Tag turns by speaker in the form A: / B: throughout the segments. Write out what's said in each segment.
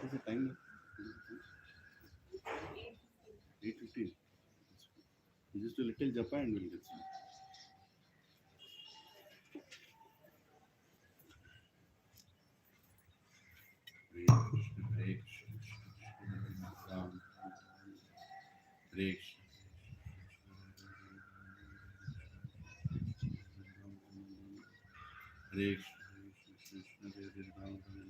A: is the time? 8:15. Just a little Japan and we'll get some. Hare Krishna, Hare Krishna, Krishna Krishna, Hare Ram, Hare Krishna.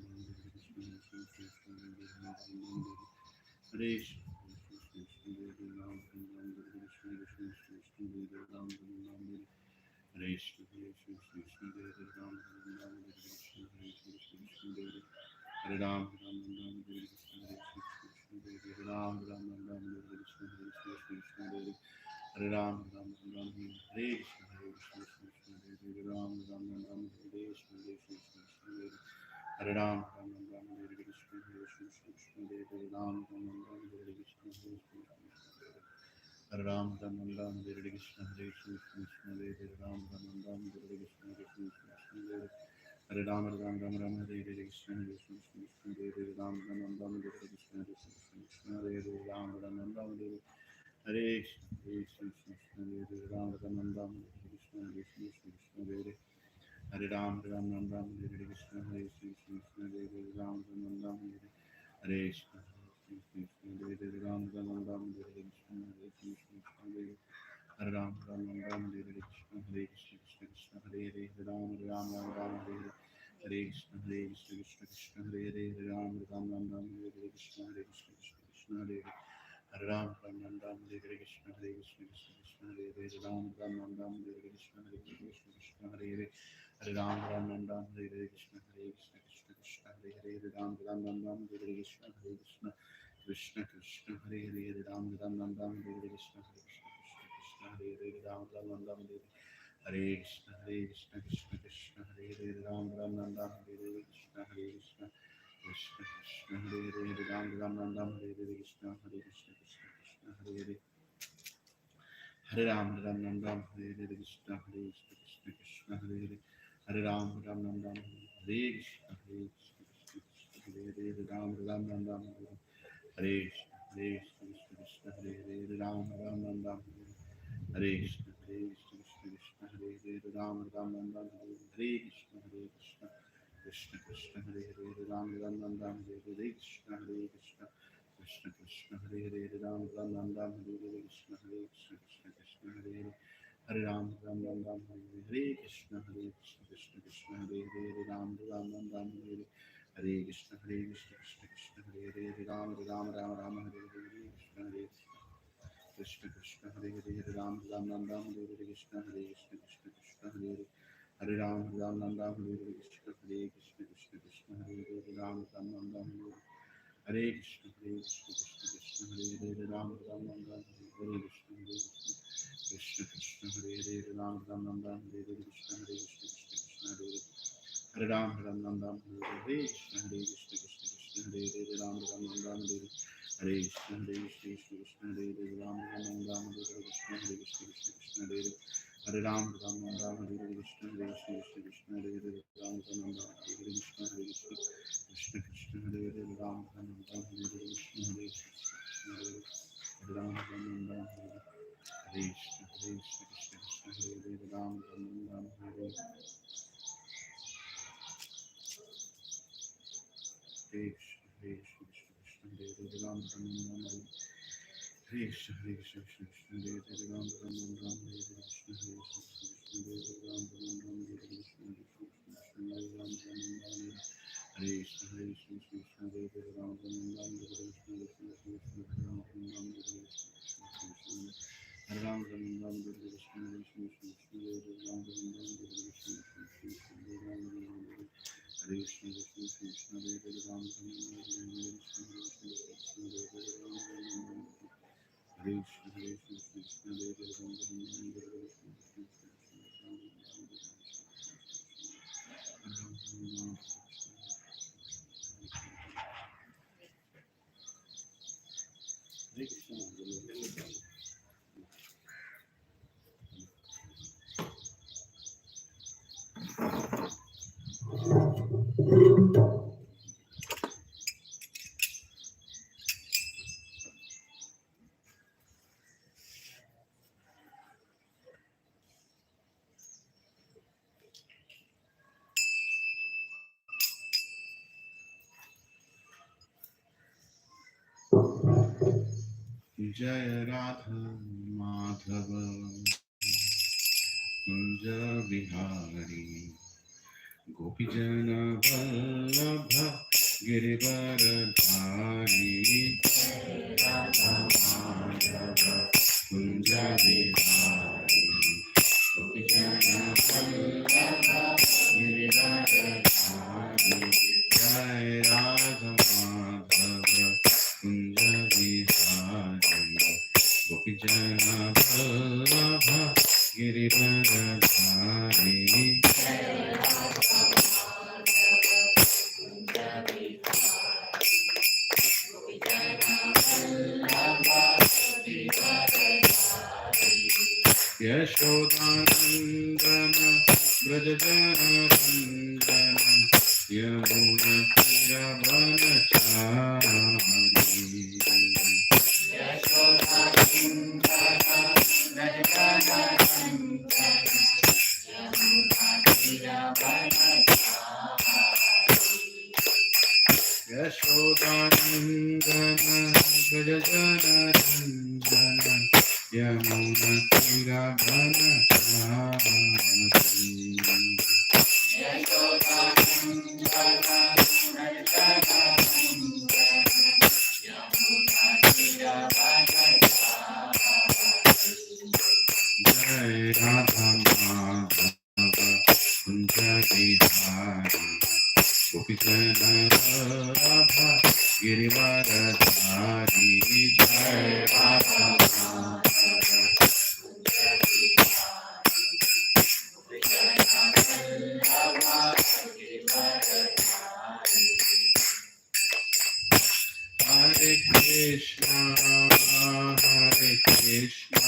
A: Hare Krishna, Krishna Krishna, Hare Ram, Hare Krishna. Hare Ram, Ram Ram, Hare Krishna, Hare Krishna, Hare Ram, Ram Ram, Hare Krishna, Hare Krishna, Hare Ram, Ram Ram, Hare Krishna, Hare Krishna, Hare Ram, Ram Ram, Hare Krishna, Hare Krishna, Hare Ram, Ram Ram, Hare Krishna, Hare Krishna, Hare Ram, Ram Ram, Hare Krishna, Hare Ram, Ram Ram, Hare Krishna, Hare Krishna, Hare Ram, Ram Ram, Hare Krishna, Hare Ram, Ram Ram, Ram Hare Krishna, Hare Krishna, Hare Ram, Ram Ram, Hare Krishna, Hare Ram, Ram Ram, Hare Krishna, Hare Ram, Ram Ram, Hare Krishna, Hare Ram, Ram Ram, Hare Krishna, Hare Krishna, Hare Ram, Ram Ram, Hare Krishna, Hare Ram, Ram Ram, Hare Krishna, Hare Krishna, Hare Ram, Ram Ram, Hare Krishna, Hare Krishna, Krishna Hare Hare, Hare Ram, Ram Ram, Hare Hare Krishna, Krishna Krishna, Hare Hare, Hare Ram, Ram Ram, Hare Krishna, Krishna Hare Hare, Hare Ram, Ram Ram, Hare Krishna, Krishna Hare Hare, Hare Ram, Ram Ram, Hare Krishna, Krishna Hare Hare, Hare Ram, Ram Ram, Hare Krishna, Krishna Hare Hare, Hare Ram, Ram Ram, Hare Krishna, Krishna Krishna, Hare Hare, Hare Ram, Ram Ram, Hare Krishna, Krishna Hare Hare, Hare Ram, Ram Ram, Hare Krishna, Krishna Krishna, Hare Hare, Hare Ram, Ram Ram, Hare Krishna, Krishna Krishna, Hare Hare, Hare Ram, Ram Ram, Hare Krishna, Krishna Hare Hare, Hare Ram, Ram Ram, Hare Krishna, Krishna Krishna, Hare Hare, Hare Ram, Ram Ram, Hare Krishna, Hare Hare, Hare Ram, Ram Ram, Hare Krishna, Krishna Hare Hare, Hare Ram, Ram Ram, Hare Krishna, Krishna Hare Hare, Hare Ram, Ram Ram, Hare Krishna, Krishna Krishna, Hare Hare, Hare Ram, Ram Ram, Hare Krishna, Krishna Krishna, Hare Hare, Hare Ram, Ram Ram, Hare Krishna, Krishna Krishna, Hare Hare, Hare Ram, Ram Ram, Hare Krishna, Krishna Krishna, Hare Hare, Hare Ram, Ram Ram, Hare Krishna, Krishna Krishna, Hare Hare, Hare Ram, Ram, Hare Krishna, Krishna Krishna, Hare Hare, Hare Ram, Ram Hare Hare, Krishna Krishna, Krishna Hare Hare, Hare Ram, Ram Hare Hare, Krishna Krishna, Hare Hare, Hare Ram, Ram Hare Hare, Hare Krishna, Krishna Hare Hare, Hare Ram, Ram Hare Hare, Krishna Krishna, Hare Hare, Hare Ram, Ram Hare Hare, Krishna Krishna, Hare Hare, Hare Ram, Ram Hare Hare, Krishna Krishna, Hare Hare, Hare Ram, Ram Hare Hare, Hare Krishna, Krishna, Hare Hare, Ram, Ram Hare Hare, Krishna, Hare Hare, Hare Ram, Ram Hare Hare, Krishna, Krishna, Hare Hare, Ram, Ram Hare Hare, Krishna, Krishna, Krishna, Hare Hare, Ram, Hare Hare, Krishna, Hare Ram, Hare Krishna, Krishna, Hare Hare, Ram, Hare Hare, Hare Krishna, Krishna, Hare Hare, Ram, Hare Krishna, Krishna, Hare Hare, Ram, Ram, Hare Krishna, Krishna, Hare Ram, Ram, Hare Krishna, Krishna, Hare Ram, Hare Krishna, Krishna, Hare Hare, Ram, Ram, Hare Krishna, Krishna, Ram, Ram, Hare Krishna, Hare Ram, Ram, Hare Krishna, Krishna, Hare Hare, Ram, Ram, Hare Krishna, Krishna, Hare Ram, Hare Krishna, Krishna, Hare Hare, Ram, Ram, Hare Krishna, Krishna, Hare Hare, Ram, Ram, Hare Krishna, Krishna, Hare Hare, Ram, Hare Jaya Radha Madhava Kunja Vihari Gopijana Vallabha Girivaradhari Radha Madhava Kunja Vihari Gopijana Vallabha Girivaradhari Jai Radha Madhava Kunja Vihari Gopijana Vallabha Girivaradhari Yashodanandana Brajajana Randana Yamuna Tiravanachari Yashodanandana Brajajana Randana Yamuna Tiravanachari Yashodanandana Brajajana Randana Yamuna Tiravanachari Yashodanandana Brajajana Randana Yamuna Tiravanachari Jai Radha Madhava Kunja Vihari Gopijana Radha Girivaradhari Jai Radha Madhava Kunja Vihari Gopijana Radha Girivaradhari Hare Krishna Hare Krishna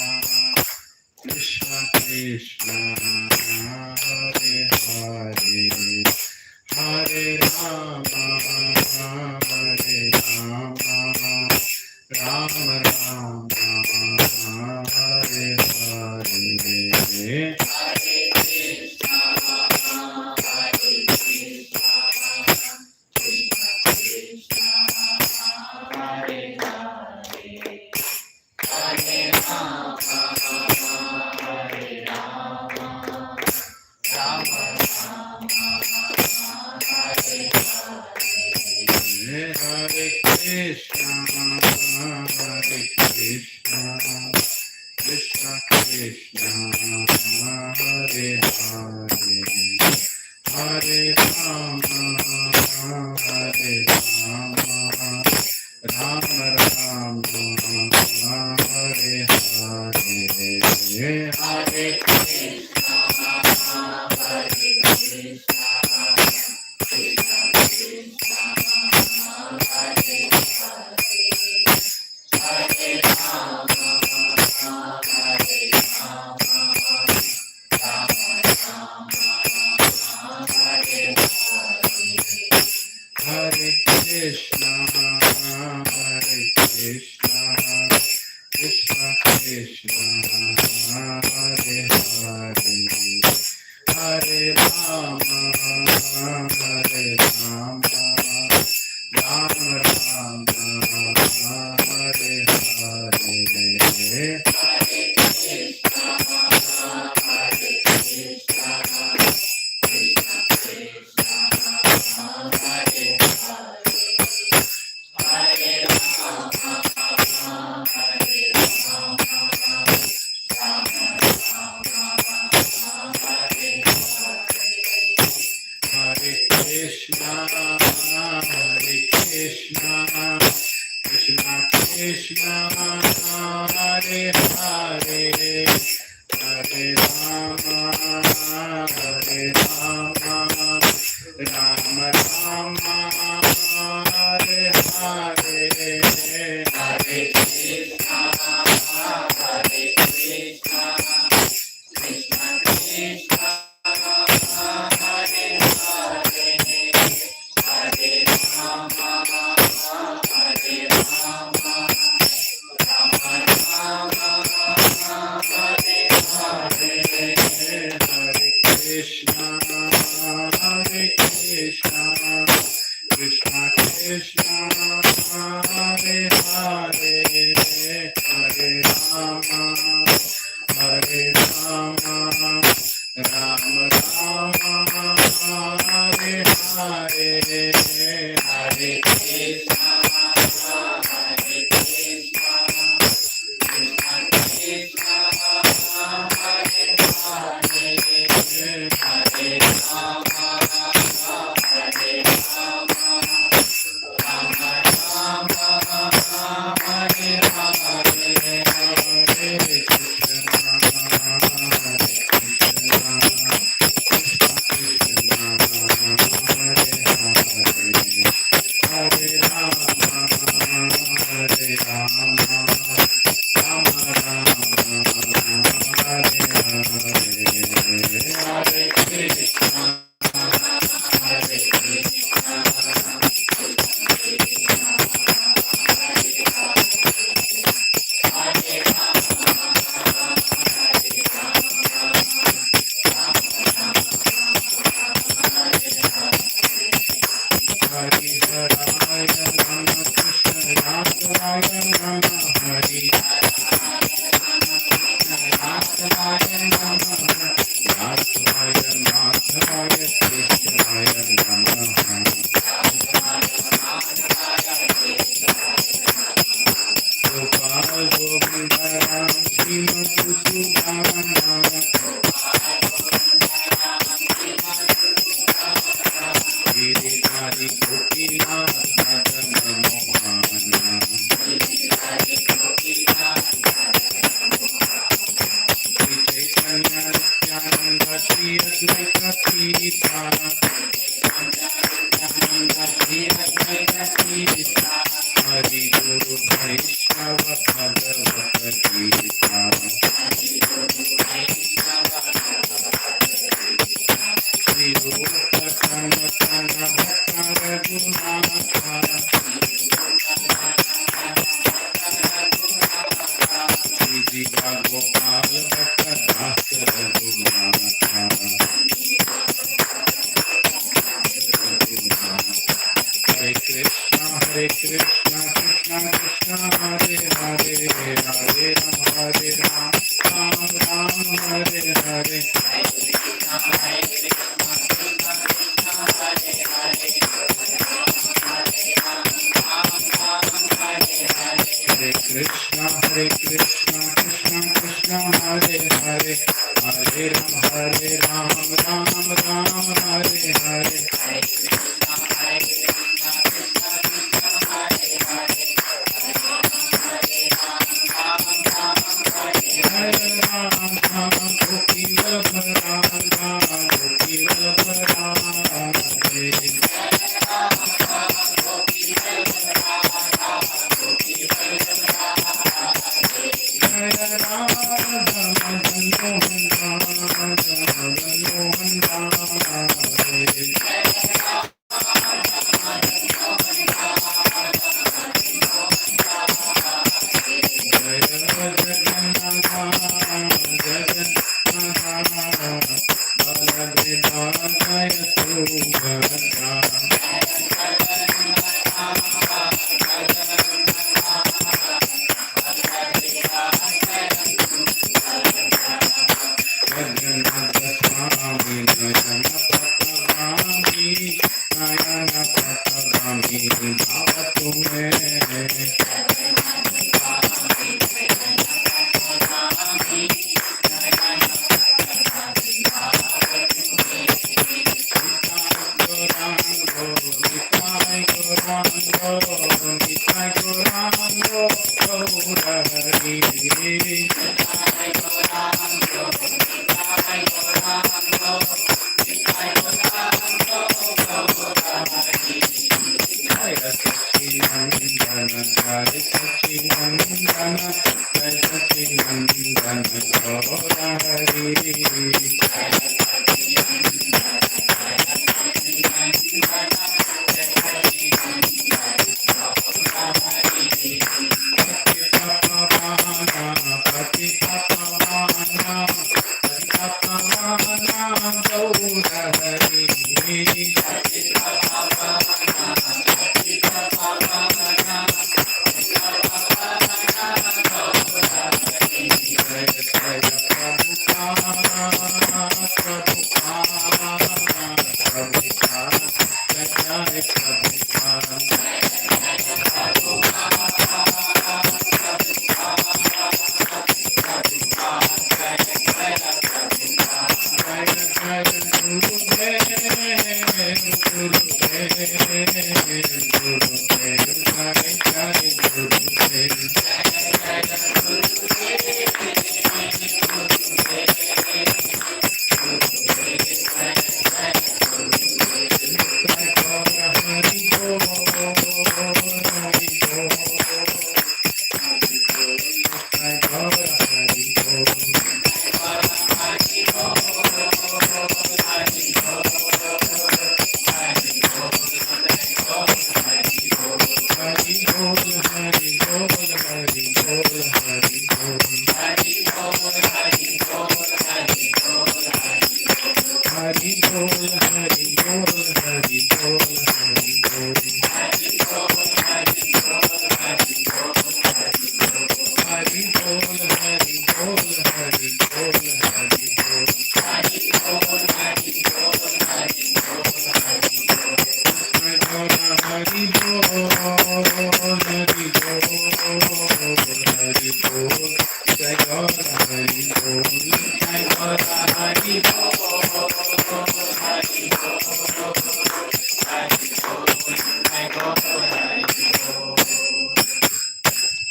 A: Krishna Krishna Hare Hare Hare Rama Hare Rama Rama Rama Hare Hare Hare Krishna Hare Krishna Krishna Krishna Hare Hare Hare Rama Hare Rama Rama Rama Hare Hare Hare Krishna Hare Krishna Krishna Krishna Hare Hare Hare Rama Hare Rama Rama Rama Hare Hare Hare Krishna Hare Krishna Krishna Krishna Hare Hare Hare Rama Hare Rama Rama Rama Hare Hare Hare Krishna Hare Krishna Krishna Krishna Hare Hare Hare Rama Hare Rama Rama Rama Hare Hare Hare Krishna Hare Krishna Krishna Krishna Hare Hare Hare Rama Hare Rama Rama Rama Hare Hare Hare Krishna Krishna Krishna Hare Hare Hare Rama Hare Rama Rama Rama Hare Hare Hare Krishna Hare Krishna Krishna Krishna Hare Hare Hare Rama Hare Rama Rama Rama Hare Hare Hare Krishna Hare Krishna Hare Rama, Rama Rama, Hare Hare, Hare Krishna, Hare Krishna, Krishna Krishna, Hare Hare, Hare Rama, Hare Rama, Rama Rama, Hare Hare, Hare Krishna, Hare Krishna, Krishna Krishna, Hare Hare, Hare Rama, Rama Rama, Hare Hare, Hare Krishna, Hare Krishna, Hari Haraya Rama Krishna Raya Rama Hari Raya Rama Raya Madhavaya Krishnaya Namaha Gopal Govinda Ram Srimati Sudhana Giridhari Gopinath Madana Mohana Shri Chaitanya Nityananda Shri Advaita Tirtha Hari Guru Vaishnava Bhagavata Gita Shri Rupa Sanatana Bhakta Raghunatha Shri Jiva Gopal Bhakta Dasa Raghunatha Hare Krishna, Krishna Krishna, Hare Hare, Hare Rama, Ram Ram, Hare Hare. Hare Krishna, Krishna Krishna, Hare Hare, Hare Rama, Ram Ram, Hare Hare.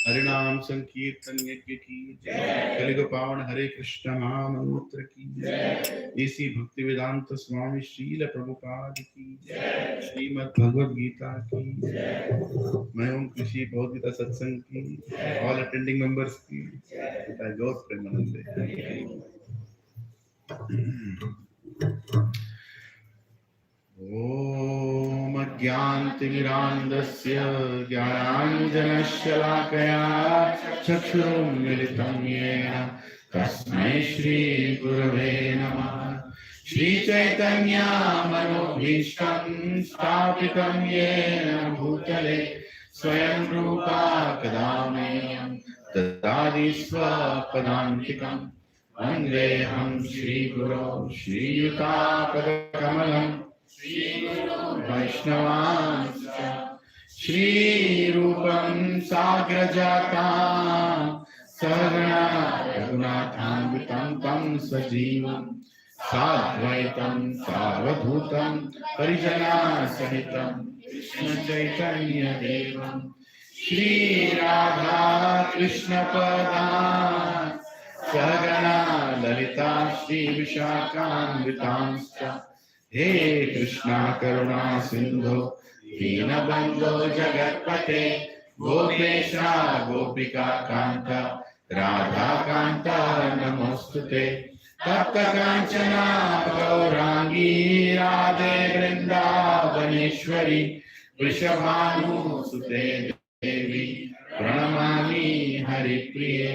A: हरिनाम संकीर्तन यज्ञ की जय। कलियुग पावन हरे कृष्ण महामंत्र की जय। इसी भक्ति वेदांत स्वामी श्रील प्रभुपाद की जय। श्रीमद् भगवद गीता की जय। मैं हूँ कृषि भगवद गीता सत्संग की ऑल अटेंडिंग मेंबर्स की जय। गौर प्रेमानंदे। ओम अज्ञानतिमिरान्धस्य ज्ञानाञ्जनशलाकया चक्षुरुन्मिलितं येन तस्मै श्रीगुरवे नमः। श्रीचैतन्यमनोभीष्टं स्थापितं येन भूतले स्वयं रूपा कदा मह्यं ददाति स्वपदान्तिकं। वन्देऽहं श्रीगुरो श्रीयुतापदकमलम् वैष्णवांश्च श्रीरूपं साग्रजातां सहगणा रघुनाथान्वितं तं सजीवं साद्वैतं सावधूतं परिजनसहितं कृष्णचैतन्यदेवं श्रीराधा कृष्णपदान् सहगणा ललिता श्रीविशाखान्वितांश्च। हे कृष्णा करुणा सिंधु दीनबंधो जगत्पते गोपेशा गोपिका कांता राधा कांता नमोस्तुते। तप्त कांचना गौरांगी राधे वृंदावनेश्वरी वृषभानुसुते देवी प्रणमामि हरिप्रिये।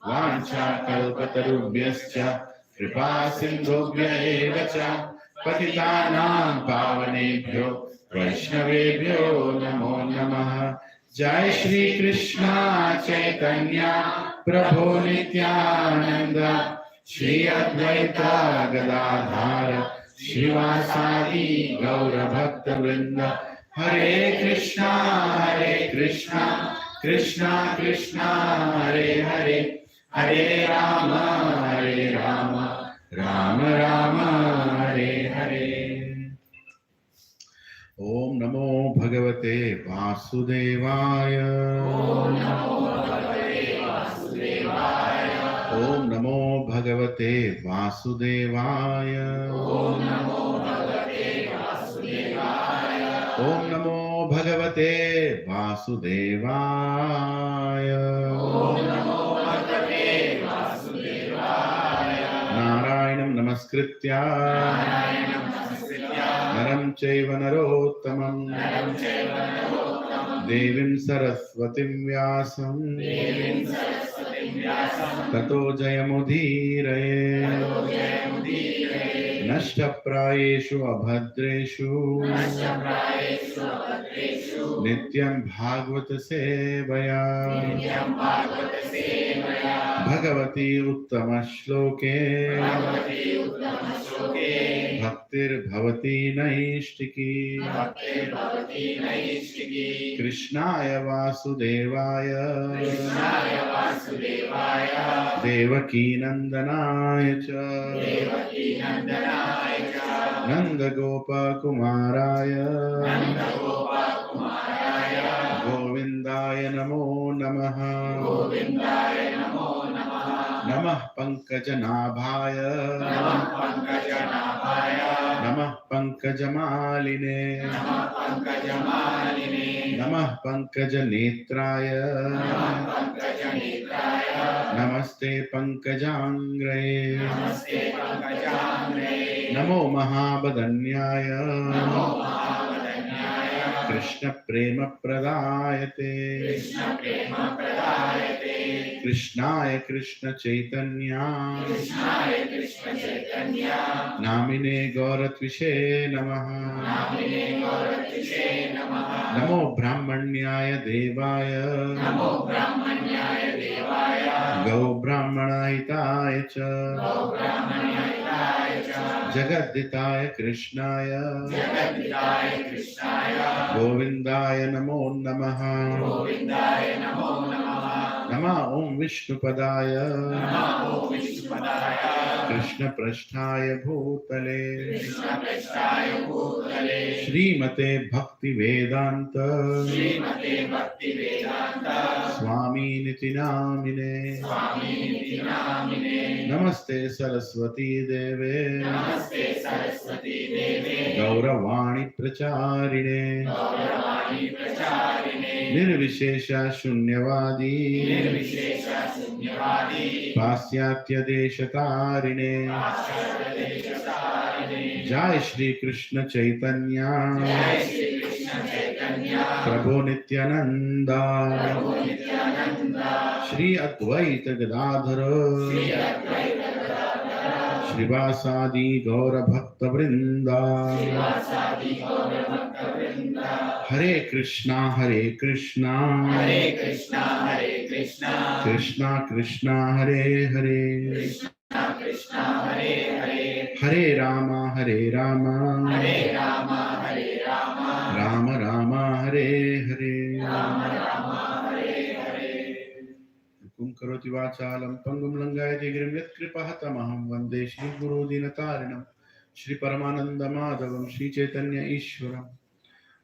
A: वाञ्छाकल्पतरुभ्यश्च कृपा सिन्धुभ्य एव च पतितानां पावनेभ्यो वैष्णवेभ्यो नमो नमः। जय श्री कृष्ण चैतन्य प्रभु नित्यानंद श्री अद्वैत गदाधर श्रीवासादि गौर भक्त वृंद। हरे कृष्णा कृष्णा कृष्णा हरे हरे हरे राम राम राम हरे हरे। ओम नमो भगवते वासुदेवाय। ओम नमो भगवते वासुदेवाय। ओम नमो भगवते वासुदेवाय। ओम नमो भगवते वासुदेवाय। ओम नमो भगवते वासुदेवाय। ओम नमो भगवते वासुदेवाय। नारायणं नमस्कृत्य नरं चैव नरोत्तमं देवीं सरस्वतीं व्यासं ततो जयमुदीरये। नष्टप्रायेषु अभद्रेषु नित्यं भागवत सेवया भगवती उत्तम श्लोके भक्तिर्भवती नैष्टिकी। कृष्णाय वासुदेवाय देवकी नंदनाय च नंदगोपकुमाराय Namo Namaha.
B: Govindaya Namo Namaha.
A: Namah Pankajanaಭಾಯ.
B: Namah Pankajanaಭಾಯ.
A: Namah Pankajamaline.
B: Namah Pankajamaline.
A: Namah Pankajanetraya.
B: Namah Pankajanetraya.
A: Namaste Pankajangraye.
B: Namaste Pankajangre.
A: Namo Mahabadanyaya.
B: Namo Mahavadanyaya.
A: Krishna Prema Pradayate.
B: Krishna Prema Pradayate.
A: Krishnaya Krishna Chaitanya.
B: Krishnaya Krishna Chaitanya.
A: Namine Gauratvishe Namaha.
B: Namine Gauratishe Namaha.
A: Namo Brahmanyaya Devaya.
B: Namo Brahmanyaya Devaya.
A: Gau Brahmana Hitaya Cha.
B: Go Brahmanyaya Cha.
A: Jagaditaya Krishnaya.
B: Jagadhidaya Krishnaya.
A: Govindaya Namo Namaha.
B: Govindaya Namo Namaha.
A: Nama Om Vishnupadaya.
B: Namo Vishnupadaya.
A: Krishna Prasthaya Bhutale.
B: Krishna Prasthaya Bhutale.
A: Srimate Bhakti Vedanta.
B: Srimate Bhakti Vedanta.
A: Swami Niti Namine.
B: Swami Niti Namine.
A: Namaste Saraswati Deve.
B: Namaste Saraswati Deve.
A: Gauravani Pracharine.
B: Gauravani Pracharine.
A: Nirvishesha Shunyavadi.
B: Nirvishesha Sunyavadi.
A: Pasyatya Deshatarine.
B: Paschatadeshatarine.
A: Jai Shri Krishna Chaitanya.
B: Jai Shri Krishna Chaitanya.
A: Prabhu Nityananda.
B: Prabhu Nityananda.
A: Shri Advaita Gadadhara.
B: Shri Advaita Gadadhara.
A: Shrivasadi Gaura Bhakta Vrinda.
B: Srivasadi Gaura Bhakta Vrinda.
A: Hare Krishna Hare Krishna.
B: Hare Krishna Hare Krishna.
A: Krishna Krishna Hare Hare.
B: Krishna Krishna Hare Hare.
A: Hare Rama Hare Rama.
B: Hare Rama Hare Rama.
A: Rama Rama Hare Hare.
B: Rama Rama Hare Hare.
A: Kum karoti vachalam pangum langayati girim yat kripahatamaham vande Shri Guru Dinatarinam Shri Paramananda Madhavam Shri Chaitanya Ishwaram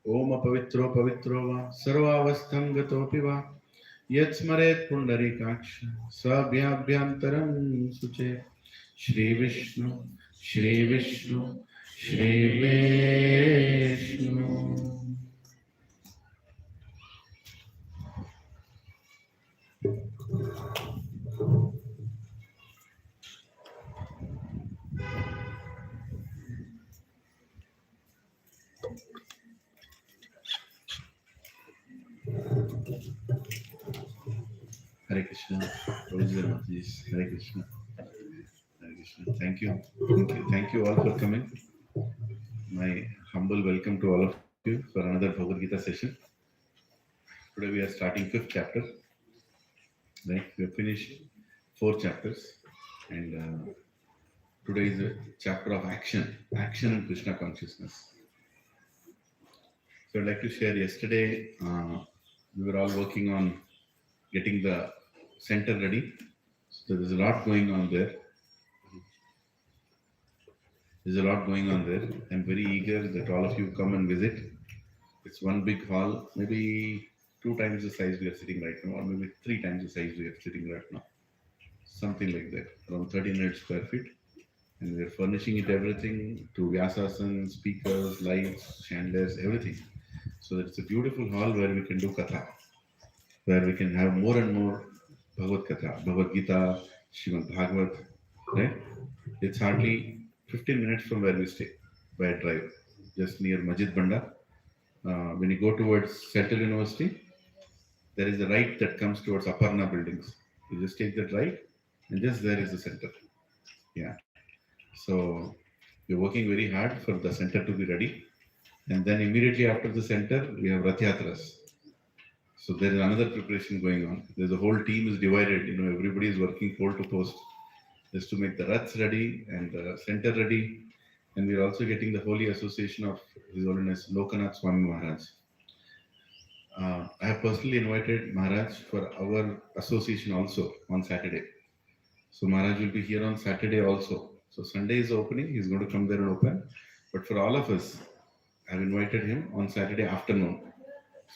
A: Om Pavitro Pavitro Va Sarvavastham Gatopi Va Yat Smaret Pundarikaksha Sabhyabhyantaram Suche Shri Vishnu Shri Vishnu Shri Vishnu. Hare Krishna. Hare Krishna. Hare Krishna. Thank you. Thank you all for coming. My humble welcome to all of you for another Bhagavad Gita session. Today we are starting 5th chapter. Right? We have finished 4 chapters, and today is a chapter of action and Krishna consciousness. So I'd like to share. Yesterday we were all working on getting the center ready. So there's a lot going on there. I'm very eager that all of you come and visit. It's one big hall, maybe 2 times the size we are sitting right now, or maybe 3 times the size we are sitting right now. Something like that, around 1300 square feet. And we are furnishing it everything to Vyasasan, speakers, lights, chandeliers, everything. So that it's a beautiful hall where we can do Katha, where we can have more and more Bhagavad Katha, Bhagavad Gita, Srimad Bhagavat, right? It's hardly 15 minutes from where we stay, by a drive, just near Majid Banda. When you go towards Central University, there is a right that comes towards Aparna buildings. You just take that right, and just there is the center. Yeah. So we're working very hard for the center to be ready. And then immediately after the center, we have Rath Yatras. So there is another preparation going on. There's a whole team is divided. Everybody is working pole to post just to make the Raths ready and the center ready. And we're also getting the Holy Association of His Holiness Lokanath Swami Maharaj. I have personally invited Maharaj for our association also on Saturday. So Maharaj will be here on Saturday also. So Sunday is opening. He's going to come there and open. But for all of us, I've invited him on Saturday afternoon.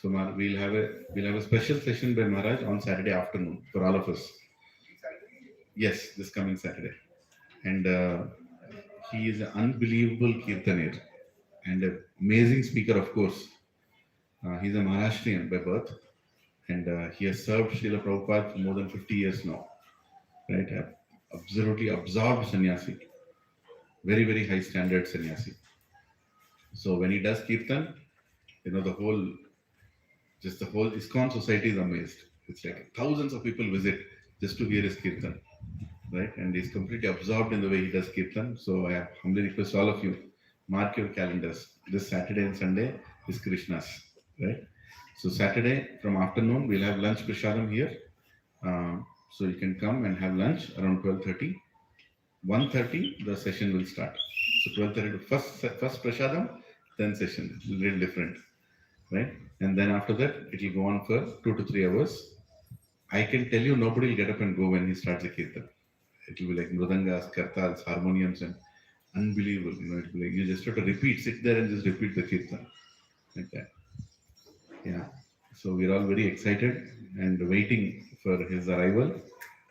A: So we'll have a special session by Maharaj on Saturday afternoon for all of us. Yes, this coming Saturday. And he is an unbelievable kirtanir and an amazing speaker, of course. He's a Maharashtrian by birth, and he has served Srila Prabhupada for more than 50 years now. Right? Absolutely absorbed sannyasi, very, very high standard sannyasi. So when he does kirtan, the whole ISKCON society is amazed. It's like thousands of people visit just to hear his kirtan, right? And he's completely absorbed in the way he does kirtan. So I humbly request all of you, mark your calendars. This Saturday and Sunday is Krishna's, right? So Saturday from afternoon we'll have lunch prasadam here. So you can come and have lunch around 12:30. 1:30 the session will start. So 12:30 first prasadam, then session. It's a little different, right? And then after that it will go on for 2 to 3 hours. I can tell you nobody will get up and go when he starts the kirtan. It will be like mrudangas, kartals, harmoniums, and unbelievable. It will be like you just have to repeat, sit there and just repeat the kirtan like that. Yeah. So we're all very excited and waiting for his arrival.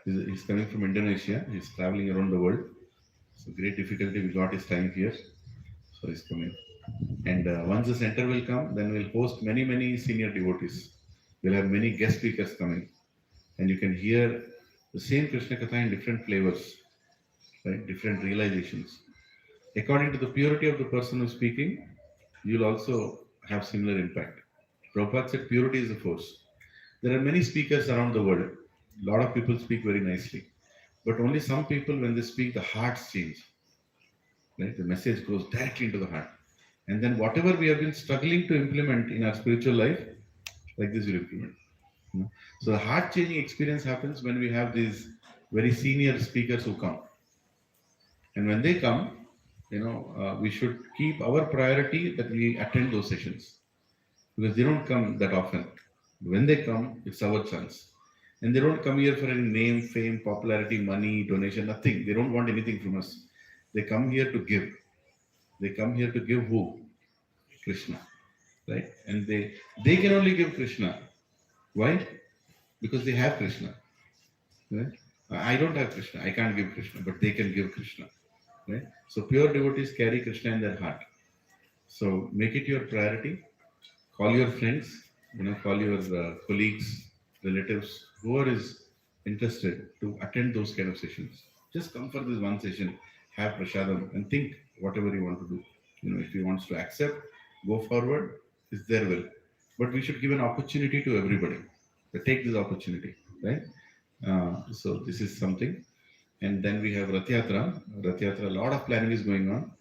A: He's coming from Indonesia. He's traveling around the world. So great difficulty. We got his time here. So he's coming. And once the center will come, then we'll host many, many senior devotees. We'll have many guest speakers coming. And you can hear the same Krishna Katha in different flavors, right? Different realizations. According to the purity of the person who's speaking, you'll also have similar impact. Prabhupada said purity is the force. There are many speakers around the world. A lot of people speak very nicely. But only some people, when they speak, the hearts change. Right? The message goes directly into the heart. And then whatever we have been struggling to implement in our spiritual life, like this will implement. So the heart-changing experience happens when we have these very senior speakers who come. And when they come, we should keep our priority that we attend those sessions. Because they don't come that often. When they come, it's our chance. And they don't come here for any name, fame, popularity, money, donation, nothing. They don't want anything from us. They come here to give. They come here to give who? Krishna. Right? And they can only give Krishna. Why? Because they have Krishna. Right? I don't have Krishna. I can't give Krishna, but they can give Krishna. Right? So pure devotees carry Krishna in their heart. So make it your priority. Call your friends, call your colleagues, relatives, whoever is interested to attend those kind of sessions. Just come for this one session, have prasadam, and think whatever you want to do. If he wants to accept, go forward, it's their will. But we should give an opportunity to everybody. So take this opportunity, right? So this is something. And then we have Rath Yatra. Rath Yatra, a lot of planning is going on.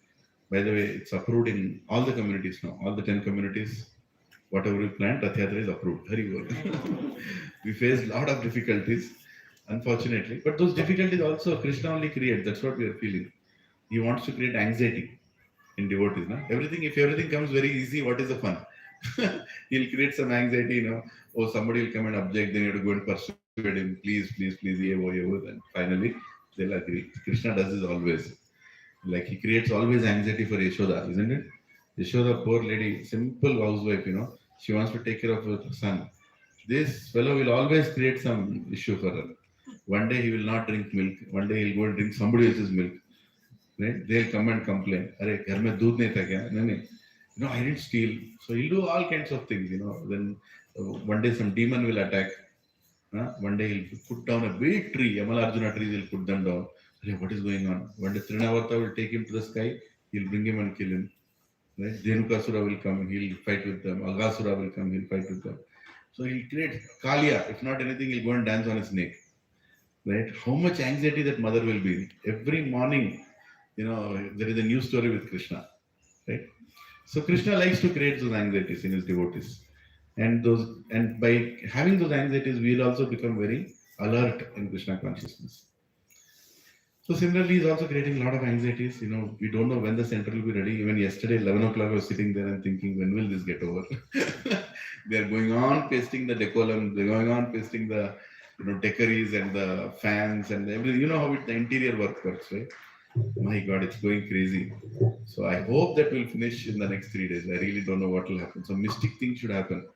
A: By the way, it's approved in all the communities now, all the 10 communities. Whatever we planned, Rath Yatra is approved. Very good. We faced a lot of difficulties, unfortunately. But those difficulties also Krishna only creates. That's what we are feeling. He wants to create anxiety in devotees. No? If everything comes very easy, what is the fun? He'll create some anxiety, Oh, somebody will come and object, then you have to go and persuade him, please, please, please, and finally they'll agree. Krishna does this always. Like he creates always anxiety for Yashoda, isn't it? Yashoda, poor lady, simple housewife, she wants to take care of her son. This fellow will always create some issue for her. One day he will not drink milk. One day he'll go and drink somebody else's milk. Right? They'll come and complain. Arey, ghar mein doodh nahi tha kya? No, I didn't steal. So he'll do all kinds of things, Then one day some demon will attack. One day he'll put down a big tree. Yamalarjuna trees, he'll put them down. Arey, what is going on? One day Trinavarta will take him to the sky. He'll bring him and kill him. Right? Dhenukasura will come. He'll fight with them. Aghasura will come. He'll fight with them. So he'll create Kaliya. If not anything, he'll go and dance on a snake. Right? How much anxiety that mother will be. Every morning, there is a new story with Krishna. Right? So Krishna likes to create those anxieties in his devotees. And by having those anxieties, we'll also become very alert in Krishna consciousness. So similarly, he's also creating a lot of anxieties. We don't know when the center will be ready. Even yesterday, 11 o'clock, I was sitting there and thinking, when will this get over? They are going on pasting the decorum. They're going on pasting the decories and the fans and everything. You know how the interior work works, right? My God, it's going crazy. So I hope that we'll finish in the next 3 days. I really don't know what will happen. So mystic things should happen.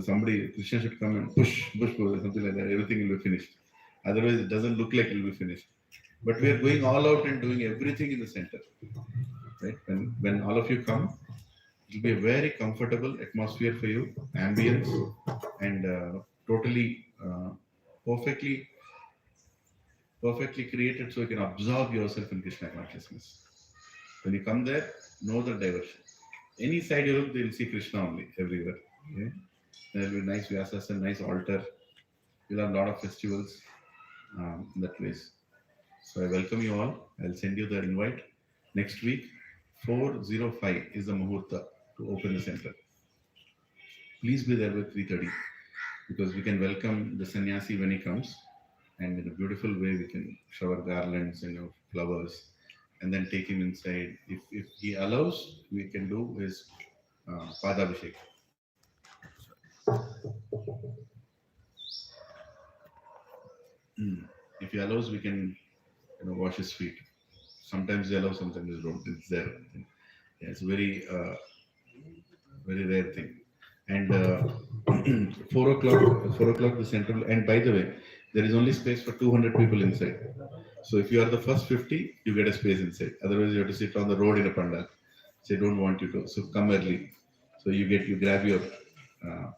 A: Somebody, Krishna should come and push, something like that. Everything will be finished. Otherwise, it doesn't look like it will be finished. But we are going all out and doing everything in the center. Right? When all of you come, it will be a very comfortable atmosphere for you, ambience, and totally perfectly created so you can absorb yourself in Krishna consciousness. When you come there, no other diversion. Any side you look, they will see Krishna only everywhere. Okay? There will be nice vyasas and nice altar. You'll have a lot of festivals in that place. So I welcome you all. I'll send you the invite. Next week, 4:05 is the Muhurta to open the center. Please be there by 3:30 because we can welcome the sannyasi when he comes, and in a beautiful way we can shower garlands and flowers and then take him inside. If he allows, we can do his Padabhishek. If he allows, we can wash his feet. Sometimes they allow, sometimes they don't. It's there. Yeah, it's a very rare thing. And 4:00 the central. And by the way, there is only space for 200 people inside. So if you are the first 50, you get a space inside. Otherwise, you have to sit on the road in a pandal. So they don't want you to. So come early. So you grab your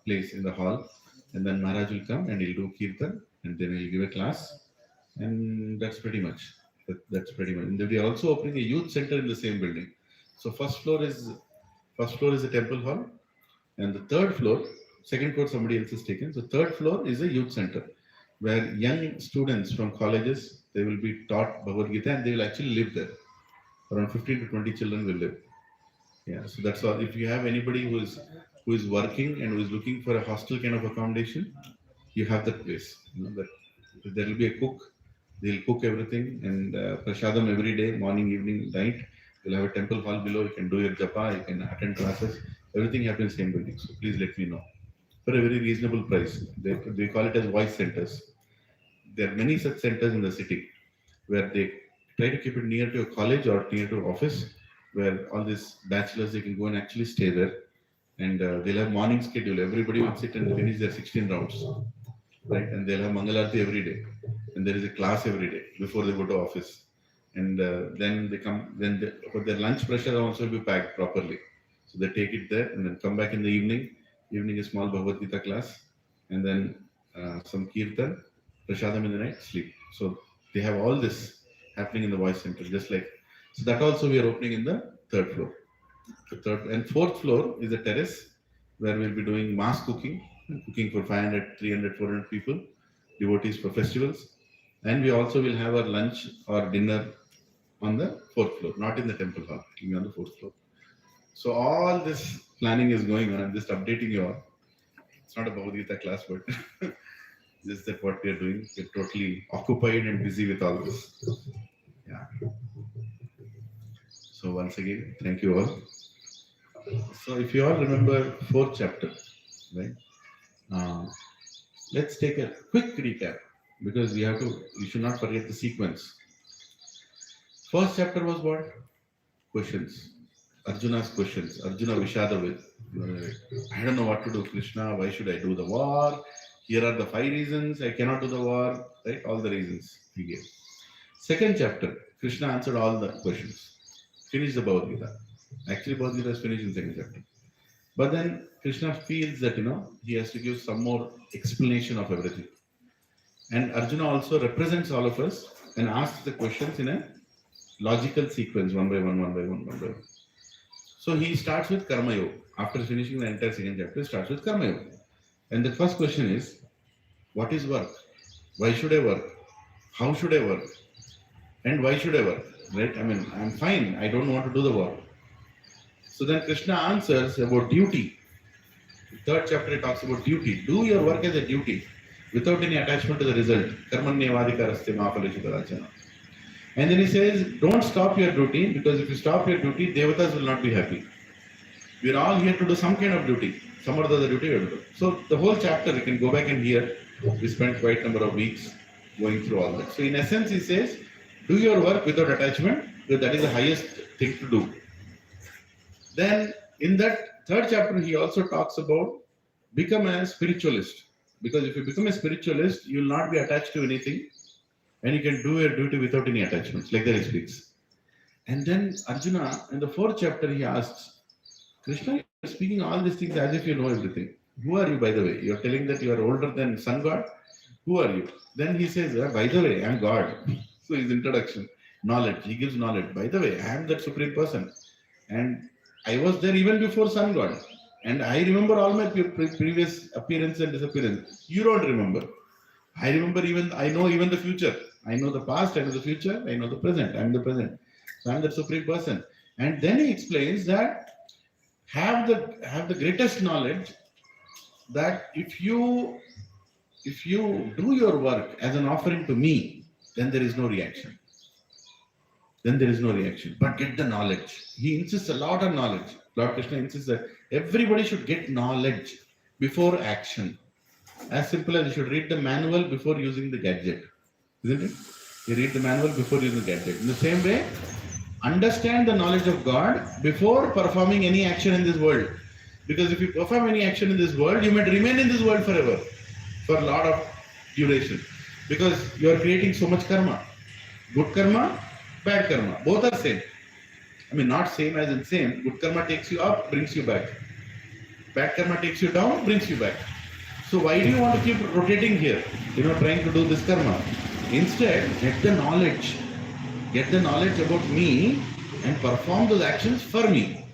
A: place in the hall, and then Maharaj will come and he'll do kirtan, and then he'll give a class, and that's pretty much. That's pretty much. And then we are also opening a youth center in the same building. So first floor is the temple hall, and the third floor, second floor somebody else has taken. So third floor is a youth center where young students from colleges, they will be taught Bhagavad Gita and they will actually live there. Around 15 to 20 children will live. Yeah, so that's all. If you have anybody who is working and who is looking for a hostel kind of accommodation, you have that place. That there will be a cook. They'll cook everything and prasadam every day, morning, evening, night. You'll have a temple hall below. You can do your japa. You can attend classes. Everything happens in the same building. So please let me know for a very reasonable price. They call it as voice centers. There are many such centers in the city where they try to keep it near to a college or near to an office, where all these bachelors, they can go and actually stay there, and they'll have morning schedule. Everybody will sit and finish their 16 rounds, right? And they'll have Mangalarti every day, and there is a class every day before they go to office, and then they come. For their lunch pressure also will be packed properly, so they take it there and then come back in the evening. Evening is small Bhagavad Gita class, and then some kirtan, prasadam in the night, sleep. So they have all this happening in the voice center, just like. So that also we are opening in the third floor. The third and fourth floor is a terrace where we'll be doing mass cooking for 500, 300, 400 people, devotees for festivals. And we also will have our lunch or dinner on the fourth floor, not in the temple hall, it will be on the fourth floor. So all this planning is going on. I'm just updating you all. It's not a Bhagavad Gita class, but just that what we are doing. We're totally occupied and busy with all this. Yeah. So once again, thank you all. So if you all remember fourth chapter, right? Let's take a quick recap because we should not forget the sequence. First chapter was what? Questions. Arjuna's questions. Arjuna Vishadavid. I don't know what to do, Krishna. Why should I do the war? Here are the 5 reasons I cannot do the war. Right? All the reasons he gave. Second chapter, Krishna answered all the questions. Finished the Bhagavad Gita. Actually, Bhagavad Gita is finished in second chapter. But then Krishna feels that he has to give some more explanation of everything. And Arjuna also represents all of us and asks the questions in a logical sequence, one by one. So he starts with Karma Yoga. After finishing the entire second chapter, he starts with Karma Yoga. And the first question is, what is work? Why should I work? How should I work? And why should I work? Right? I mean, I'm fine. I don't want to do the work. So then Krishna answers about duty. The third chapter he talks about duty. Do your work as a duty without any attachment to the result. Karmanyavadikaraste mapalishitadachana. And then he says, don't stop your duty, because if you stop your duty, devatas will not be happy. We are all here to do some kind of duty. Some or the other duty we have to do. So the whole chapter, you can go back and hear. We spent quite a number of weeks going through all that. So in essence, he says, do your work without attachment, because that is the highest thing to do. Then in that third chapter, he also talks about become a spiritualist. Because if you become a spiritualist, you will not be attached to anything and you can do your duty without any attachments, like that he speaks. And then Arjuna, in the fourth chapter, he asks, Krishna, you're speaking all these things as if you know everything. Who are you, by the way? You're telling that you are older than Sun God? Who are you? Then he says, by the way, I'm God. So his introduction, knowledge. He gives knowledge. By the way, I am that supreme person. And I was there even before Sun God. And I remember all my previous appearance and disappearance. You don't remember. I remember I know even the future. I know the past, I know the future, I know the present. I'm the present. So I'm the supreme person. And then he explains that have the greatest knowledge that if you do your work as an offering to me, then there is no reaction. But get the knowledge. He insists a lot on knowledge. Lord Krishna insists that everybody should get knowledge before action. As simple as you should read the manual before using the gadget. Isn't it? You read the manual before using the gadget. In the same way, understand the knowledge of God before performing any action in this world. Because if you perform any action in this world, you might remain in this world forever, for a lot of duration. Because you are creating so much karma. Good karma, bad karma. Both are same. I mean, not same as in same. Good karma takes you up, brings you back. Bad karma takes you down, brings you back. So why do you want to keep rotating here? Trying to do this karma. Instead, get the knowledge. Get the knowledge about me and perform those actions for me.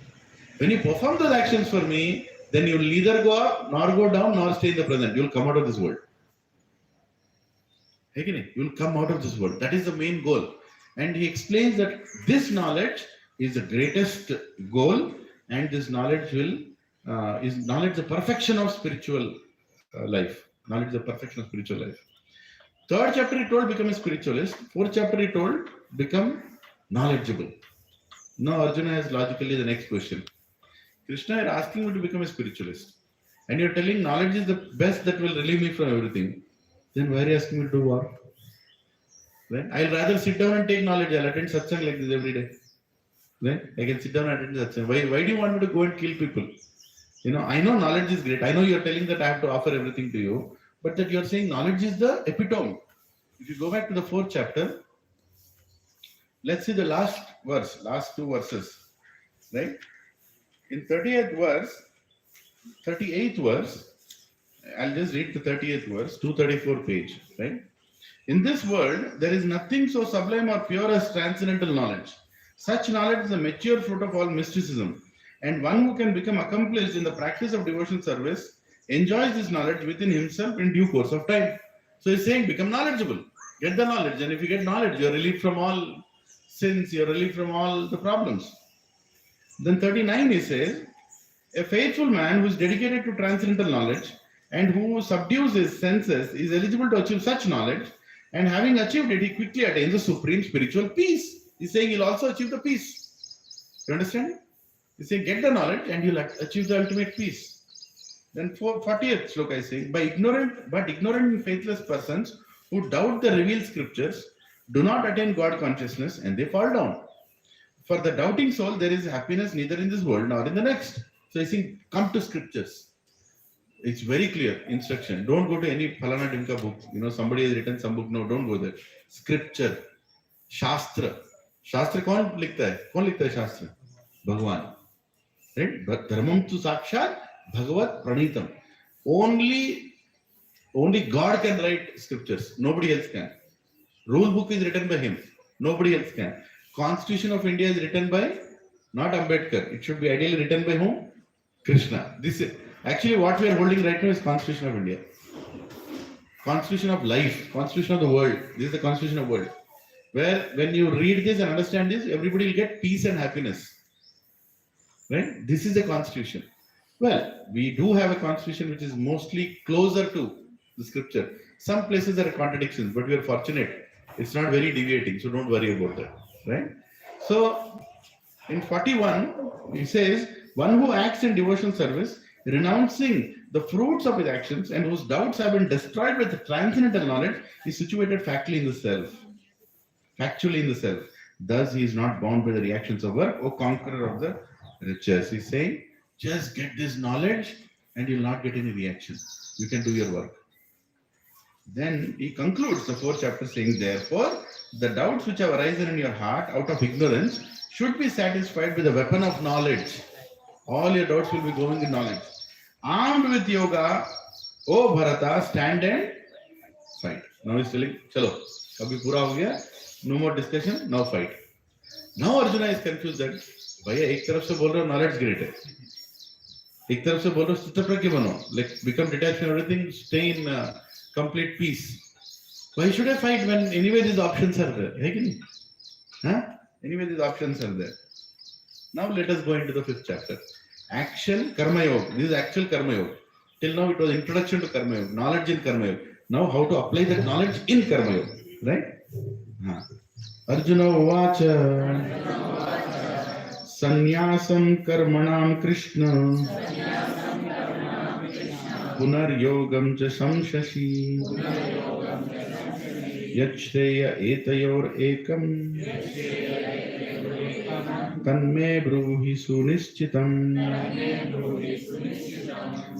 A: When you perform those actions for me, then you will neither go up, nor go down, nor stay in the present. You will come out of this world. You will come out of this world. That is the main goal. And he explains that this knowledge is the greatest goal, and this knowledge is knowledge the perfection of spiritual life. Knowledge is the perfection of spiritual life. Third chapter he told become a spiritualist. Fourth chapter he told become knowledgeable. Now Arjuna has logically the next question. Krishna, you're asking me to become a spiritualist. And you're telling knowledge is the best that will relieve me from everything. Then why are you asking me to do what? Right? I'll rather sit down and take knowledge. I'll attend satsang like this every day. Right? I can sit down and attend satsang. Why do you want me to go and kill people? I know knowledge is great. I know you're telling that I have to offer everything to you. But that you're saying knowledge is the epitome. If you go back to the fourth chapter, let's see the last two verses. Right? In 38th verse, I'll just read the 38th verse, 234 page. Right? In this world, there is nothing so sublime or pure as transcendental knowledge. Such knowledge is a mature fruit of all mysticism. And one who can become accomplished in the practice of devotional service enjoys this knowledge within himself in due course of time. So he's saying, become knowledgeable. Get the knowledge. And if you get knowledge, you're relieved from all sins, you're relieved from all the problems. Then 39 he says, a faithful man who is dedicated to transcendental knowledge and who subdues his senses is eligible to achieve such knowledge, and having achieved it, he quickly attains the supreme spiritual peace. He's saying he'll also achieve the peace. You understand? He's saying get the knowledge and you'll achieve the ultimate peace. Then 40th sloka is saying, ignorant and faithless persons who doubt the revealed scriptures do not attain God consciousness and they fall down. For the doubting soul, there is happiness neither in this world nor in the next. So he's saying, come to scriptures. It's very clear instruction. Don't go to any Phalana Dimka book. Somebody has written some book. No, don't go there. Scripture, Shastra. Shastra कौन लिखता है? कौन लिखता है शास्त्र? भगवान. Right? But dharmam tu sakshat bhagavat pranitam. Only God can write scriptures. Nobody else can. Rule book is written by him. Nobody else can. Constitution of India is written by not Ambedkar. It should be ideally written by whom? Krishna. This is actually what we are holding right now is Constitution of India. Constitution of life. Constitution of the world. This is the Constitution of the world. Where when you read this and understand this, everybody will get peace and happiness. Right? This is the Constitution. Well, we do have a Constitution which is mostly closer to the scripture. Some places there are contradictions, but we are fortunate. It's not very deviating, so don't worry about that. Right? So, in 41, he says, one who acts in devotional service, renouncing the fruits of his actions and whose doubts have been destroyed with the transcendental knowledge, is situated factually in the self. Factually in the self. Thus, he is not bound by the reactions of work, O conqueror of the riches. He's saying, just get this knowledge and you'll not get any reaction. You can do your work. Then he concludes the fourth chapter saying, therefore, the doubts which have arisen in your heart out of ignorance should be satisfied with the weapon of knowledge. All your doubts will be going in knowledge. Armed with yoga, O Bharata, stand and fight. Now he's telling, chalo, abhi pura ho gaya, no more discussion, now fight. Now Arjuna is confused that, भैया एक तरफ से बोल रहे हो knowledge great है, एक तरफ से बोल रहे हो स्थितप्रज्ञ बनो, like become detached from everything, stay in complete peace. Why should I fight when anyway these options are there? है कि नहीं? Huh? Anyway these options are there. Now let us go into the fifth chapter. Action, Karma Yoga. This is actual Karma Yoga. Till now it was introduction to Karma Yoga, knowledge in Karma Yoga. Now how to apply that knowledge in Karma Yoga, right? Arjuna Uvacha Sanyasam Karmanam Krishna Punar Yogam Cha Samshashi Yachreya Etayor Ekam Tanme Bruhi Sunischitam.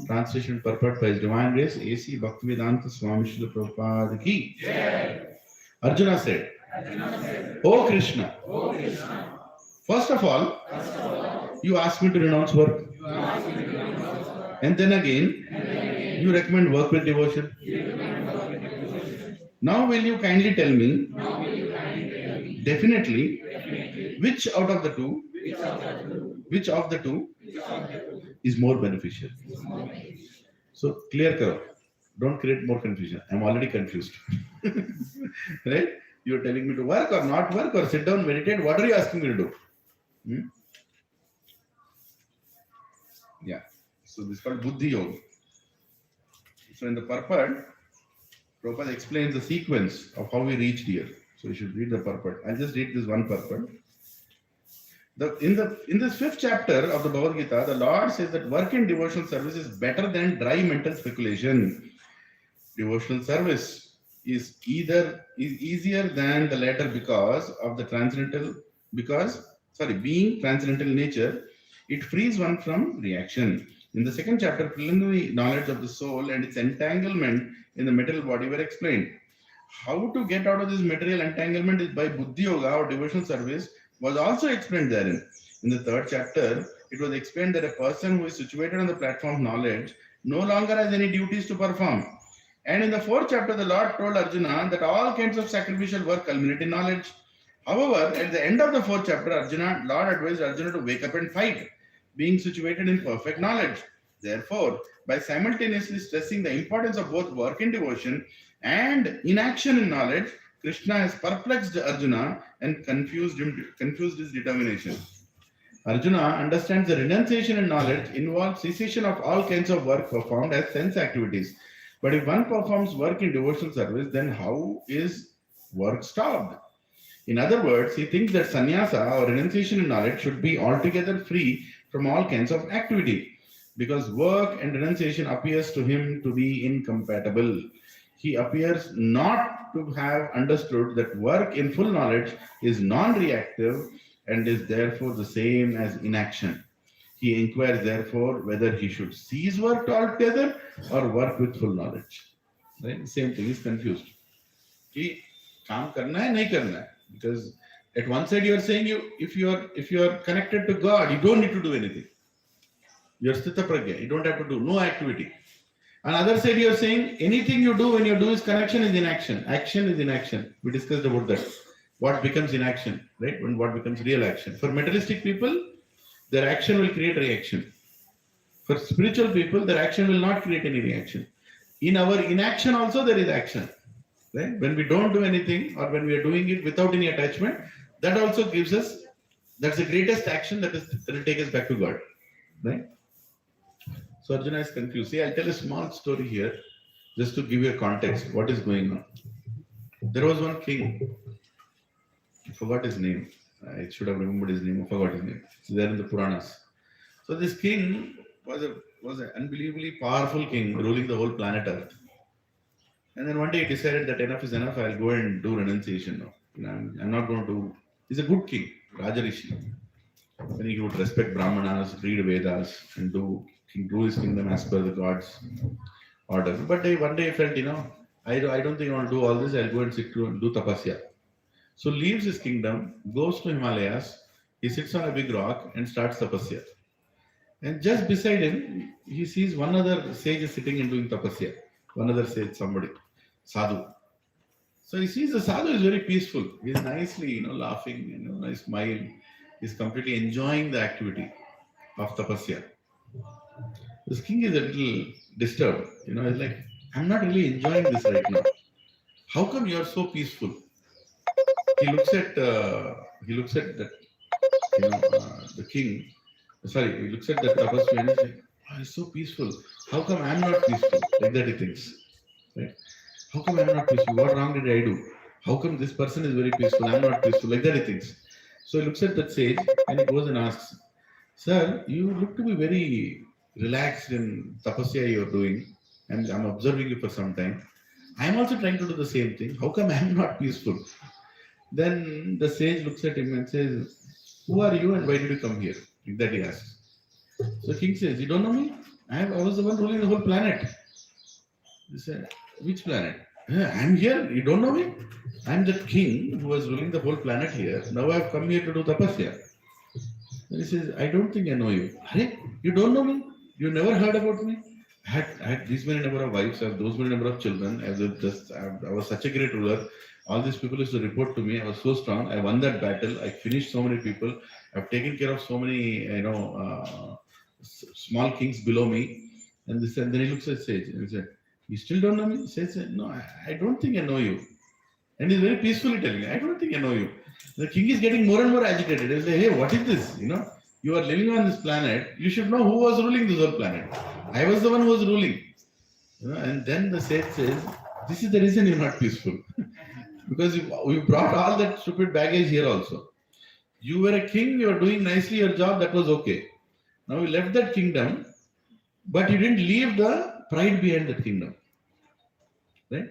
A: Translation purport by His Divine Grace A.C. Bhaktivedanta Swami Srila Prabhupada ki. Arjuna said, O Krishna, first of all, you asked me to renounce work. And then again, you recommend work with devotion. Now will you kindly tell me, definitely, which of the two is more beneficial? So clear karo. Don't create more confusion. I'm already confused. Right? You're telling me to work or not work or sit down, meditate. What are you asking me to do? Yeah. So this is called Buddhi Yoga. So in the purport, Prabhupada explains the sequence of how we reached here. So you should read the purport. I'll just read this one purport. In this fifth chapter of the Bhagavad Gita, the Lord says that work in devotional service is better than dry mental speculation. Devotional service is easier than the latter because of the being transcendental nature, it frees one from reaction. In the second chapter, preliminary knowledge of the soul and its entanglement in the material body were explained. How to get out of this material entanglement is by Buddhi Yoga or devotional service was also explained therein. In the third chapter, it was explained that a person who is situated on the platform of knowledge no longer has any duties to perform. And in the fourth chapter, the Lord told Arjuna that all kinds of sacrificial work culminate in knowledge. However, at the end of the fourth chapter, Lord advised Arjuna to wake up and fight, being situated in perfect knowledge. Therefore, by simultaneously stressing the importance of both work in devotion and inaction in knowledge, Krishna has perplexed Arjuna and confused his determination. Arjuna understands the renunciation in knowledge involves cessation of all kinds of work performed as sense activities. But if one performs work in devotional service, then how is work stopped? In other words, he thinks that sannyasa or renunciation in knowledge should be altogether free from all kinds of activity, because work and renunciation appears to him to be incompatible. He appears not to have understood that work in full knowledge is non-reactive and is therefore the same as inaction. He inquires therefore whether he should cease work altogether or work with full knowledge. Right? Same thing, is confused. Ki kaam karna hai, nahi karna hai. Because at one side you are saying if you are connected to God, you don't need to do anything. You are sthita pragya, you don't have to do no activity. On the other side you are saying anything you do when you do is connection is inaction. Action is inaction. We discussed about that. What becomes inaction, right? When what becomes real action. For materialistic people, their action will create reaction. For spiritual people, their action will not create any reaction. In our inaction also there is action. Right? When we don't do anything or when we are doing it without any attachment, that also gives us, that's the greatest action that will take us back to God. Right? So Arjuna is confused. See, I'll tell a small story here just to give you a context. What is going on? There was one king. I forgot his name. I should have remembered his name. I forgot his name. It's there in the Puranas. So this king was an unbelievably powerful king ruling the whole planet Earth. And then one day he decided that enough is enough. I'll go and do renunciation now. I'm not going to. He's a good king, Raja Rishi. Then he would respect Brahmanas, read Vedas, and do his kingdom as per the God's order. But one day he felt, I don't think I want to do all this. I'll go and sit to and do tapasya. So leaves his kingdom, goes to Himalayas. He sits on a big rock and starts tapasya. And just beside him, he sees one other sage is sitting and doing tapasya. One other sage, somebody, sadhu. So he sees the sadhu is very peaceful. He's nicely, laughing, nice smile. He's completely enjoying the activity of tapasya. This king is a little disturbed. He's like, I'm not really enjoying this right now. How come you are so peaceful? He looks at that, the king. Sorry, he looks at the tapasya and he's like, oh, it's so peaceful. How come I'm not peaceful? Like that he thinks. Right? How come I'm not peaceful? What wrong did I do? How come this person is very peaceful? I'm not peaceful. Like that he thinks. So he looks at that sage and he goes and asks, Sir, you look to be very relaxed in tapasya you're doing, and I'm observing you for some time. I'm also trying to do the same thing. How come I'm not peaceful? Then the sage looks at him and says, Who are you and why did you come here? Like that he asks. So king says, You don't know me? I was the one ruling the whole planet. He said, Which planet? I'm here. You don't know me? I'm the king who was ruling the whole planet here. Now I've come here to do tapasya. And he says, I don't think I know you. Hey, you don't know me? You never heard about me? I had this many number of wives, I have those many number of children. I was such a great ruler. All these people used to report to me. I was so strong. I won that battle. I finished so many people. I've taken care of so many, small kings below me. And then he looks at Sage and he said, You still don't know me? Sage said, No, I don't think I know you. And he's very peacefully telling me, I don't think I know you. The king is getting more and more agitated. He's like, Hey, what is this? You are living on this planet. You should know who was ruling this whole planet. I was the one who was ruling. And then the sage says, This is the reason you're not peaceful. Because we brought all that stupid baggage here also. You were a king, you were doing nicely your job, that was okay. Now you left that kingdom, but you didn't leave the pride behind that kingdom. Right?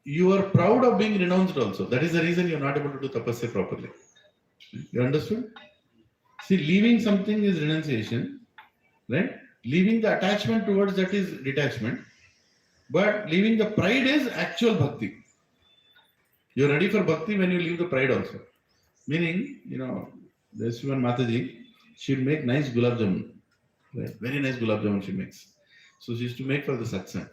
A: You are proud of being renounced also. That is the reason you're not able to do tapasya properly. You understood? See, leaving something is renunciation, right? Leaving the attachment towards that is detachment. But leaving the pride is actual bhakti. You're ready for bhakti when you leave the pride also. Meaning, there's one Mataji, she'd make nice gulab jamun. Right? Very nice gulab jamun she makes. So she used to make for the satsang.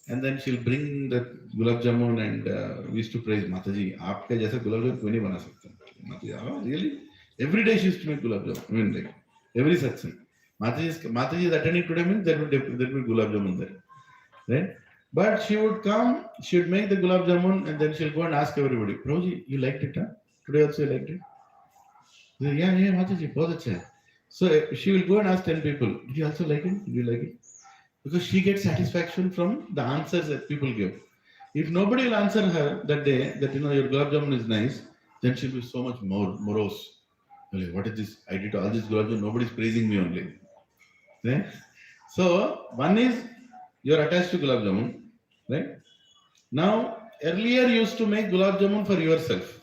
A: And then she'll bring that gulab jamun and we used to praise Mataji, aapke jaisa gulab jamun koi nahi bana sakta. Mataji, oh, really? Every day she used to make gulab jamun. I mean, like, every satsang. Mataji is attending today means there will be gulab jamun there. Right? But she would come, she would make the gulab jamun and then she'll go and ask everybody, Prabhuji, you liked it, huh? Today also you liked it? Say, yeah, Mataji, bahut acha hai. So she will go and ask 10 people, did you also like it? Did you like it? Because she gets satisfaction from the answers that people give. If nobody will answer her that day that, your gulab jamun is nice, then she'll be so much more morose. What is this? I did all this gulab jamun, nobody's praising me only. Right? So, one is, you're attached to gulab jamun. Right? Now, earlier you used to make gulab jamun for yourself.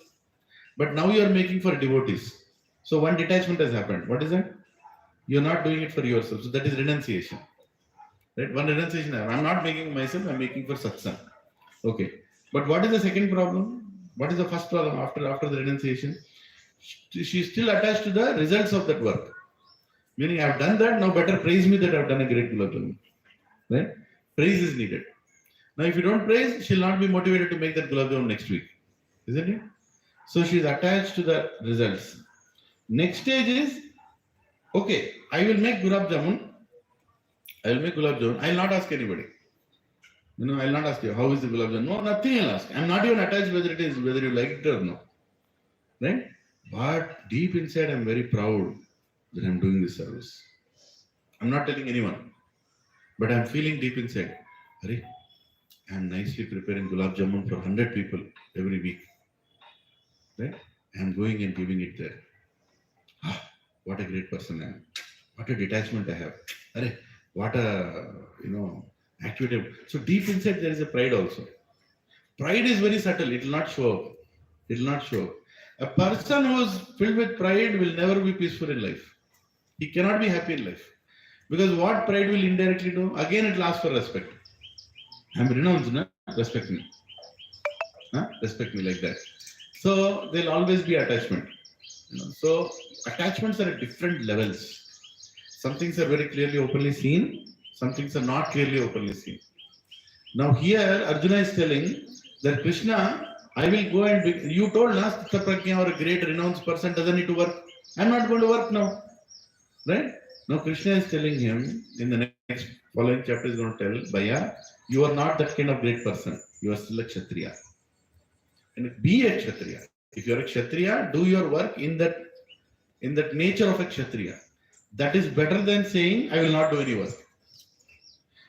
A: But now you are making for devotees. So one detachment has happened. What is that? You're not doing it for yourself. So that is renunciation. Right? One renunciation. I'm not making myself, I'm making for satsang. Okay. But what is the second problem? What is the first problem after the renunciation? She's still attached to the results of that work. Meaning, I've done that, now better praise me that I've done a great gulab jamun. Right? Praise is needed. Now, if you don't praise, she'll not be motivated to make that gulab jamun next week. Isn't it? So she's attached to the results. Next stage is, okay, I will make gulab jamun. I'll not ask anybody. I'll not ask you, how is the gulab jamun? No, nothing I'll ask. I'm not even attached whether you like it or not. Right? But deep inside, I'm very proud that I'm doing this service. I'm not telling anyone. But I'm feeling deep inside, Hari, I'm nicely preparing gulab jamun for 100 people every week. Right? I'm going and giving it there. What a great person I am. What a detachment I have. Hari, what a, activity. So deep inside there is a pride also. Pride is very subtle. It will not show up. A person who is filled with pride will never be peaceful in life. He cannot be happy in life. Because what pride will indirectly do? Again, it asks for respect. I'm renounced, na? Respect me. Huh? Respect me like that. So there'll always be attachment. So attachments are at different levels. Some things are very clearly openly seen. Some things are not clearly openly seen. Now here Arjuna is telling that Krishna, I will go and be, you told us Prajna or a great renounced person doesn't need to work. I'm not going to work now. Right? Now Krishna is telling him in the next following chapter is going to tell, Bhaiya, you are not that kind of great person. You are still a Kshatriya. And be a Kshatriya. If you are a Kshatriya, do your work in that nature of a Kshatriya. That is better than saying, I will not do any work.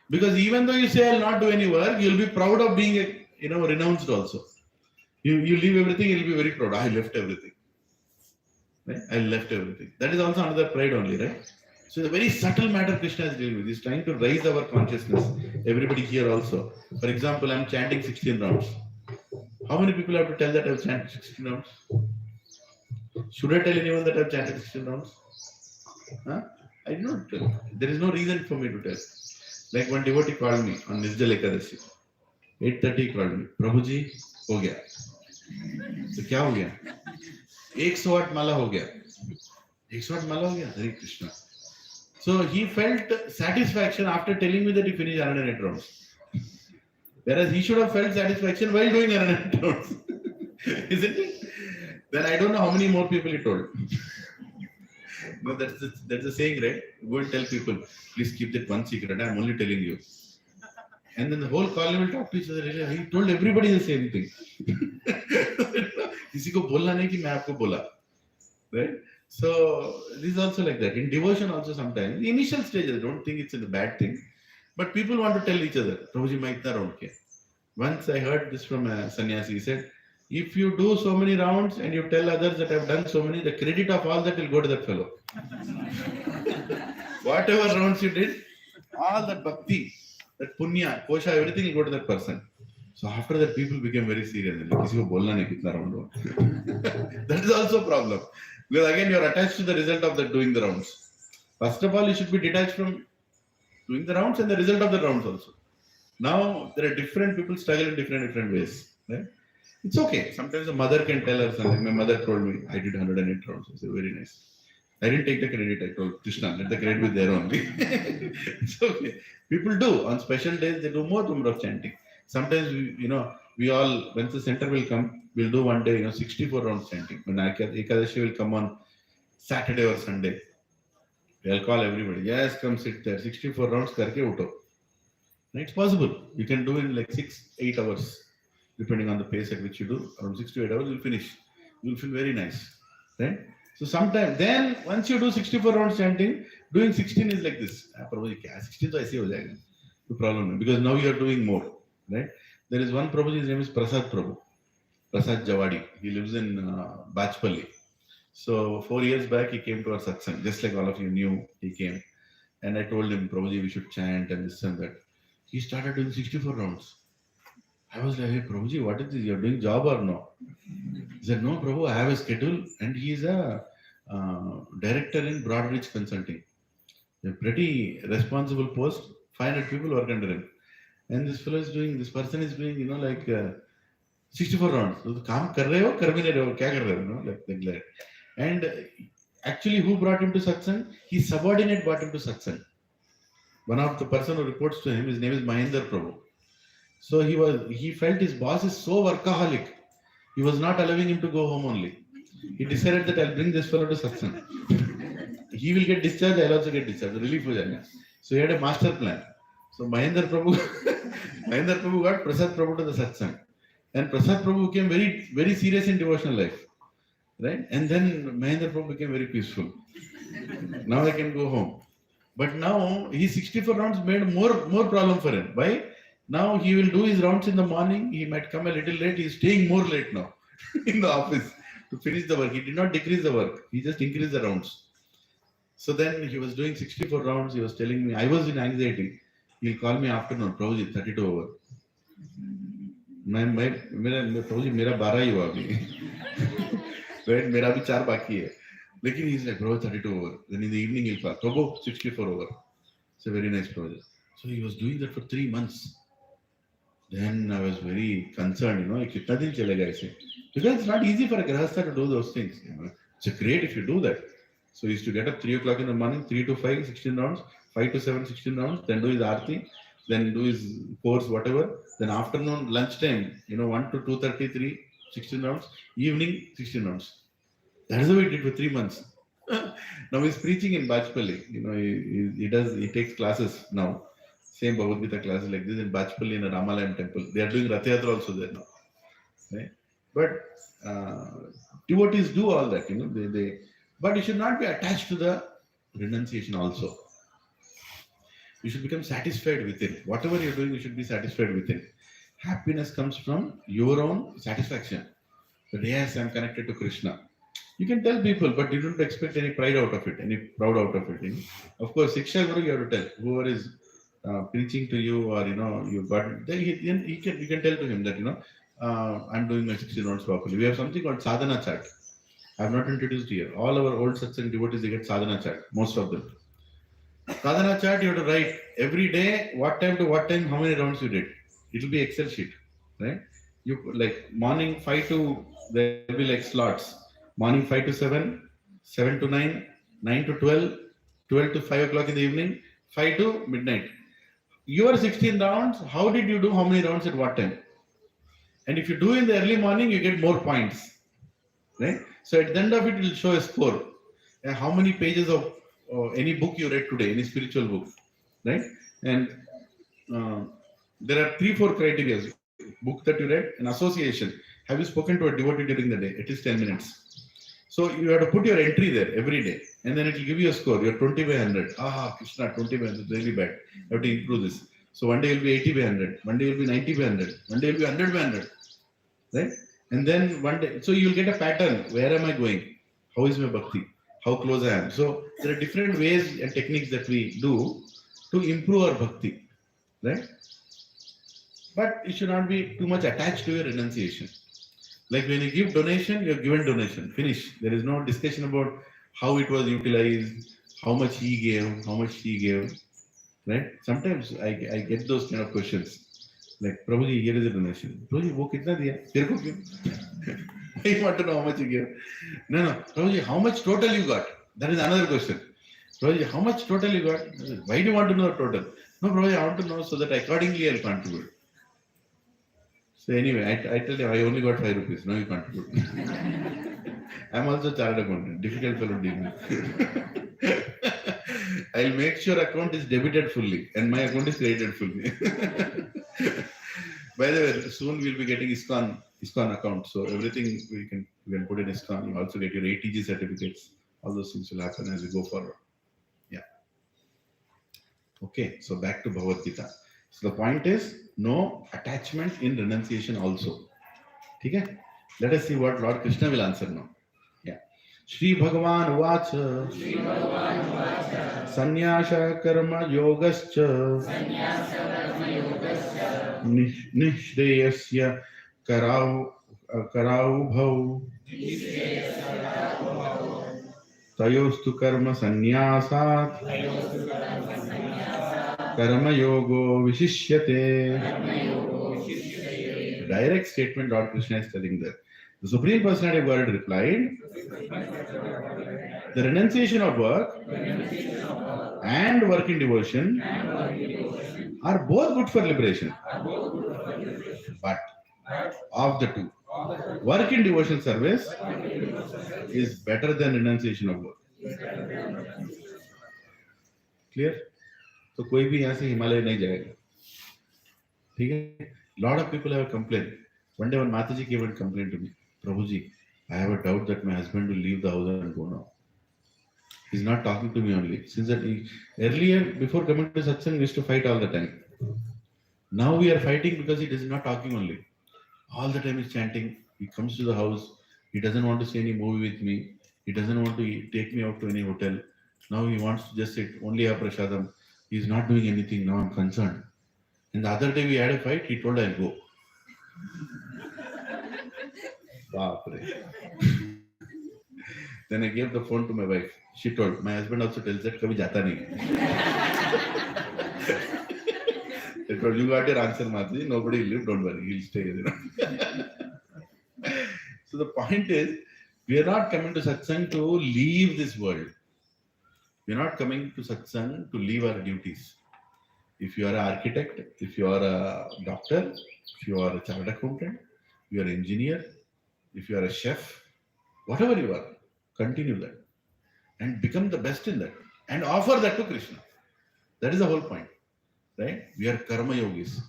A: Because even though you say, I will not do any work, you will be proud of being renounced also. You leave everything, you will be very proud. I left everything. Right? I left everything. That is also another pride only, right? So the very subtle matter Krishna is dealing with. He's trying to raise our consciousness. Everybody here also. For example, I'm chanting 16 rounds. How many people have to tell that I've chanted 16 rounds? Should I tell anyone that I've chanted 16 rounds? Huh? I do not tell. There is no reason for me to tell. Like one devotee called me on Nijjal Ekadashi. 8:30 he called me. Prabhuji, ho gaya. So क्या हो गया? 108 माला हो गया. 108 माला हो गया. Hare Krishna. So he felt satisfaction after telling me that he finished 108 rounds. Whereas he should have felt satisfaction while doing 108 rounds. Isn't it? Then I don't know how many more people he told. No, that's the saying, right? Go and tell people, please keep that one secret. I'm only telling you. And then the whole colony will talk to each other. He told everybody the same thing. किसी को बोलना नहीं कि मैं आपको बोला, right? So this is also like that. In devotion also sometimes, the initial stage, I don't think it's a bad thing, but people want to tell each other, Prabhuji, मैं इतना round किया. Once I heard this from a sannyasi. He said, if you do so many rounds and you tell others that I've done so many, the credit of all that will go to that fellow. Whatever rounds you did, all that bhakti, that punya, kosha, everything will go to that person. So after that, people became very serious. Like, किसी को बोलना नहीं कितना round हुआ. That is also a problem. Because again, you are attached to the result of that doing the rounds. First of all, you should be detached from doing the rounds and the result of the rounds also. Now, there are different people struggle in different ways. Right? It's okay. Sometimes a mother can tell her something. My mother told me, I did 108 rounds. I said, very nice. I didn't take the credit. I told Krishna, let the credit be there only. It's okay. People do. On special days, they do more number of chanting. Sometimes, we all, when the center will come, we'll do one day, 64 rounds chanting. When Ekadashi will come on Saturday or Sunday, we'll call everybody. Yes, come sit there. 64 rounds karke uto. It's possible. You can do in like 6-8 hours, depending on the pace at which you do. Around 6 to 8 hours, you'll finish. You'll feel very nice. Right? So sometimes, then once you do 64 rounds chanting, doing 16 is like this. 16 to I see no problem. Because now you are doing more. Right? There is one Prabhuji, his name is Prasad Prabhu. Prasad Javadi. He lives in Bachpalli. So 4 years back, he came to our satsang, just like all of you knew, he came. And I told him, Prabhuji, we should chant and this and that. He started doing 64 rounds. I was like, hey, Prabhuji, what is this? You're doing job or no? He said, no, Prabhu, I have a schedule. And he is a director in Broadridge Consulting. A pretty responsible post. 500 people work under him. And this person is doing, like 64 rounds. So, काम कर रहे हो, कर भी नहीं रहे हो, क्या कर रहे हो, like that. And actually, who brought him to satsang? His subordinate brought him to satsang. One of the person who reports to him, his name is Mahendra Prabhu. So he felt his boss is so workaholic. He was not allowing him to go home only. He decided that I'll bring this fellow to satsang. He will get discharged, I'll also get discharged. Relief ho jayega. So he had a master plan. So Mahendra Prabhu got Prasad Prabhu to the satsang. And Prasad Prabhu became very, very serious in devotional life. Right? And then Mahendra Prabhu became very peaceful. Now I can go home. But now his 64 rounds made more problem for him. Why? Now he will do his rounds in the morning. He might come a little late. He is staying more late now in the office to finish the work. He did not decrease the work. He just increased the rounds. So then he was doing 64 rounds. He was telling me, I was in anxiety. He'll call me afternoon, Prabhuji, 32 over. Prabhuji, mera 12 ही हुआ अभी. right? मेरा भी 4 बाकी है. लेकिन he's like, bro, 32 over. Then in the evening he'll call, Prabhu, 64 over. It's a very nice project. So he was doing that for 3 months. Then I was very concerned, you know, कितना दिन चलेगा ऐसे? Because it's not easy for a grahastha to do those things. You know? It's great if you do that. So he used to get up 3 o'clock in the morning, 3 to 5, 16 rounds, 5 to 7, 16 rounds, then do his aarti, then do his course, whatever. Then afternoon, lunchtime, you know, 1 to 2:33, 16 rounds, evening, 16 rounds. That is how he did for 3 months. Now he's preaching in Bachpalli. You know, he takes classes now. Same Bhagavad Gita classes like this in Bachpalli in a Ramalayam temple. They are doing Rath Yatra also there now. Right? But devotees do all that, you know. But you should not be attached to the renunciation also. You should become satisfied with it. Whatever you're doing, you should be satisfied with it. Happiness comes from your own satisfaction. That yes, I'm connected to Krishna. You can tell people, but you don't expect any pride out of it, any proud out of it. You know? Of course, Siksha Guru, you have to tell. Whoever is preaching to you, or you know, you got, then you can tell to him that, you know, I'm doing my 16 rounds properly. We have something called sadhana chart. I have not introduced here. All our old satsang devotees, they get sadhana chart, most of them. Sadhana chart, you have to write every day, what time to what time, how many rounds you did. It will be Excel sheet, right? You like morning 5 to, there will be like slots. Morning 5 to 7, 7 to 9, 9 to 12, 12 to 5 o'clock in the evening, 5 to midnight. Your 16 rounds, how did you do how many rounds at what time? And if you do in the early morning, you get more points, right? So at the end of it, it will show a score. And how many pages of any book you read today, any spiritual book, right? And there are 3-4 criteria. Book that you read, an association. Have you spoken to a devotee during the day? At least 10 minutes. So you have to put your entry there every day. And then it will give you a score. You're 20 by 100. Krishna, 20 by 100 is really bad. You have to improve this. So one day you'll be 80 by 100. One day you'll be 90 by 100. One day you'll be 100 by 100. Right? And then one day, so you'll get a pattern. Where am I going? How is my bhakti? How close I am? So there are different ways and techniques that we do to improve our bhakti. Right? But you should not be too much attached to your renunciation. Like when you give donation, you're given donation. Finish. There is no discussion about how it was utilized, how much he gave, how much she gave. Right? Sometimes I get those kind of questions. Like, Prabhuji, here is a donation. Prabhuji, wo kitna diya? Tere ko kyun? I want to know how much you give. No. Prabhuji, how much total you got? That is another question. Prabhuji, how much total you got? Why do you want to know the total? No, Prabhuji, I want to know so that accordingly I'll contribute. So anyway, I tell you, I only got 5 rupees. No, you contribute. I'm also chartered accountant. Difficult fellow dealing. I'll make sure account is debited fully and my account is credited fully. By the way, soon we'll be getting ISKCON account. So everything we can put in ISKCON. You also get your ATG certificates. All those things will happen as we go forward. Yeah. Okay, so back to Bhagavad Gita. So the point is no attachment in renunciation also. Okay? Let us see what Lord Krishna will answer now. Yeah. Shri Bhagavan Uvacha Sanyasa Karma Yogascha Nishreyasya Karau Bhav Tayostu Karma Sanyasat Karma Yogo Vishishyate. Direct statement Lord Krishna is telling there. The Supreme Personality of Godhead replied, the renunciation of work and work in devotion are both good for liberation. But of the two, work in devotion service is better than renunciation of work. Clear? तो कोई भी यहाँ से हिमालय नहीं जाएगा. ठीक है? Lot of people have a complaint. One day when Mataji came and complained to me, Prabhuji, I have a doubt that my husband will leave the house and go now. He's not talking to me only. Since that earlier, before coming to satsang, we used to fight all the time. Now we are fighting because he is not talking only. All the time he's chanting. He comes to the house. He doesn't want to see any movie with me. He doesn't want to take me out to any hotel. Now he wants to just sit, only have prasadam. He's not doing anything. Now I'm concerned. And the other day we had a fight. He told I'll go. Baapre. Then I gave the phone to my wife. She told, my husband also tells that kabhi jata nahi. I told, you got your answer, Mataji. Nobody will leave, don't worry, he'll stay. So the point is, we are not coming to satsang to leave this world. We are not coming to satsang to leave our duties. If you are an architect, if you are a doctor, if you are a chartered accountant, you are an engineer, if you are a chef, whatever you are, continue that and become the best in that and offer that to Krishna. That is the whole point, right? We are karma yogis.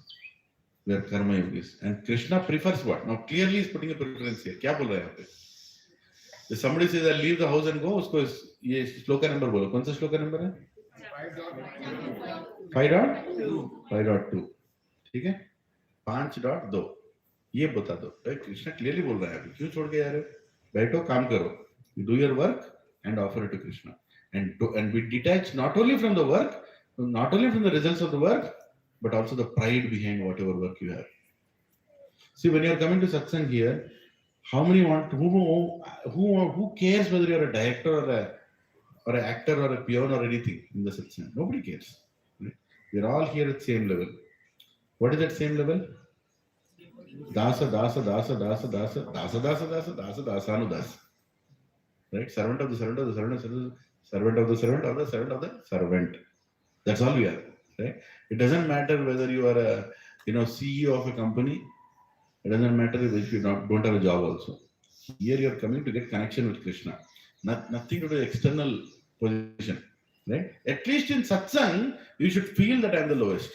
A: We are karma yogis. And Krishna prefers what? Now clearly he is putting a preference here. क्या बोल रहा है यहाँ पे? If somebody says I leave the house and go, उसको ये shloka number बोलो. कौन सा श्लोका नंबर है? 5.2. ठीक है? 5.2. ये बता दो. कृष्णा क्लियरली बोल रहा है अभी. क्यों छोड़ के जा रहे हो? बैठो काम करो. You do your work and offer it to Krishna. And we detach not only from the work, not only from the results of the work, but also the pride behind whatever work you have. See, when you are coming to satsang here, how many want who cares whether you are a director or an actor or a peon or anything in the satsang? Nobody cares. Right? We are all here at the same level. What is that same level? Dasa, dasa, dasa, dasa, dasa, dasa, dasa, dasa, dasa, dasanudas. Right? Servant of the servant of the servant of the servant of the servant of the servant of the servant. That's all we are. Right? It doesn't matter whether you are a CEO of a company. It doesn't matter if you don't have a job also. Here you are coming to get connection with Krishna. Nothing to do with external position. Right? At least in satsang, you should feel that I am the lowest.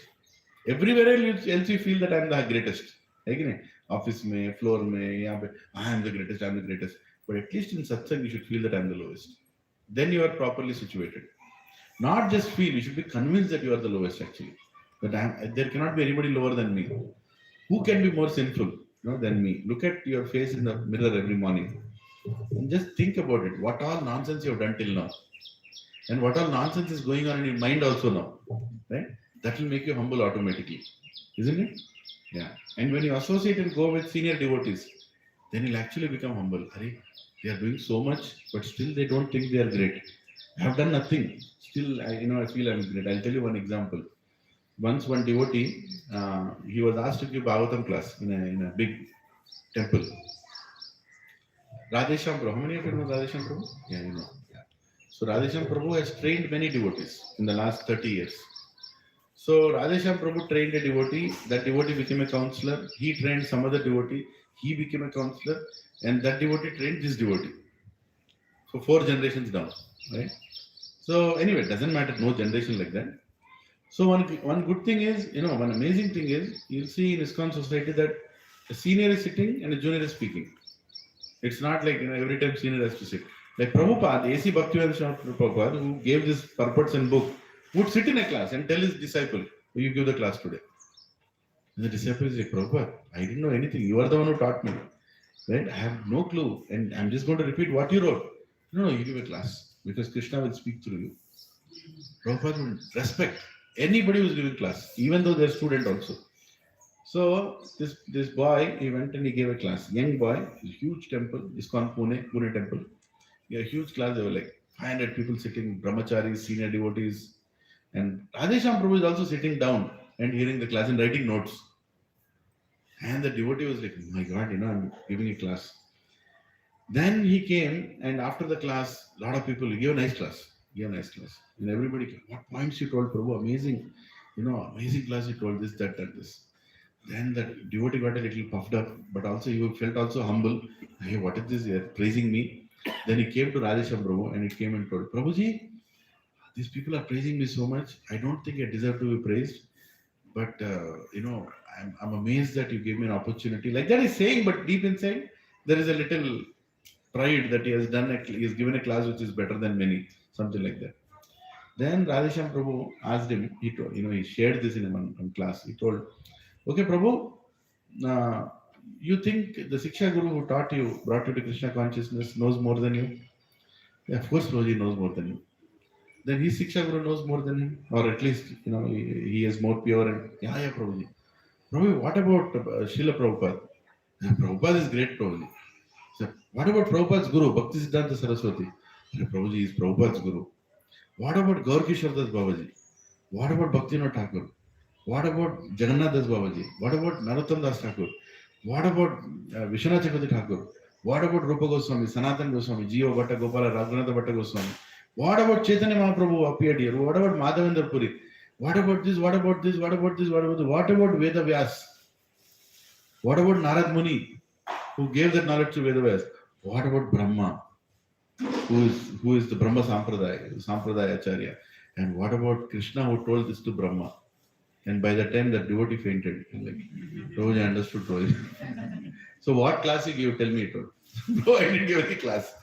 A: Everywhere else you feel that I am the greatest. Right? Office mein, floor mein, I am the greatest, I am the greatest. But at least in satsang, you should feel that I am the lowest. Then you are properly situated. Not just feel, you should be convinced that you are the lowest actually. That there cannot be anybody lower than me. Who can be more sinful than me? Look at your face in the mirror every morning. And just think about it. What all nonsense you have done till now. And what all nonsense is going on in your mind also now. Right? That will make you humble automatically. Isn't it? Yeah. And when you associate and go with senior devotees, then you'll actually become humble. They are doing so much, but still they don't think they are great. I have done nothing. Still, I feel I'm great. I'll tell you one example. Once one devotee, he was asked to give Bhagavatam class in a big temple. Radhesham Prabhu. How many of you know Radhesham Prabhu? Yeah, you know. Yeah. So Radhesham Prabhu has trained many devotees in the last 30 years. So Radhesham Prabhu trained a devotee. That devotee became a counselor. He trained some other devotee. He became a counselor. And that devotee trained this devotee. So 4 generations down. Right? So anyway, it doesn't matter. No generation like that. So one good thing is, one amazing thing is, you'll see in ISKCON society that a senior is sitting and a junior is speaking. It's not like, every time senior has to sit. Like Prabhupada, A.C. Bhaktivedanta Prabhupada, who gave this purports and book, would sit in a class and tell his disciple, you give the class today. And the disciple is like, Prabhupada, I didn't know anything. You are the one who taught me. Right? I have no clue. And I'm just going to repeat what you wrote. No, you give a class because Krishna will speak through you. Prabhupada would respect anybody who's giving class, even though they're student also. So this boy, he went and he gave a class. Young boy, huge temple, ISKCON Pune temple. He had a huge class. There were like 500 people sitting, brahmacharis, senior devotees. And Radhesham Prabhu is also sitting down and hearing the class and writing notes. And the devotee was like, oh my God, I'm giving a class. Then he came, and after the class, a lot of people, he gave a nice class. And everybody came, what points you told, Prabhu, amazing. Amazing class you told, this, that, and this. Then the devotee got a little puffed up, but also he felt also humble. Hey, what is this? They are praising me. Then he came to Radhesham Prabhu and he came and told, Prabhuji, these people are praising me so much. I don't think I deserve to be praised. But, I'm amazed that you gave me an opportunity. Like that he's saying, but deep inside, there is a little pride that he has given a class which is better than many. Something like that. Then Radhesham Prabhu asked him, he told, he shared this in one class. He told, okay, Prabhu, you think the Siksha Guru who brought you to Krishna consciousness knows more than you? Yeah, of course, Prabhuji knows more than you. Then his Siksha Guru knows more than him, or at least, he is more pure. And yeah, Prabhuji. Prabhuji, what about Srila Prabhupada? Prabhupada is great, Prabhuji. So, What about Prabhupada's Guru, Bhakti Siddhanta Saraswati? Prabhuji is Prabhupada's Guru. What about Gaur Kishore Das Babaji? What about Bhaktivinoda Thakur? What about Jagannath Das Babaji? What about Narottam Das Thakur? What about Vishwanath Chakravarti Thakur? What about Rupa Goswami, Sanatan Goswami, Jio Bhatta Gopala, Raghunath Bhatta Goswami? What about Chaitanya Mahaprabhu appeared here? What about Madhavendra Puri? What about this? What about this? What about this? What about this? What about Veda Vyas? What about Narad Muni, who gave that knowledge to Veda Vyas? What about Brahma, who is the Brahma Sampradaya Acharya? And what about Krishna, who told this to Brahma? And by the time that devotee fainted, like, Prabhuji understood Prabhuji. So what class you give? Tell me it all. No, I didn't give any class.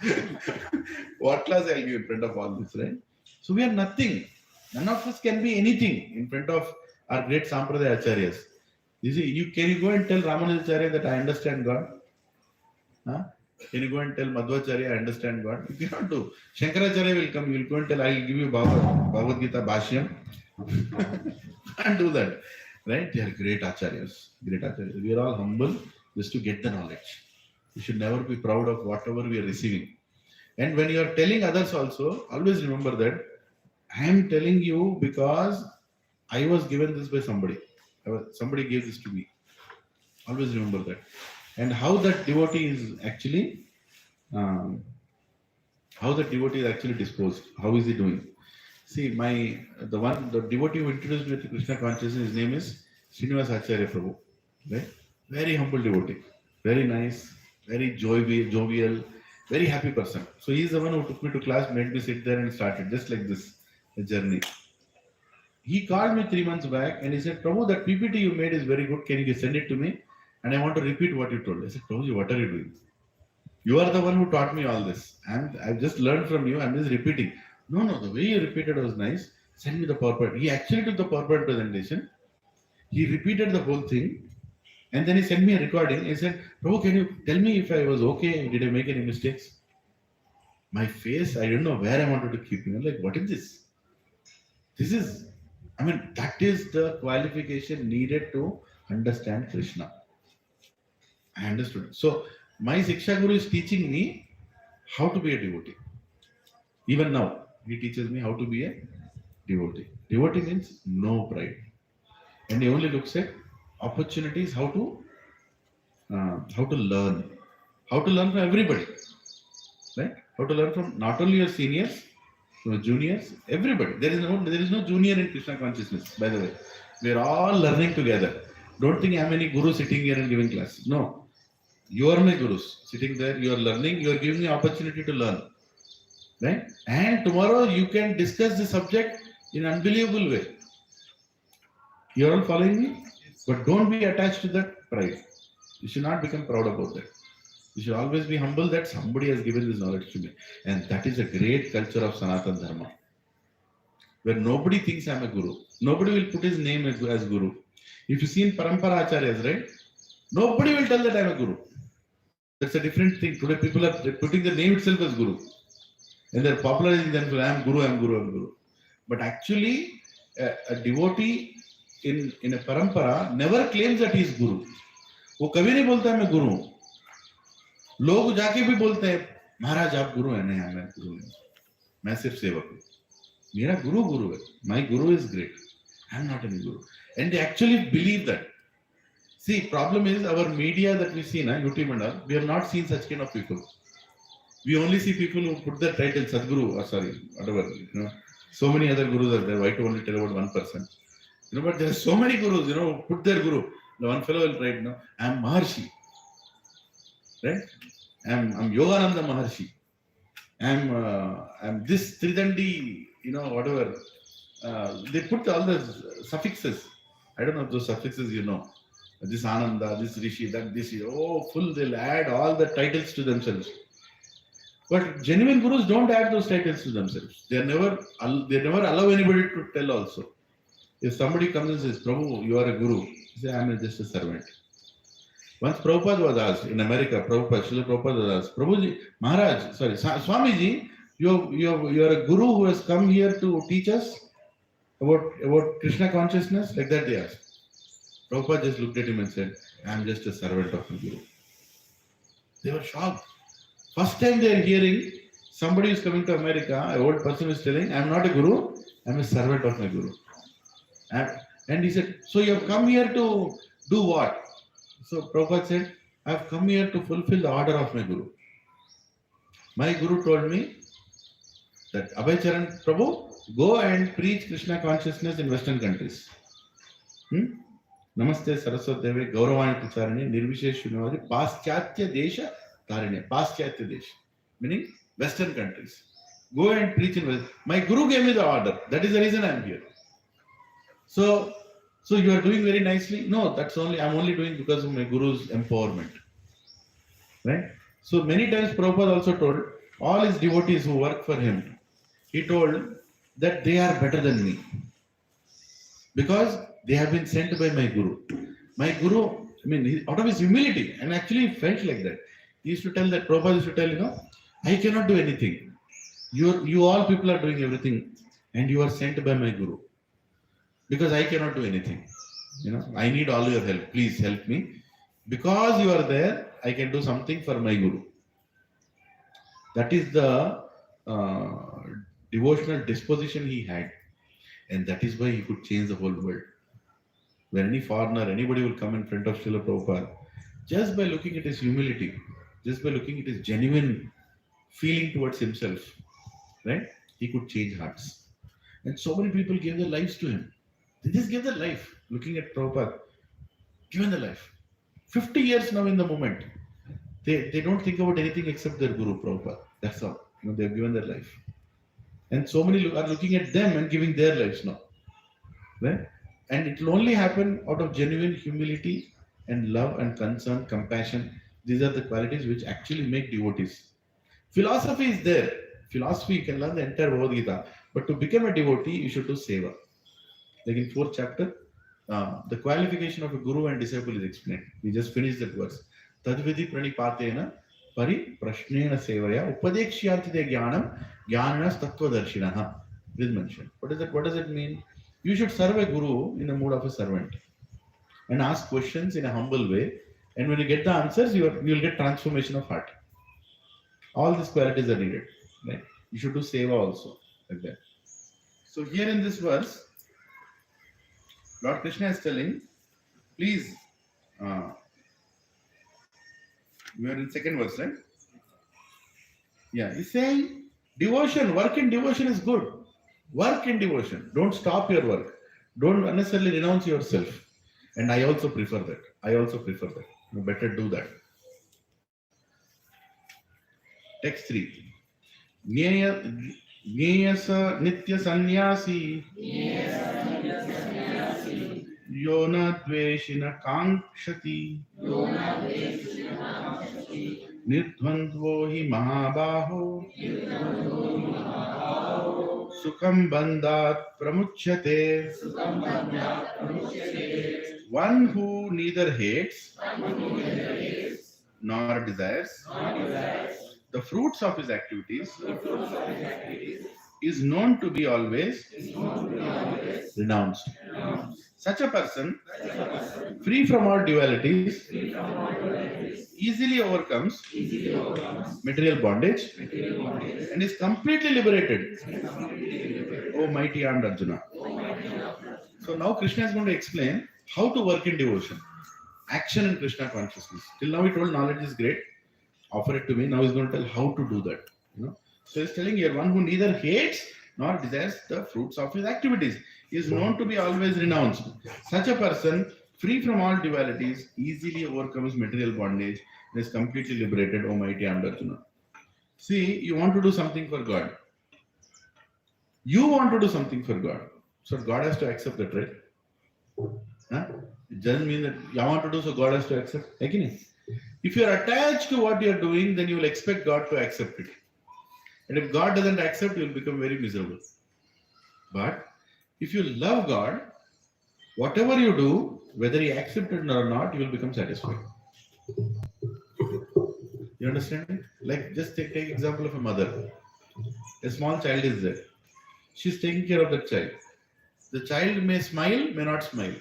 A: What class I'll give in front of all this, right? So we are nothing. None of us can be anything in front of our great Sampradaya Acharyas. You see, can you go and tell Ramanujacharya that I understand God? Huh? Can you go and tell Madhvacharya I understand God? You cannot do. Shankaracharya will come, you will go and tell, I will give you Bhagavad Gita Bhashyam. Can't do that. Right? They are great acharyas. Great acharyas. We are all humble just to get the knowledge. We should never be proud of whatever we are receiving. And when you are telling others also, always remember that I am telling you because I was given this by somebody. Somebody gave this to me. Always remember that. And how that devotee is actually disposed. How is he doing? See, the devotee who introduced me to Krishna consciousness, his name is Srinivas Acharya Prabhu. Right? Very humble devotee. Very nice, very jovial, very happy person. So he is the one who took me to class, made me sit there and started just like this, the journey. He called me 3 months back and he said, Prabhu, that PPT you made is very good. Can you send it to me? And I want to repeat what you told. I said, Prabhuji, what are you doing? You are the one who taught me all this. I've just learned from you. I'm just repeating. No, the way you repeated was nice. Send me the PowerPoint. He actually took the PowerPoint presentation. He repeated the whole thing. And then he sent me a recording. He said, Prabhu, can you tell me if I was okay? Did I make any mistakes? My face, I don't know where I wanted to keep. Like, what is this? That is the qualification needed to understand Krishna. I understood. So, my Siksha Guru is teaching me how to be a devotee. Even now, he teaches me how to be a devotee. Devotee means no pride. And he only looks at opportunities, how to learn. How to learn from everybody. Right? How to learn from not only your seniors, your juniors, everybody. There is no junior in Krishna consciousness, by the way. We are all learning together. Don't think I'm any guru sitting here and giving class. No. You are my gurus. Sitting there, you are learning, you are giving me opportunity to learn. Right? And tomorrow you can discuss the subject in an unbelievable way. You are all following me? But don't be attached to that pride. You should not become proud about that. You should always be humble that somebody has given this knowledge to me. And that is a great culture of Sanatana Dharma. Where nobody thinks I'm a guru. Nobody will put his name as guru. If you see in Parampara Acharyas, right? Nobody will tell that I'm a guru. That's a different thing. Today people are putting the name itself as guru. And they're popularizing themselves, I'm guru. But actually, a devotee in a parampara never claims that he is guru. वो कभी नहीं बोलता है मैं गुरु हूँ. लोग जाके भी बोलते हैं महाराज आप गुरु हैं. नहीं मैं गुरु नहीं, मैं सिर्फ सेवक हूँ. मेरा गुरु है. My guru is great. I'm not any guru. And they actually believe that. See, problem is our media that we see, YouTube and all, we have not seen such kind of people. We only see people who put their title Sadguru, or whatever. So many other gurus are there. Why to only tell about one person? But there are so many gurus, who put their guru. The one fellow will write, I'm Maharshi. Right? I'm Yogananda Maharshi. I'm this Tridandi, whatever. They put all the suffixes. I don't know if those suffixes, This Ananda, this Rishi, that this, full, they'll add all the titles to themselves. But genuine gurus don't add those titles to themselves. They never allow anybody to tell also. If somebody comes and says, Prabhu, you are a guru, he says, I'm just a servant. Once Prabhupada was asked in America, Srila Prabhupada was asked, Prabhuji, Swamiji, you are a guru who has come here to teach us about Krishna consciousness? Like that they asked. Prabhupada just looked at him and said, I'm just a servant of the guru. They were shocked. First time they are hearing somebody is coming to America, an old person is telling, I am not a guru, I am a servant of my guru. And he said, so you have come here to do what? So Prabhupada said, I have come here to fulfill the order of my guru. My guru told me that Abhay Charan Prabhu, go and preach Krishna consciousness in Western countries. Namaste Saraswati Devi Gauravani Pracharani Nirvishesh Shunavadi Paschatya Desha Tarine. Paschatya Desha. Meaning Western countries. Go and preach in West. My guru gave me the order. That is the reason I am here. So you are doing very nicely. No, I'm only doing because of my guru's empowerment. Right? So many times Prabhupada also told all his devotees who work for him, he told that they are better than me. Because they have been sent by my guru. My guru, out of his humility, and actually he felt like that. He used to tell that, Prabhupada used to tell, I cannot do anything. You all people are doing everything, and you are sent by my guru. Because I cannot do anything. I need all your help. Please help me. Because you are there, I can do something for my guru. That is the devotional disposition he had. And that is why he could change the whole world. When any foreigner, anybody will come in front of Srila Prabhupada, just by looking at his humility, just by looking at his genuine feeling towards himself, right? He could change hearts. And so many people gave their lives to him. They just gave their life looking at Prabhupada, given their life. 50 years now in the moment. They don't think about anything except their Guru Prabhupada. That's all. They've given their life. And so many are looking at them and giving their lives now. Right? And it will only happen out of genuine humility and love and concern, compassion. These are the qualities which actually make devotees. Philosophy is there. Philosophy, you can learn the entire Bhagavad Gita. But to become a devotee, you should do seva. Like in 4th chapter, the qualification of a guru and disciple is explained. We just finished that verse. Tadvidi pranipatena pari prashnena sevaya upadekshyanti jnanam jnananas tattvadarshinaha. This is mentioned. What does it mean? You should serve a guru in the mood of a servant and ask questions in a humble way. And when you get the answers, you will get transformation of heart. All these qualities are needed. Right? You should do seva also. Like that. So here in this verse, Lord Krishna is telling, please, we are in 2nd verse, right? Yeah, he's saying devotion, work in devotion is good. Work in devotion. Don't stop your work. Don't unnecessarily renounce yourself. And I also prefer that. You better do that. Text 3. Jneyasa nitya sannyasi Yona dveshina kankshati Nirdvandvo hi mahabaho Sukham bandhat pramuchyate. One who neither hates nor desires the fruits of his activities is known to be always renounced. Such a person, free from all dualities, easily overcomes material bondage and is completely liberated. O mighty armed Arjuna. So now Krishna is going to explain how to work in devotion. Action in Krishna consciousness. Till now he told knowledge is great. Offer it to me. Now he's going to tell how to do that. So he's telling here, one who neither hates nor desires the fruits of his activities is known to be always renounced. Such a person, free from all dualities, easily overcomes material bondage and is completely liberated, O mighty armed Arjuna. See, you want to do something for God. You want to do something for God. So God has to accept that, right? It doesn't mean that I want to do, so God has to accept. If you are attached to what you are doing, then you will expect God to accept it. And if God doesn't accept, you will become very miserable. But if you love God, whatever you do, whether He accepts it or not, you will become satisfied. You understand? Like, just take example of a mother. A small child is there. She's taking care of that child. The child may smile, may not smile.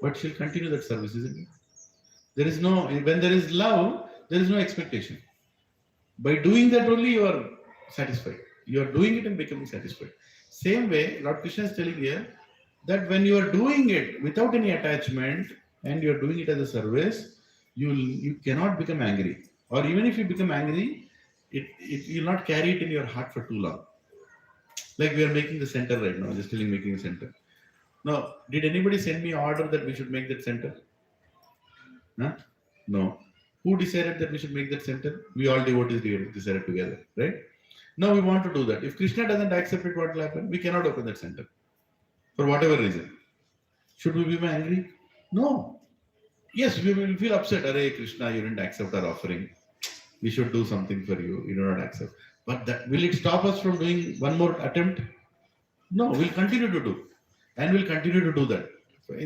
A: But she'll continue that service, isn't it? When there is love, there is no expectation. By doing that only you are satisfied. You are doing it and becoming satisfied. Same way, Lord Krishna is telling here that when you are doing it without any attachment and you are doing it as a service, you cannot become angry. Or even if you become angry, you'll not carry it in your heart for too long. Like we are making the center right now, just telling making a center. Now, did anybody send me an order that we should make that center? Huh? No. Who decided that we should make that center? We all devotees decided together, right? Now we want to do that. If Krishna doesn't accept it, what will happen? We cannot open that center for whatever reason. Should we be angry? No. Yes, we will feel upset. Arey Krishna, you didn't accept our offering. We should do something for you. You do not accept. But that, will it stop us from doing one more attempt? No, we'll continue to do. And we'll continue to do that.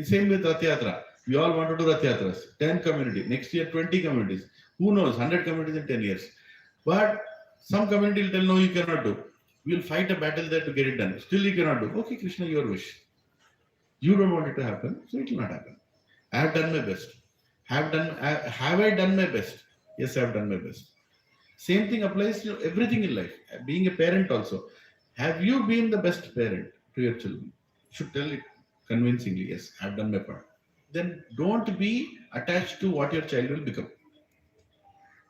A: Same with Rath Yatra. We all want to do Rath Yatras. 10 community. Next year, 20 communities. Who knows? 100 communities in 10 years. But some community will tell, no, you cannot do. We'll fight a battle there to get it done. Still you cannot do. Okay, Krishna, your wish. You don't want it to happen, so it will not happen. I have done my best. Have I done my best? Yes, I have done my best. Same thing applies to everything in life. Being a parent also. Have you been the best parent to your children? You should tell it convincingly, yes, I have done my part. Then don't be attached to what your child will become.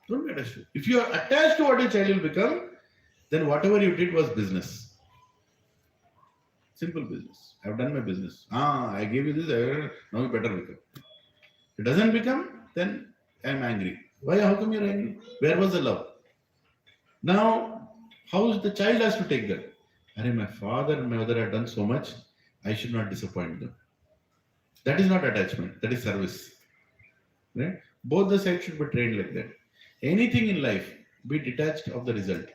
A: Don't be attached to it. If you are attached to what your child will become, then whatever you did was business. Simple business. I have done my business. I gave you this, now you better become. If it doesn't become, then I am angry. Why? How come you're angry? Where was the love? Now, how is the child has to take that? My father and my mother have done so much, I should not disappoint them. That is not attachment, that is service. Right? Both the sides should be trained like that. Anything in life, be detached of the result.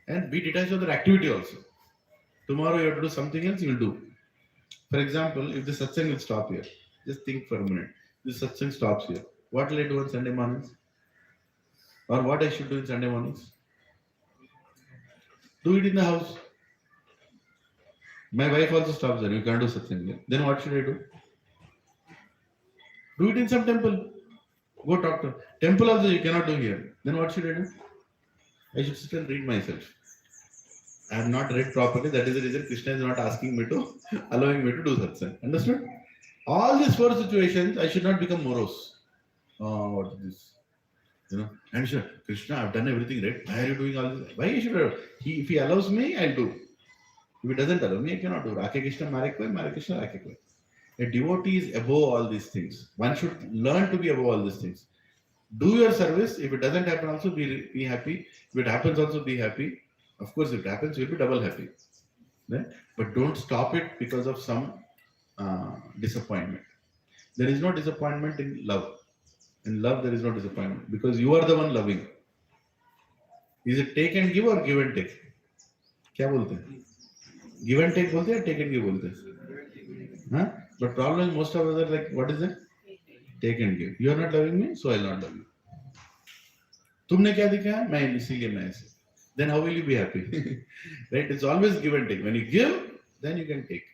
A: And be detached of the activity also. Tomorrow you have to do something else, you will do. For example, if the satsang will stop here, just think for a minute. This satsang stops here. What will I do on Sunday mornings? Or what I should do in Sunday mornings? Do it in the house. My wife also stops there. You can't do satsang here. Then what should I do? Do it in some temple. Go talk to. Temple also you cannot do here. Then what should I do? I should sit and read myself. I have not read properly. That is the reason Krishna is not asking me to, allowing me to do satsang. Understood? All these four situations, I should not become morose. Oh, what is this? And sure, Krishna, I've done everything right. Why are you doing all this? Why should I? If he allows me, I'll do. If he doesn't allow me, I cannot do. Rake Krishna, Mare Krishna, Rake Koi. A devotee is above all these things. One should learn to be above all these things. Do your service. If it doesn't happen, also be happy. If it happens, also be happy. Of course, if it happens, you'll be double happy. Right? But don't stop it because of some disappointment. There is no disappointment in love. In love, there is no disappointment because you are the one loving. Is it take and give or give and take? क्या बोलते हैं? Give and take बोलते हैं, take and give बोलते हैं? Huh? But problem is most of us are like, what is it? Take and give. You are not loving me, so I will not love you. तुमने क्या दिखाया? मैं इसीलिए मैं ऐसे. Then how will you be happy? Right? It's always give and take. When you give, then you can take.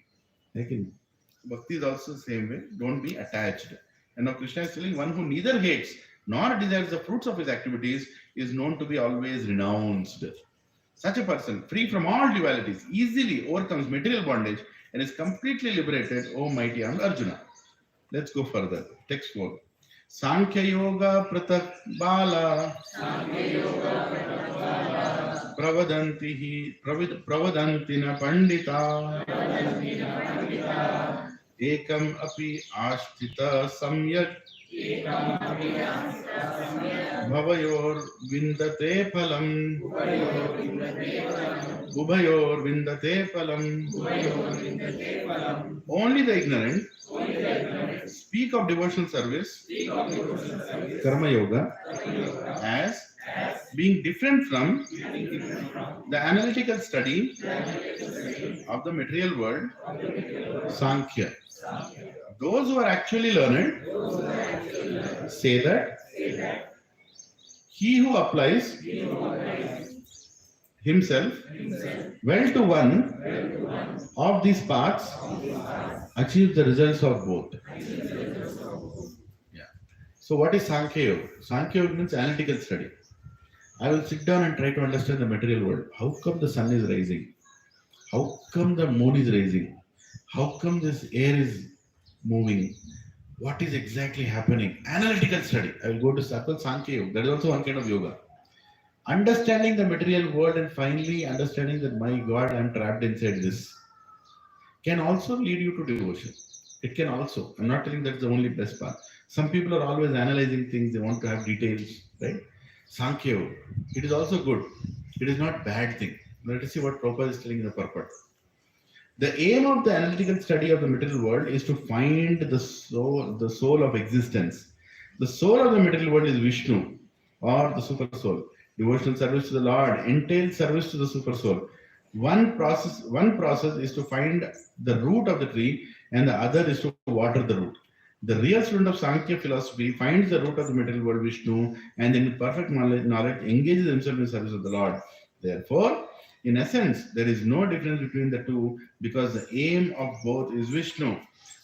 A: Bhakti is also the same way. Don't be attached. And now Krishna is telling one who neither hates nor desires the fruits of his activities is known to be always renounced. Such a person, free from all dualities, easily overcomes material bondage and is completely liberated, O mighty Arjuna. Let's go further. Text 4. Sankhya Yoga Pratak Bala Pravadanti na Pandita Ekam api ashtita samyak Bhavayor vindate phalam Ubhayor vindate phalam. Only the ignorant speak of devotional service, karma yoga, as being different from the analytical study of the material world, Sankhya. Those who are actually learned say that he who applies himself well to one of these paths achieves the results of both. Yeah. So what is Sankhya Yoga? Sankhya Yoga means analytical study. I will sit down and try to understand the material world. How come the sun is rising? How come the moon is rising? How come this air is moving? What is exactly happening? Analytical study. I will go to Sakal Sankhya Yoga. That is also one kind of yoga. Understanding the material world and finally understanding that my God, I am trapped inside this can also lead you to devotion. It can also. I'm not telling that's the only best path. Some people are always analyzing things, they want to have details, right? Sankhya, it is also good. It is not bad thing. Let us see what Prabhupada is telling in the purport. The aim of the analytical study of the material world is to find the soul of existence. The soul of the material world is Vishnu or the super soul. Devotional service to the Lord entails service to the super soul. One process is to find the root of the tree, and the other is to water the root. The real student of Sankhya philosophy finds the root of the material world, Vishnu, and in perfect knowledge engages himself in service of the Lord. Therefore, in essence, there is no difference between the two because the aim of both is Vishnu.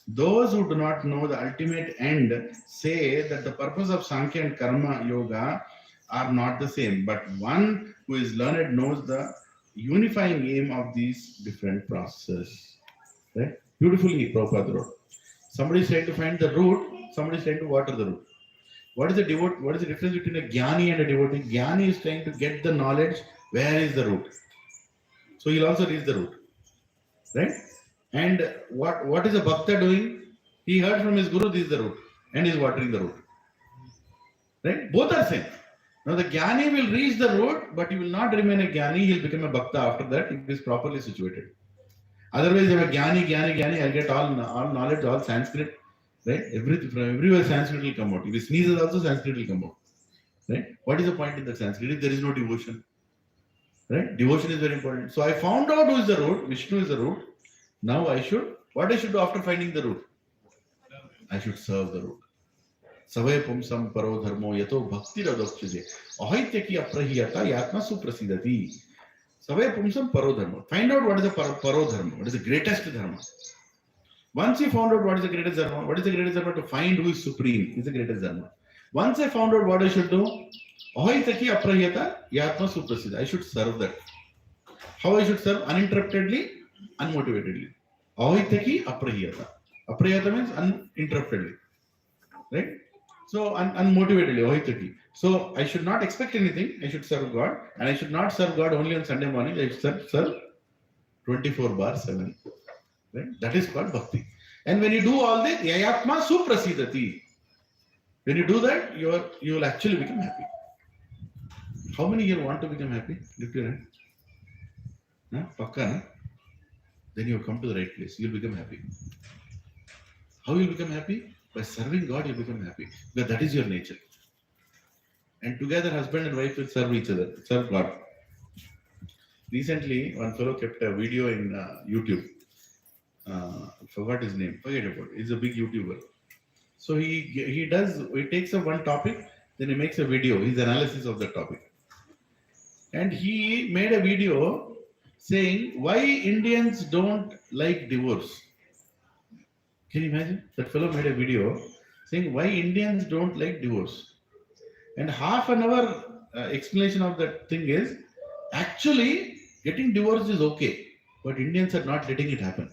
A: Those who do not know the ultimate end say that the purpose of Sankhya and Karma Yoga are not the same, but one who is learned knows the unifying aim of these different processes. Right? Beautifully, Prabhupada wrote. Somebody is trying to find the root, somebody is trying to water the root. What is the difference between a jnani and a devotee? Jnani is trying to get the knowledge, where is the root? So he'll also reach the root. Right? And what is a bhakta doing? He heard from his guru, this is the root, and he's watering the root. Right? Both are same. Now the jnani will reach the root, but he will not remain a jnani, he'll become a bhakta after that if he is properly situated. Otherwise, if a jnani, I'll get all knowledge, all Sanskrit, right? Everything from everywhere Sanskrit will come out. If he sneezes also, Sanskrit will come out. Right? What is the point in the Sanskrit if there is no devotion? Right? Devotion is very important. So I found out who is the root, Vishnu is the root. Now what I should do after finding the root? I should serve the root. Savaya pumsam paro dharmo yato bhakti radokshide ahaityaki aprahiyata yatma suprasidati. Savaya pumsam paro dharma. Find out what is the paro dharma, what is the greatest dharma. Once you found out what is the greatest dharma, what is the greatest dharma? To find who is supreme is the greatest dharma. Once I found out what I should do, ahaityaki aprahiyata yatma suprasidati. I should serve that. How I should serve? Uninterruptedly, unmotivatedly. Ahaityaki aprahiyata. Aprahiyata means uninterruptedly. Right? So unmotivatedly, ahaityaki. So I should not expect anything. I should serve God, and I should not serve God only on Sunday morning. I should serve 24/7. Right? That is called bhakti. And when you do all this, yayatma suprasidati. When you do that, you will actually become happy. How many here want to become happy? Lift your hand. Pakka, na? Then you come to the right place. You will become happy. How you will become happy? By serving God, you become happy. Because that is your nature. And together, husband and wife will serve each other, serve God. Recently, one fellow kept a video in YouTube. Forgot his name. Forget about it. He's a big YouTuber. So he takes up one topic, then he makes a video, his analysis of the topic. And he made a video saying why Indians don't like divorce. Can you imagine? That fellow made a video saying why Indians don't like divorce. And half an hour explanation of that thing is actually getting divorced is okay, but Indians are not letting it happen.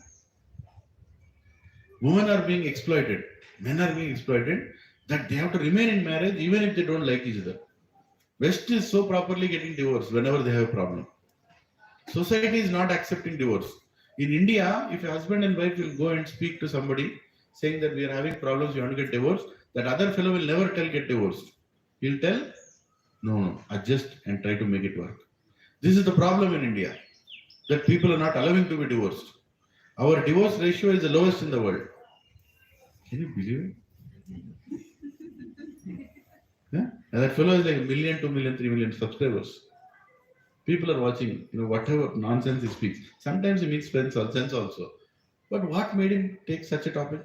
A: Women are being exploited, men are being exploited, that they have to remain in marriage even if they don't like each other. West is so properly getting divorced whenever they have a problem. Society is not accepting divorce. In India, if a husband and wife will go and speak to somebody saying that we are having problems, we want to get divorced, that other fellow will never tell get divorced. He'll tell, no, adjust and try to make it work. This is the problem in India, that people are not allowing to be divorced. Our divorce ratio is the lowest in the world. Can you believe it? Yeah? And that fellow is like 1 million, 2 million, 3 million subscribers. People are watching, whatever nonsense he speaks. Sometimes he makes sense also. But what made him take such a topic?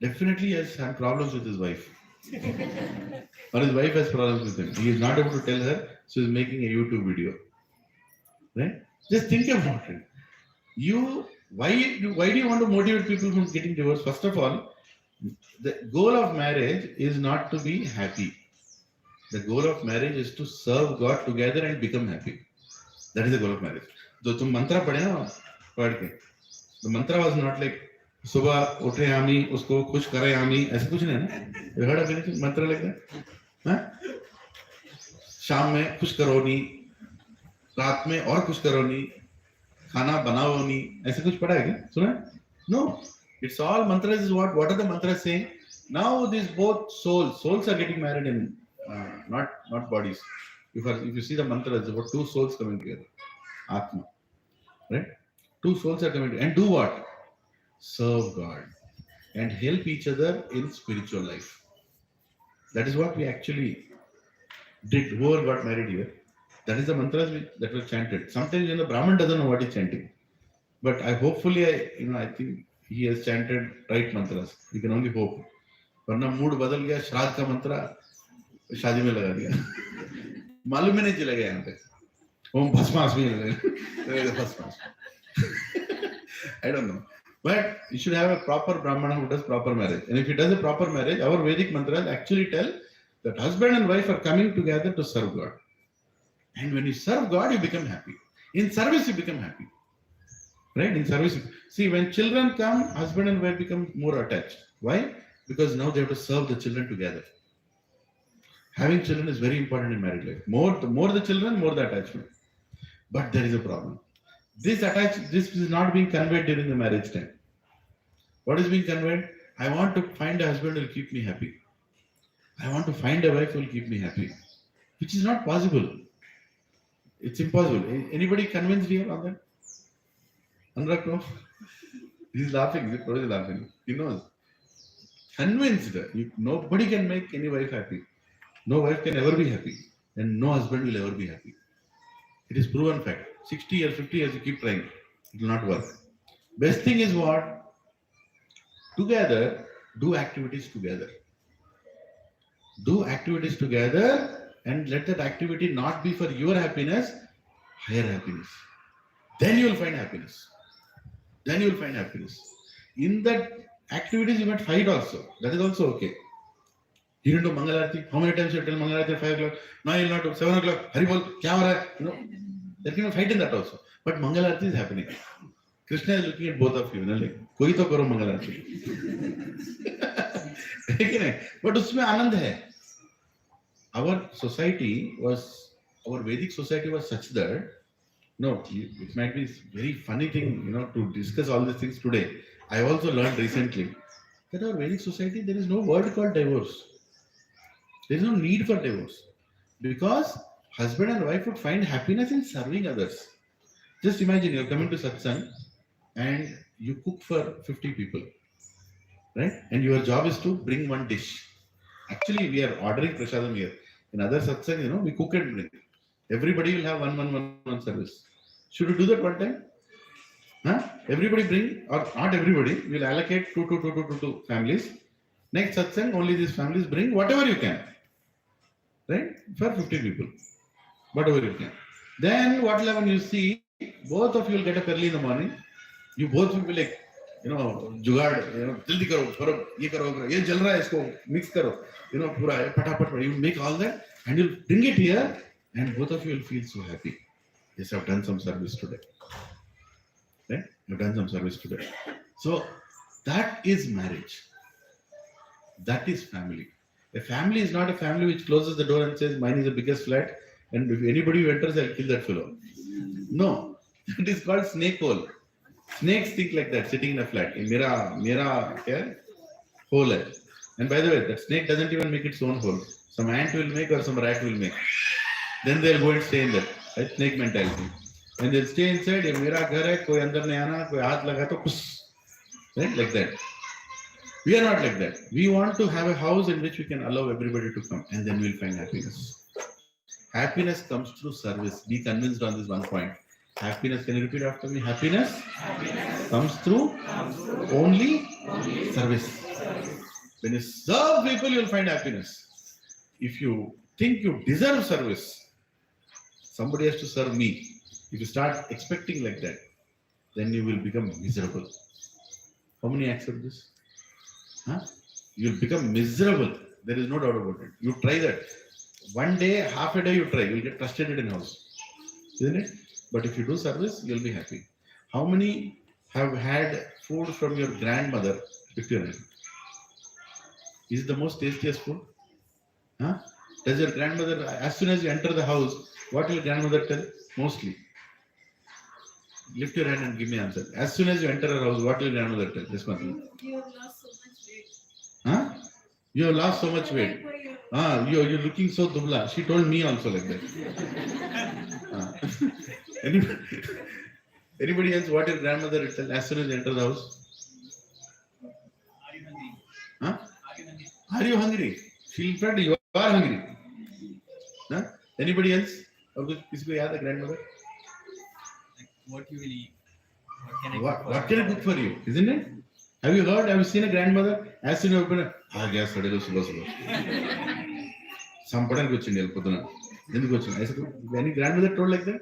A: Definitely he has had problems with his wife. Or his wife has problems with him. He is not able to tell her, so he's making a YouTube video. Right? Just think about it. Why do you want to motivate people from getting divorced? First of all, the goal of marriage is not to be happy. The goal of marriage is to serve God together and become happy. That is the goal of marriage. तो तुम मंत्रा पढ़े ना पढ़ के, the mantra was not like सुबह उठे आमी उसको खुश करे आमी, ऐसा कुछ नहीं ना. You heard of anything mantra like that? हाँ? शाम में खुश करो नी, रात में और खुश करो नी, खाना बनाओ नी, ऐसा कुछ पढ़ा है क्या? सुना? No. It's all mantras. Is what are the mantras saying? Now these both souls are getting married in not bodies. If you see the mantras, about two souls coming together, Atma, right? Two souls are coming together and do what? Serve God and help each other in spiritual life. That is what we actually did. Whoever got married here, that is the mantras that were chanted. Sometimes the Brahmin doesn't know what he's chanting, but I think he has chanted right mantras. We can only hope. वरना mood बदल गया, श्राद्ध का मंत्रा शादी में लगा दिया. मालूम ही नहीं चला गया यहाँ पे. ओम भस्मास भी लगा भस्मास. I don't know. But you should have a proper Brahmana who does proper marriage. And if he does a proper marriage, our Vedic mantras actually tell that husband and wife are coming together to serve God. And when you serve God, you become happy. In service, you become happy. Right? In service. See, when children come, husband and wife become more attached. Why? Because now they have to serve the children together. Having children is very important in married life. More the children, more the attachment. But there is a problem. This is not being conveyed during the marriage time. What is being conveyed? I want to find a husband who will keep me happy. I want to find a wife who will keep me happy. Which is not possible. It's impossible. Anybody convinced here on that? Anurag, no? He's laughing. He's probably laughing. He knows. Convinced. Nobody can make any wife happy. No wife can ever be happy. And no husband will ever be happy. It is proven fact. 60 years, 50 years, you keep trying. It will not work. Best thing is what? Together, do activities together. Do activities together and let that activity not be for your happiness, higher happiness. Then you will find happiness. Then you will find happiness. In that activities, you might fight also. That is also okay. You don't do Mangalarti. How many times you tell Mangalarti at 5 o'clock? No, you'll not do 7 o'clock. Haribol, kya ho raha hai? There can be fight in that also. But Mangalarti is happening. Krishna is looking at both of you. Like, koi to karo Mangalarti. But usme anand hai. Our Vedic society was such that, it might be very funny thing, to discuss all these things today. I also learned recently that our Vedic society, there is no word called divorce. There is no need for divorce. Because husband and wife would find happiness in serving others. Just imagine you're coming to satsang and you cook for 50 people, right? And your job is to bring one dish. Actually, we are ordering prasadam here. In other satsang, we cook and bring. Everybody will have one service. Should we do that one time? Huh? Everybody bring, or not everybody, we'll allocate two families. Next satsang, only these families bring whatever you can. Right? For 50 people. Whatever you can. Then what will happen, you see, both of you will get up early in the morning. You both will be like, jugaad, jaldi karo, ye karo, ye jal raha hai, isko mix karo, pura, patapat, you make all that and you'll bring it here and both of you will feel so happy. Yes, I've done some service today. Right? You've done some service today. So that is marriage. That is family. A family is not a family which closes the door and says, mine is the biggest flat and if anybody who enters, I'll kill that fellow. No, it is called snake hole. Snakes think like that, sitting in a flat. Mera hole hai. And by the way, that snake doesn't even make its own hole. Some ant will make or some rat will make. Then they'll go and stay in that. Right? Snake mentality. And they'll stay inside. Ye mera ghar hai, koi andar nahi aana, koi haath laga to kuss. Right? Like that. We are not like that. We want to have a house in which we can allow everybody to come and then we'll find happiness. Happiness comes through service. Be convinced on this one point. Happiness, can you repeat after me? Happiness comes through only service. When you serve people, you'll find happiness. If you think you deserve service, somebody has to serve me. If you start expecting like that, then you will become miserable. How many accept this? You'll become miserable. There is no doubt about it. You try that. One day, half a day you try, you'll get frustrated in house, isn't it? But if you do service, you'll be happy. How many have had food from your grandmother? If you're is it the most tastiest food? Huh? Does your grandmother, as soon as you enter the house, what will your grandmother tell? Mostly. Lift your hand and give me answer. As soon as you enter a house, what will your grandmother tell? This one.
C: You have lost so much weight.
A: Huh? You have lost so much weight. You're looking so dubla. She told me also like that. Anybody else? What your grandmother will tell as soon as you enter the house? Huh? Are you hungry? She in fact you are hungry. Huh? Anybody else? Or किसी को याद है grandmother?
D: What you will eat?
A: What can I cook for you? Isn't it? Have you heard? Have you seen a grandmother? As soon as you open it, gas ready to Some pattern kuchindi elpoduna. Then kuchindi. Any grandmother told like that?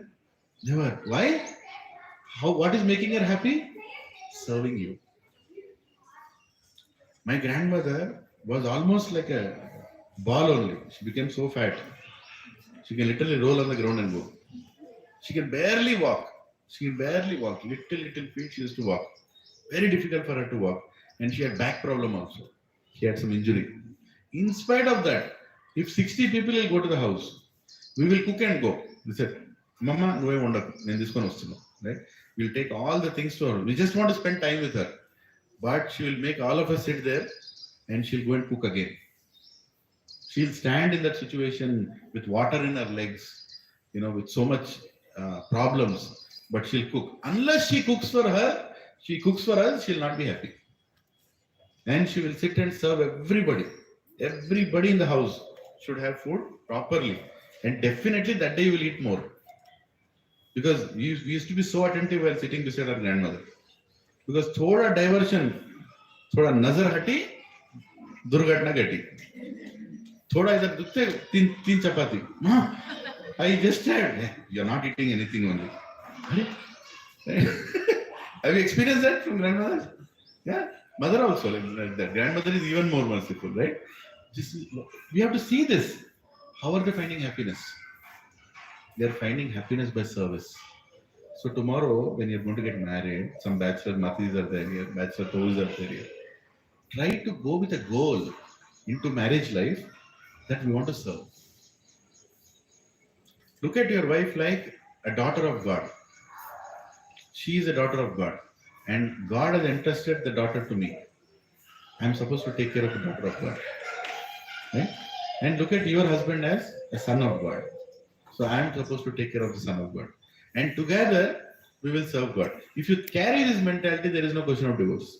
A: Never. Why? How? What is making her happy? Serving you. My grandmother was almost like a ball only. She became so fat. She can literally roll on the ground and go. She can barely walk. Little feet she used to walk. Very difficult for her to walk. And she had back problem also. She had some injury. In spite of that, if 60 people will go to the house, we will cook and go. We said, Mama, no, I wonder. Then this one was right? We'll take all the things to her. We just want to spend time with her. But she will make all of us sit there and she'll go and cook again. She'll stand in that situation with water in her legs, with so much problems, but she'll cook. Unless she cooks for her, she cooks for us, she'll not be happy. And she will sit and serve everybody. Everybody in the house should have food properly. And definitely that day you will eat more. Because we used to be so attentive while sitting beside our grandmother. Because thoda diversion, thoda nazar hati, durgatna gati. Thoda idhar dukte, teen chapati. Ma, I just had. You're not eating anything only. Have you experienced that from grandmother? Yeah, mother also like that. Grandmother is even more merciful, right? We have to see this. How are they finding happiness? They are finding happiness by service. So tomorrow, when you're going to get married, some bachelor matis are there here, bachelor toes are there here. Try to go with a goal into marriage life that we want to serve. Look at your wife like a daughter of God. She is a daughter of God. And God has entrusted the daughter to me. I am supposed to take care of the daughter of God. Right? And look at your husband as a son of God. So I am supposed to take care of the son of God. And together, we will serve God. If you carry this mentality, there is no question of divorce.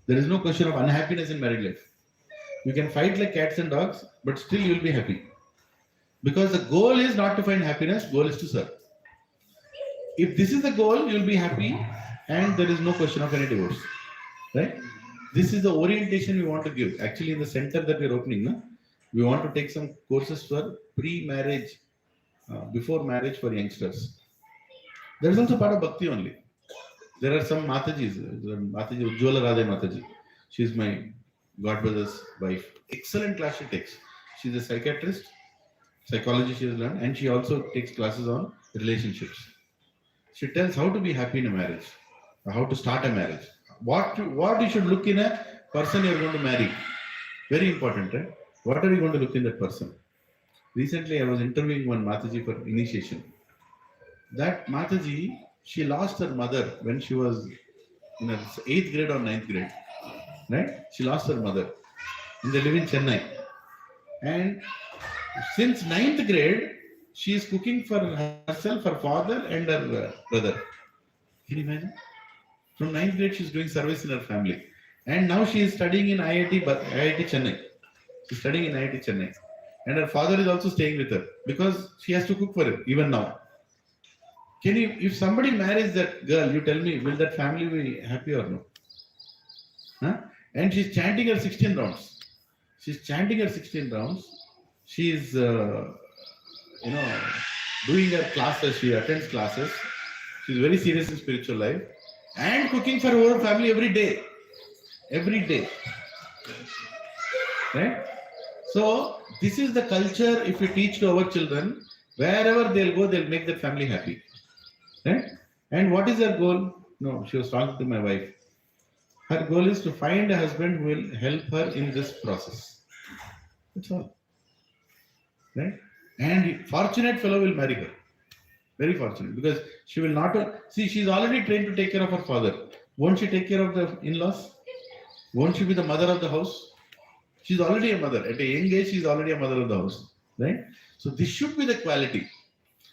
A: There is no question of unhappiness in married life. You can fight like cats and dogs, but still you will be happy. Because the goal is not to find happiness, goal is to serve. If this is the goal, you will be happy and there is no question of any divorce. Right? This is the orientation we want to give. Actually, in the center that we are opening, we want to take some courses for pre-marriage, before marriage for youngsters. There is also part of bhakti only. There are some Matajis, Mataji Ujjwala Radhe Mataji. She is my godbrother's wife. Excellent class she takes. She is a psychiatrist, psychology she has learned, and she also takes classes on relationships. She tells how to be happy in a marriage, how to start a marriage, what you should look in a person you are going to marry. Very important, right? What are you going to look in that person? Recently, I was interviewing one Mataji for initiation. That Mataji, she lost her mother when she was in her 8th grade or 9th grade. Right? She lost her mother. And they live in Chennai. And since 9th grade, she is cooking for herself, her father, and her brother. Can you imagine? From 9th grade, she is doing service in her family. And now she is studying in IIT Chennai. She is studying in IIT Chennai. And her father is also staying with her because she has to cook for him, even now. If somebody marries that girl, you tell me, will that family be happy or no? Huh? And she's chanting her 16 rounds. She's chanting her 16 rounds. She's, doing her classes. She attends classes. She's very serious in spiritual life. And cooking for her whole family every day. Every day. Right? So this is the culture. If we teach to our children, wherever they'll go, they'll make their family happy. Right? And what is their goal? No, she was talking to my wife. Her goal is to find a husband who will help her in this process. That's all. Right? And fortunate fellow will marry her. Very fortunate, because she will not see. She's already trained to take care of her father. Won't she take care of the in-laws? Won't she be the mother of the house? She's already a mother. At a young age, she's already a mother of the house. Right? So this should be the quality.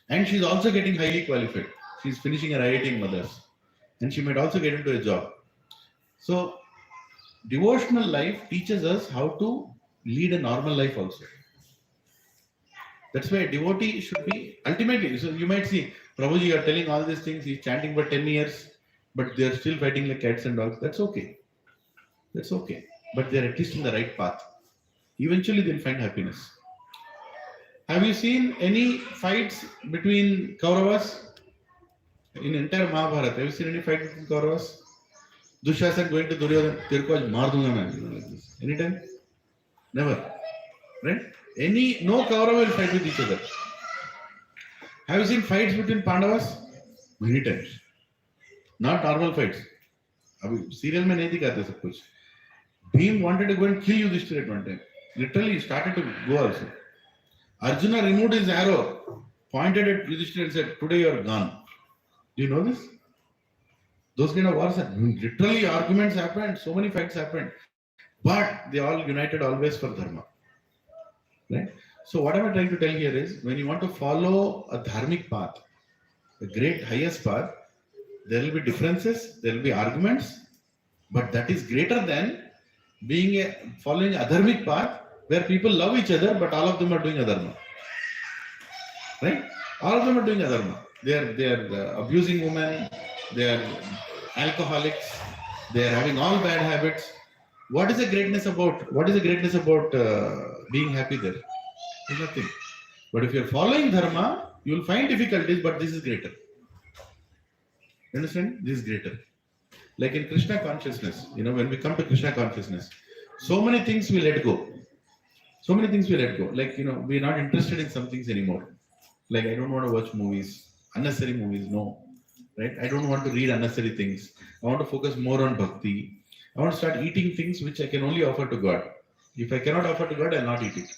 A: And she's also getting highly qualified. She's finishing her IIT Mothers. And she might also get into a job. So devotional life teaches us how to lead a normal life also. That's why a devotee should be ultimately. So you might see, Prabhuji, you are telling all these things, he's chanting for 10 years, but they are still fighting like cats and dogs. That's okay. That's okay. But they're at least in the right path. Eventually they'll find happiness. Have you seen any fights between Kauravas? In entire Mahabharata, have you seen any fight between Kauravas? Dushasan going to Duryodhana, तेरे को आज मार दूंगा मैं, like this. Anytime? Never. Right? No Kaurava will fight with each other. Have you seen fights between Pandavas? Many times. Not normal fights. अभी serial में नहीं दिखाते सब कुछ. Bhim wanted to go and kill Yudhishthira at one time. Literally, he started to go also. Arjuna removed his arrow, pointed at Yudhishthira and said, "Today you are gone." Do you know this? Those kind of wars, literally arguments happened, so many fights happened, but they all united always for dharma. Right? So what am I trying to tell here is, when you want to follow a dharmic path, the great highest path, there will be differences, there will be arguments, but that is greater than following a dharmic path where people love each other, but all of them are doing adharma. Right? All of them are doing adharma. They are abusing women, they are alcoholics, they are having all bad habits. What is the greatness about? Being happy there? There's nothing. But if you're following dharma, you will find difficulties, but this is greater. You understand? This is greater. Like in Krishna consciousness, when we come to Krishna consciousness, so many things we let go. Like, we're not interested in some things anymore. Like, I don't want to watch movies, unnecessary movies, no. Right? I don't want to read unnecessary things. I want to focus more on bhakti. I want to start eating things which I can only offer to God. If I cannot offer to God, I'll not eat it.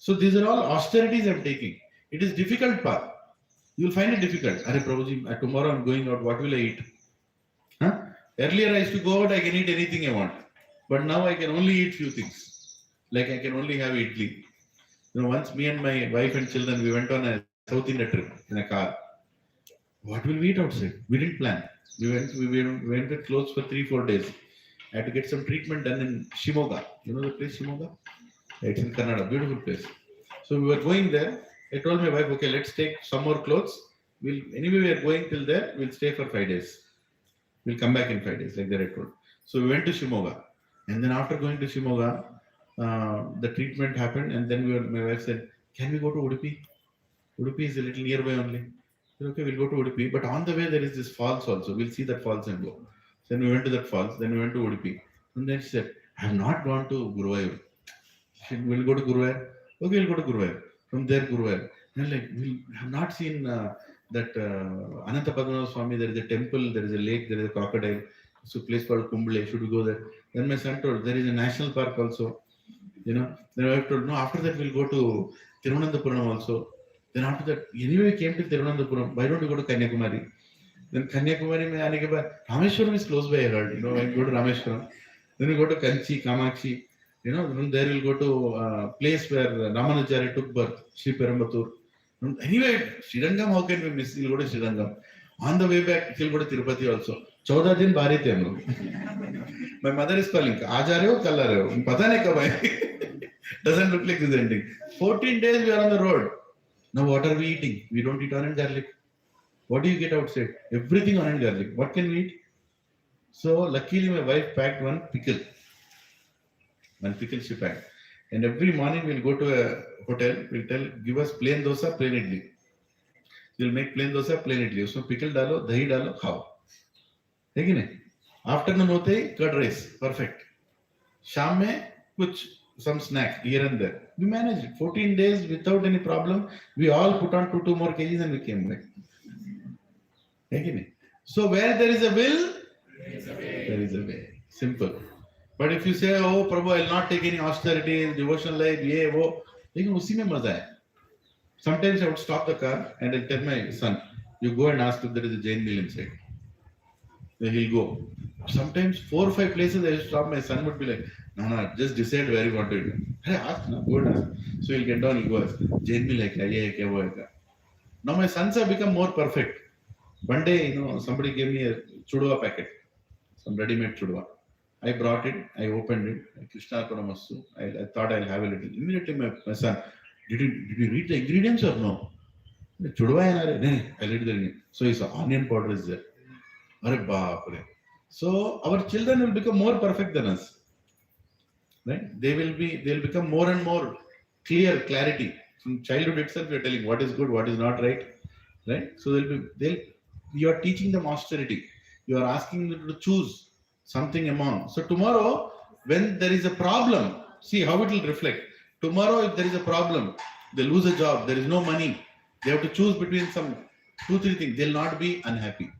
A: So these are all austerities I'm taking. It is difficult path. You'll find it difficult. Arey Prabhuji, tomorrow I'm going out, what will I eat? Huh? Earlier I used to go out, I can eat anything I want. But now I can only eat few things. Like I can only have idli. Once me and my wife and children, we went on a South India trip in a car. What will we eat outside? We didn't plan. We went with clothes for 3-4 days. I had to get some treatment done in Shimoga. You know the place Shimoga? It's in Kannada, beautiful place. So we were going there. I told my wife, okay, let's take some more clothes. Anyway, we are going till there. We'll stay for 5 days. We'll come back in 5 days, like that I told. So we went to Shimoga. And then after going to Shimoga, the treatment happened. And then my wife said, can we go to Udupi? Udupi is a little nearby only. I said, okay, we'll go to Udupi. But on the way, there is this falls also. We'll see that falls and go. Then we went to that falls. Then we went to Udupi. And then she said, I have not gone to Guruvayur. We'll go to Guruvayur. Okay, we'll go to Guruvayur. From there, Guruvayur. And like, we have not seen that Ananta Padmanabha Swami. There is a temple, there is a lake, there is a crocodile. It's a place called Kumble. Should we go there? Then my son told, there is a national park also. Then my wife told, no, after that we'll go to Tirunandapuram also. Then after that, anyway, we came to Tirunandapuram. Why don't we go to Kanyakumari? Then Kanyakumari mein aane ke baad, Rameshwaram is close by, I heard. I go to Rameshwaram. Then we go to Kanchi, Kamakshi. From there we'll go to a place where Ramanujacharya took birth, Sri Perumbattur. Anyway, Srirangam, how can we miss? We'll go to Srirangam. On the way back, we'll go to Tirupati also. 14 दिन बाहर थे हम लोग. My mother is calling. आज आ रहे हो, कल आ रहे हो. पता नहीं कब आए. Doesn't look like this ending. 14 days we are on the road. Now what are we eating? We don't eat onion garlic. What do you get outside? Everything onion garlic. What can we eat? So luckily my wife packed one pickle. One pickle she packed. And every morning we'll go to a hotel. We'll tell, give us plain dosa, plain idli. We'll make plain dosa, plain idli. उसमें pickle डालो, दही डालो, खाओ. है कि नहीं? Afternoon होते ही curd rice, perfect. शाम में कुछ some snack here and there. We managed it. 14 days without any problem. We all put on two more kgs and we came back. Okay? So where there is a will, there is a way. Simple. But if you say, oh Prabhu, I will not take any austerity, devotional life, ye, wo, लेकिन उसी में मजा है. Sometimes I would stop the car and I'll tell my son, you go and ask if there is a Jain meal inside. Then he'll go. Sometimes 4 or 5 places I stop, my son would be like, no, just decide where you want to eat. Hey, ask, no, go and ask. So he'll get down, he'll go ask, Jain meal hai kya, ye hai kya, wo hai kya. Now my sons have become more perfect. One day, somebody gave me a chudwa packet, some ready-made chudwa. I brought it, I opened it, Krishna Paramastu. I thought I'll have a little. Immediately my son, did you read the ingredients or no? Chudwa hai na? I read the ingredients. So he saw onion powder is there. Arre baapre. So our children will become more perfect than us. Right? They'll become more and more clarity. From childhood itself, you're telling what is good, what is not right. Right? So you are teaching them austerity. You are asking them to choose something among. So tomorrow, when there is a problem, see how it will reflect. Tomorrow, if there is a problem, they lose a job, there is no money, they have to choose between some 2-3 things. They'll not be unhappy.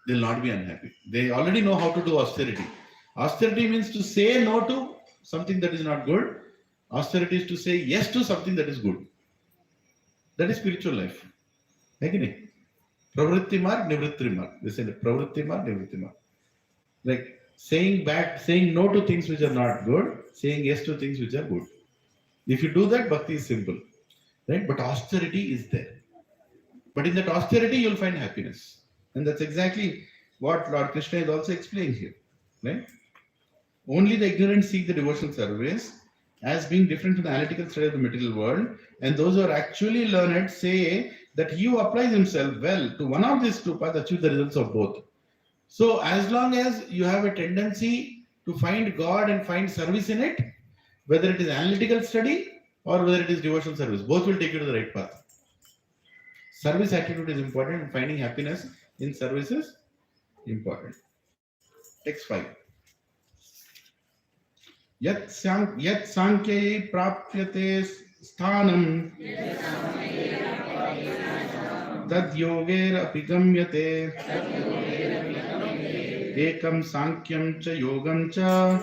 A: They'll not be unhappy. They already know how to do austerity. Austerity means to say no to something that is not good. Austerity is to say yes to something that is good. That is spiritual life. Again, pravritti marg, nivritti marg. They say pravritti marg, nivritti marg. Like saying no to things which are not good, saying yes to things which are good. If you do that, bhakti is simple. Right? But austerity is there. But in that austerity, you'll find happiness. And that's exactly what Lord Krishna is also explaining here. Right? Only the ignorant seek the devotional service as being different from the analytical study of the material world. And those who are actually learned say that he who applies himself well to one of these two paths achieve the results of both. So as long as you have a tendency to find God and find service in it, whether it is analytical study or whether it is devotional service, both will take you to the right path. Service attitude is important and finding happiness in service is important. Text 5. Yat sankhye prapyate sthanam tad yogera apigamyate ekam sankyam cha yogam cha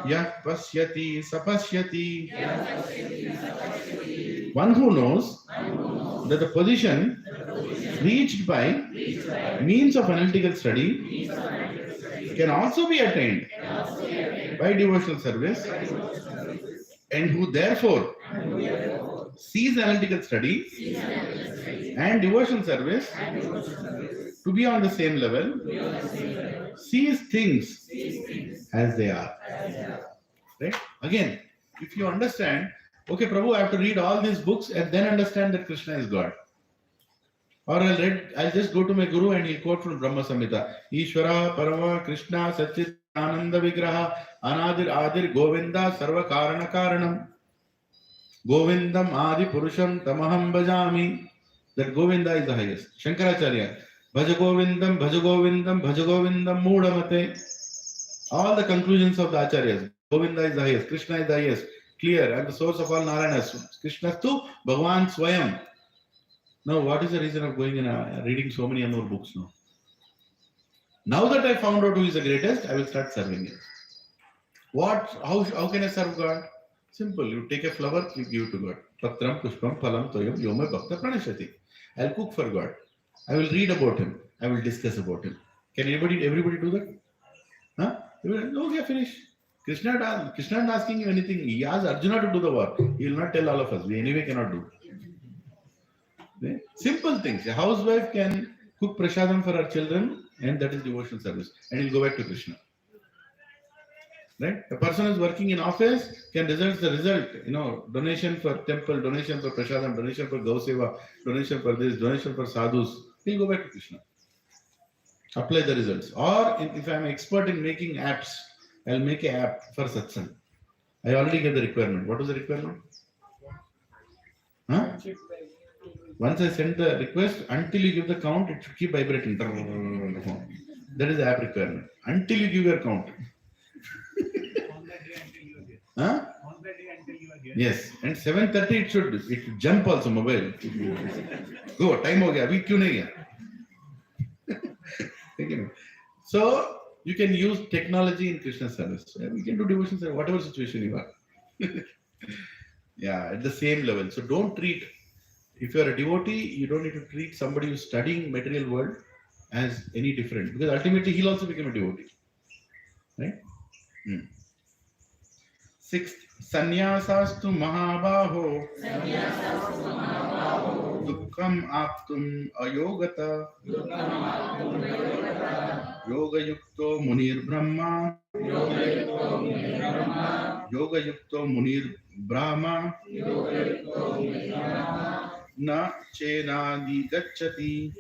A: yah pasyati sapasyati. One who knows that the position reached by means of analytical study can also be attained by devotional service, and who therefore sees analytical study and devotional service to be on the same level, sees things as they are. Right? Again, if you understand, okay, Prabhu, I have to read all these books and then understand that Krishna is God. Or I'll just go to my guru and he'll quote from Brahma Samhita. Ishvara Parama Krishna Satchit Ananda Vigraha Anadir Adir Govinda Sarva Karana Karanam. Govindam Adi Purusham Tamaham Bhajami. That Govinda is the highest. Shankaracharya. Bhaja Govindam, Bhaja Govindam, Bhaja Govindam Mudamate. All the conclusions of the Acharyas. Govinda is the highest. Krishna is the highest. Clear. And the source of all Narayanas. Krishnastu Bhagavan Swayam. Now, what is the reason of going and reading so many more books now? Now that I found out who is the greatest, I will start serving him. How can I serve God? Simple. You take a flower, you give it to God. Patram, pushpam, phalam, toyam, yoma, bhakta, pranashati. I'll cook for God. I will read about him. I will discuss about him. Can everybody do that? Huh? Okay, finish. Krishna is not asking you anything. He asked Arjuna to do the work. He will not tell all of us. We anyway cannot do. Simple things. A housewife can cook prasadam for her children, and that is devotional service. And he'll go back to Krishna. Right? A person who is working in office can result the result. Donation for temple, donation for prasadam, donation for gauseva, donation for this, donation for sadhus. He'll go back to Krishna. Apply the results. Or if I'm expert in making apps, I'll make an app for satsang. I already get the requirement. What was the requirement? Huh? Once I send the request, until you give the count, it should keep vibrating. That is the app requirement. Until you give your count. Huh?
D: On the day until you are here.
A: Yes, and 7:30 it should jump also mobile. Go, time ho gaya, abhi kyun nahi gaya? So you can use technology in Krishna service. We can do devotion service, whatever situation you are. Yeah, at the same level. So don't treat, if you are a devotee, you don't need to treat somebody who's studying material world as any different, because ultimately he'll also become a devotee. Right? Hmm. Sixth, sanyasastu mahabaho dukkam aptum ayogata yoga yukto munir brahma yoga yukto munir brahma na chenadi gacchati.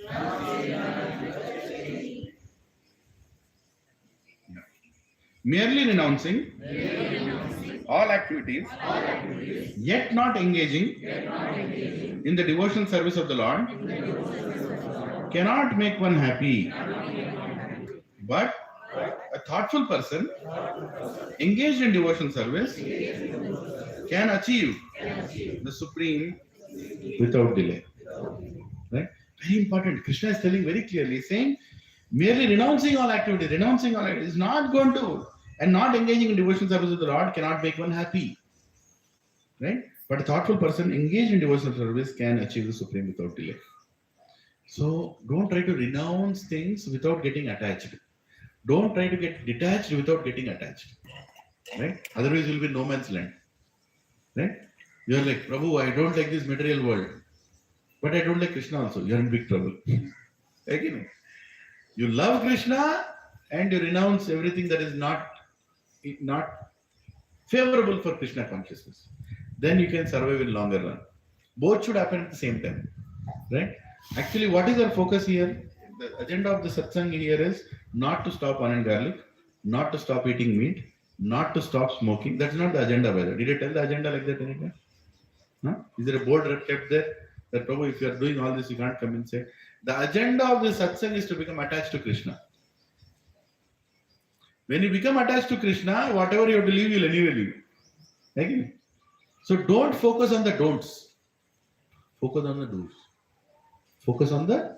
A: Merely renouncing all activities, yet not engaging in the devotional service of the Lord, cannot make one happy. But a thoughtful person engaged in devotional service can achieve the supreme without delay. Right? Very important. Krishna is telling very clearly, saying, merely renouncing all activity is not going to, and not engaging in devotional service of the Lord cannot make one happy. Right? But a thoughtful person engaged in devotional service can achieve the supreme without delay. So don't try to renounce things without getting attached. Don't try to get detached without getting attached. Right? Otherwise, you'll be no man's land. Right? You're like, Prabhu, I don't like this material world, but I don't like Krishna also. You're in big trouble. Again, you love Krishna and you renounce everything that is not favorable for Krishna consciousness. Then you can survive in longer run. Both should happen at the same time. Right? Actually, what is our focus here? The agenda of the satsang here is not to stop onion garlic, not to stop eating meat, not to stop smoking. That's not the agenda, by the way. Did I tell the agenda like that anytime? Huh? Is there a board kept there that, Prabhu, if you are doing all this, you can't come and say? The agenda of the satsang is to become attached to Krishna. When you become attached to Krishna, whatever you have to leave, you'll anyway leave. Okay? So don't focus on the don'ts. Focus on the do's. Focus on the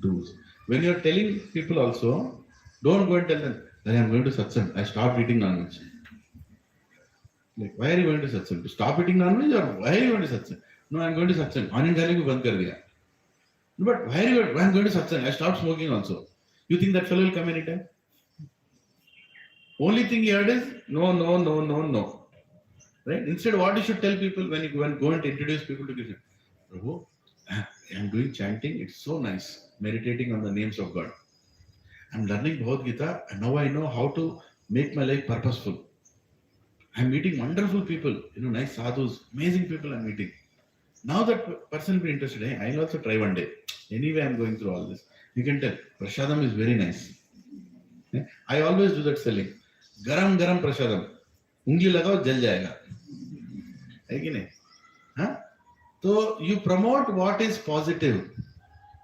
A: do's. When you're telling people also, don't go and tell them, I'm going to satsang. I stopped eating non-veg. Like, why are you going to satsang? To stop eating non-veg, or why are you going to satsang? No, I'm going to satsang. Onion garlic band kar diya. No, but why are you going? I'm going to satsang. I stopped smoking also. You think that fellow will come anytime? Only thing he heard is no, no, no, no, no. Right? Instead, what you should tell people when you go and introduce people to Krishna? Prabhu, I'm doing chanting. It's so nice. Meditating on the names of God. I'm learning Bhagavad Gita, and now I know how to make my life purposeful. I'm meeting wonderful people, nice sadhus, amazing people I'm meeting. Now that person will be interested. Hey, I'll also try one day. Anyway, I'm going through all this. You can tell, Prashadam is very nice. I always do that selling. Garam garam Prashadam. Ungli lagao, jal jayega. है कि नहीं? हाँ? So you promote what is positive.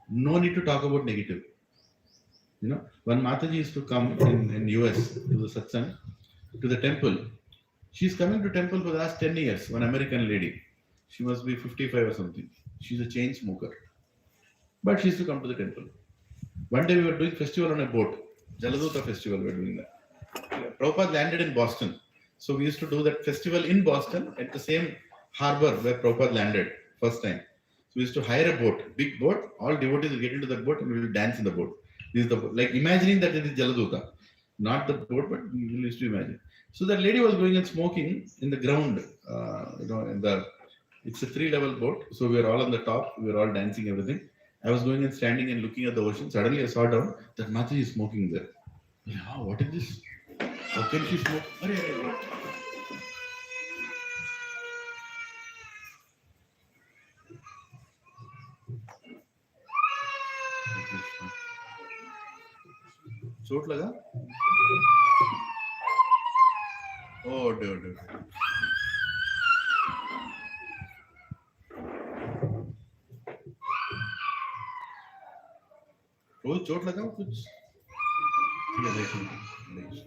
A: No need to talk about negative. When Mataji used to come in US to the satsang, to the temple, she's coming to temple for the last 10 years. One American lady. She must be 55 or something. She's a chain smoker. But she used to come to the temple. One day we were doing festival on a boat. Jaladuta festival we were doing that. Prabhupada landed in Boston. So we used to do that festival in Boston at the same harbor where Prabhupada landed first time. So we used to hire a boat, big boat. All devotees will get into the boat and we will dance in the boat. This is the boat. Like imagining that it is Jaladuta. Not the boat, but you used to imagine. So that lady was going and smoking in the ground. It's a 3-level boat. So we were all on the top. We were all dancing, everything. I was going and standing and looking at the ocean. Suddenly I saw down that Mataji is smoking there. Yeah, what is this? How can she smoke? चोट लगा? Oh, dude. रोज चोट लगा कुछ? Yeah, maybe.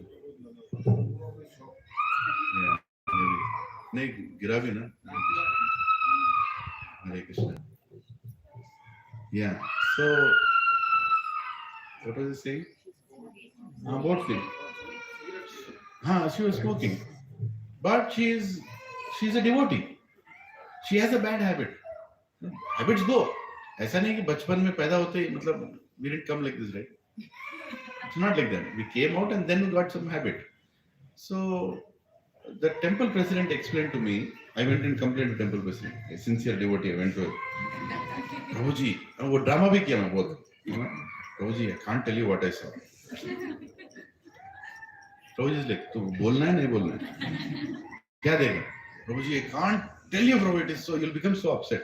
A: नहीं गिरा भी ना. Hare Krishna. Yeah. So what was I saying? About thing. She was smoking, but she's a devotee. She has a bad habit. Habits go. ऐसा नहीं कि बचपन में पैदा होते ही मतलब we didn't come like this, right? It's not like that. We came out and then we got some habit. So the temple president explained to me. I went and complained to temple president. A sincere devotee. I went to प्रभु जी, वो drama भी किया मैं बहुत. प्रभु जी, I can't tell you what I saw. Prabhu ji like, तो बोलना है नहीं बोलना है? क्या देगा? प्रभु जी, I can't tell you, Prabhu. It is so you'll become so upset.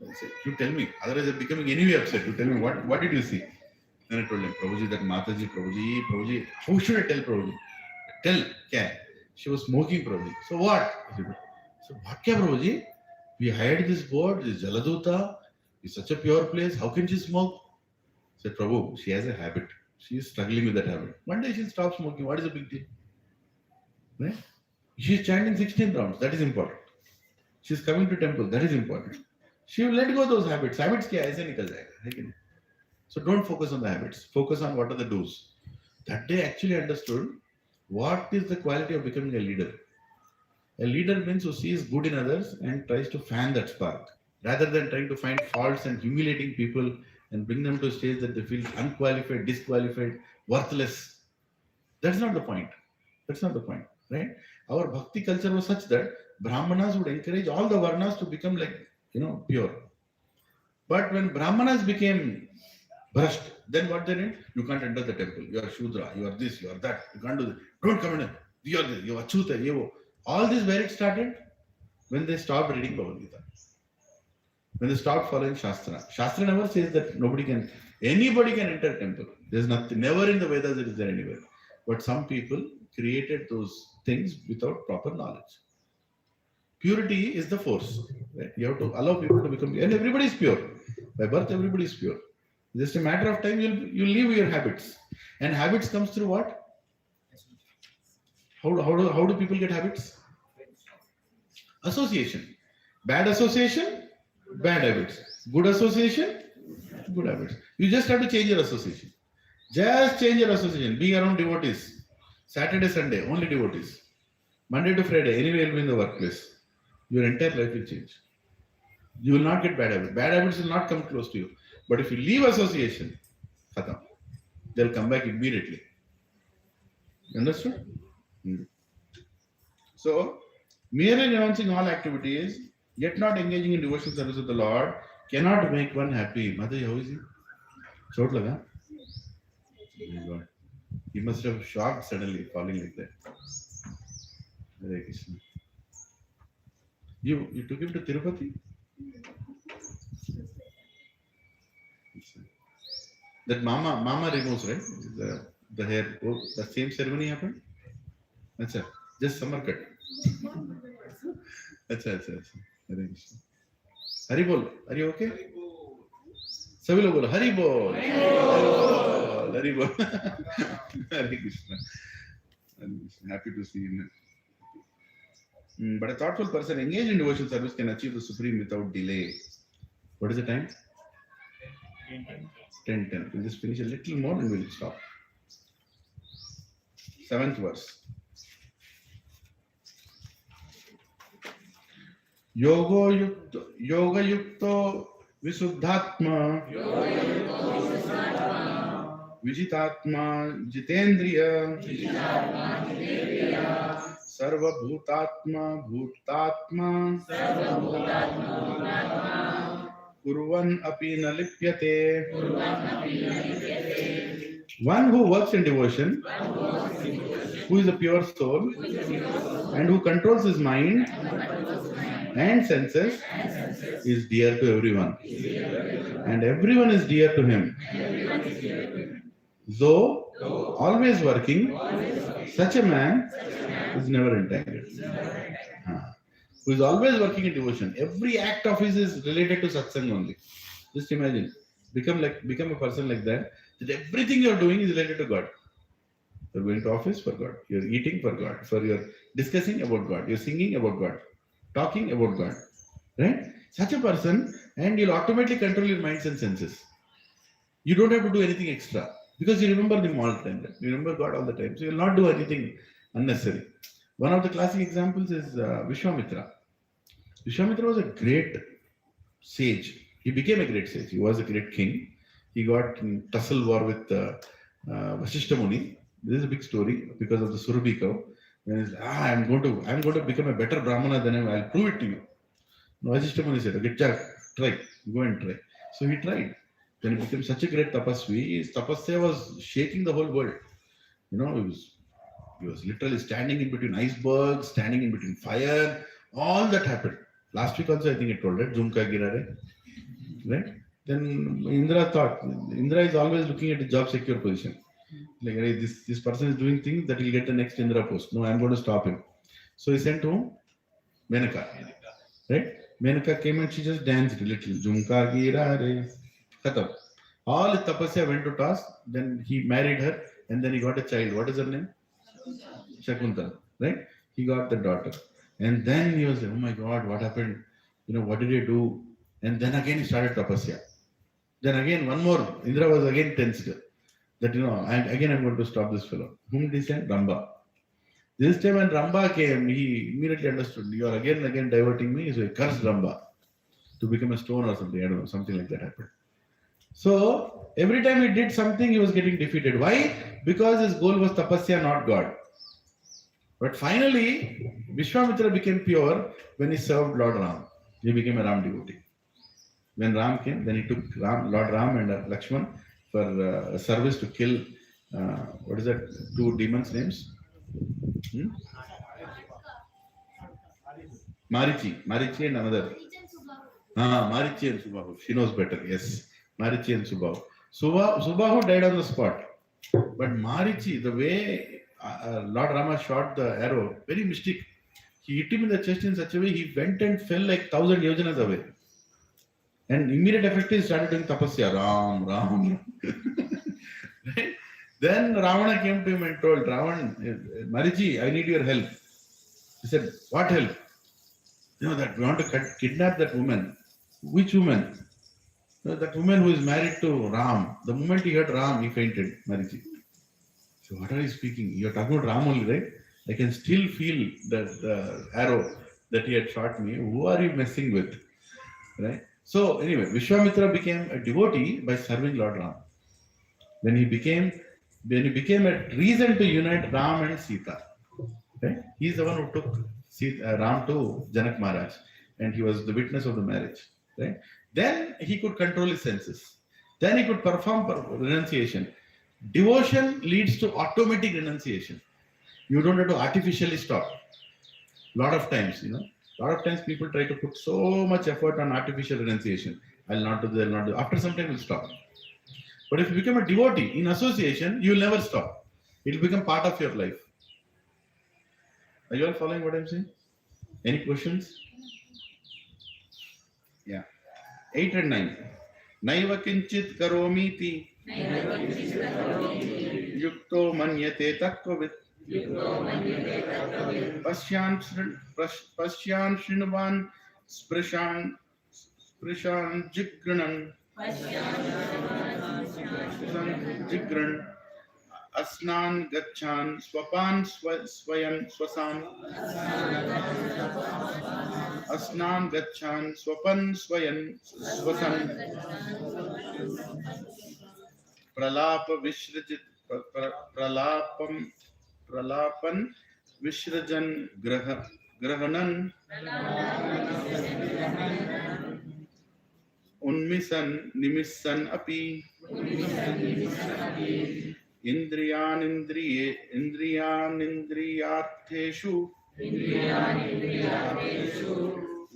A: I said, you tell me. Otherwise, you're becoming anyway upset. You tell me what did you see? Then I told him, Prabhuji, that Mataji, Prabhuji, how should I tell Prabhuji? Tell, kya? She was smoking, Prabhuji. So what? I said, so what kya, Prabhuji? We hired this board, this Jaladuta, it's such a pure place. How can she smoke? I said, Prabhu, she has a habit. She is struggling with that habit. One day she'll stop smoking. What is the big deal? Right? She's chanting 16 rounds. That is important. She's coming to temple. That is important. She will let go of those habits. Habits kya aise nikal jayega. So don't focus on the habits. Focus on what are the do's. That day actually understood what is the quality of becoming a leader. A leader means who sees good in others and tries to fan that spark, rather than trying to find faults and humiliating people and bring them to a stage that they feel unqualified, disqualified, worthless. That's not the point. That's not the point, right? Our bhakti culture was such that Brahmanas would encourage all the Varnas to become like, pure. But when Brahmanas became brushed, then what they did? You can't enter the temple. You are Shudra, you are this, you are that. You can't do this. Don't come in. You are this, you are Achuta, you. All this where it started? When they stopped reading Bhagavad Gita. When they stopped following Shastra. Shastra never says that anybody can enter temple. There's nothing, never in the Vedas it is there anywhere. But some people created those things without proper knowledge. Purity is the force. Right? You have to allow people to become, and everybody is pure. By birth, everybody is pure. Just a matter of time, you'll leave your habits. And habits comes through what? How do people get habits? Association. Bad association, bad habits. Good association, good habits. You just have to change your association. Just change your association. Be around devotees. Saturday, Sunday, only devotees. Monday to Friday, anyway you'll be in the workplace. Your entire life will change. You will not get bad habits. Bad habits will not come close to you. But if you leave association, khatam. They'll come back immediately. Understood? So, merely renouncing all activities, yet not engaging in devotional service of the Lord, cannot make one happy. Mataji, how is he? Chot laga? Oh my God. He must have shocked suddenly, falling like that. Hare Krishna. You took him to Tirupati? That mama removes, right? The hair. Oh, the same ceremony happened? Achha, just summer cut. Achha. Hare Krishna. Hari bol. Are you okay? सभी लोग बोलो हरि बोल हरि बोल हरे Krishna. Happy to see him. But a thoughtful person engaged in devotional service can achieve the supreme without delay. What is the time? 10:10. We'll just finish a little more and we'll stop. 7th verse. Yoga yukto Visuddhatma Vijitatma Jitendriya Sarva Bhutatma Bhutatma Kurvan api na lipyate. One who works in devotion, who is a pure soul, and who controls his mind and senses, is dear to everyone. And everyone is dear to him. Though always working, such a man is never entangled. Who is always working in devotion. Every act of his is related to satsang only. Just imagine. Become a person like that everything you're doing is related to God. You're going to office for God. You're eating for God. You're discussing about God. You're singing about God. Talking about God. Right? Such a person, and you'll automatically control your minds and senses. You don't have to do anything extra because you remember Him all the time. You remember God all the time. So you'll not do anything unnecessary. One of the classic examples is Vishwamitra. Vishwamitra was a great sage. He became a great sage. He was a great king. He got in tussle war with Vasishta Muni. This is a big story because of the Surabhi cow. When he's like, I'm going to become a better Brahmana than him. I'll prove it to you. Vasishta Muni said, okay, try, go and try. So he tried. Then he became such a great tapasvi. His tapasya was shaking the whole world. You know, he was literally standing in between icebergs, standing in between fire. All that happened. Last week also, I think I told, right? Jhumka Girare. Right? Then Indra is always looking at a job secure position. Like, hey, this person is doing things that will get the next Indra post. No, I'm going to stop him. So he sent to Menaka. Right? Menaka came and she just danced a little. Jhumka Girare. Khatam. All the tapasya went to toss. Then he married her and then he got a child. What is her name? Shakuntala. Right? He got the daughter. And then he was like, oh my God, what happened? You know, what did he do? And then again he started tapasya. Then again, one more. Indra was again tensed. That, you know, I'm going to stop this fellow. Whom did he send? Ramba. This time when Ramba came, he immediately understood. You are again diverting me. So he cursed Ramba to become a stone or something. I don't know. Something like that happened. So every time he did something, he was getting defeated. Why? Because his goal was tapasya, not God. But finally, Vishwamitra became pure when he served Lord Ram. He became a Ram devotee. When Ram came, then he took Lord Ram and Lakshman for service to kill, what is that, two demons' names? Marichi and another. Marichi and Subahu. She knows better, yes. Marichi and Subahu. Subahu died on the spot. But Marichi, the way Lord Rama shot the arrow, very mystic. He hit him in the chest in such a way, he went and fell like 1,000 yojanas away. And immediate effect, he started doing tapasya. Ram. Right? Then Ravana came to him and told, Ravan, Marichi, I need your help. He said, what help? You know, that we want to kidnap that woman. Which woman? That woman who is married to Ram. The moment he heard Ram, he fainted, Marichi. So what are you speaking? You're talking about Ram only, right? I can still feel the arrow that he had shot me. Who are you messing with? Right? So anyway, Vishwamitra became a devotee by serving Lord Ram. When he became a reason to unite Ram and Sita. Right? He's the one who took Ram to Janak Maharaj, and he was the witness of the marriage. Right? Then he could control his senses. Then he could perform renunciation. Devotion leads to automatic renunciation. You don't have to artificially stop. Lot of times people try to put so much effort on artificial renunciation. I'll not do this, I'll not do. After some time, you'll stop. But if you become a devotee in association, you will never stop. It will become part of your life. Are you all following what I'm saying? Any questions? Yeah. 8 and 9. Naiva kinchit karomiti yukto manyate takvavit Pasyan Shrinvan Sprishan Jigran Asnan Gachan Swapan Swayam Swasan Asnan Gachan Swapan Swayam Swasan Pralapa Vishrajit Pralapan Vishrajan Grahanan Unmisan Nimisan Api Indriyanindriyartheshu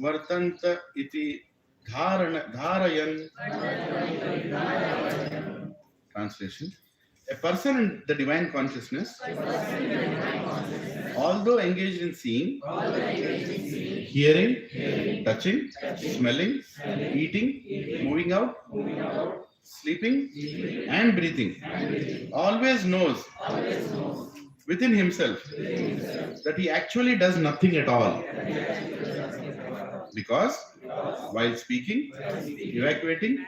A: Vartanta iti Dharayan. Translation. A person in the divine consciousness, although engaged in seeing, hearing, touching, smelling, eating, moving out, sleeping and breathing, always knows within himself that he actually does nothing at all. Because while speaking, evacuating,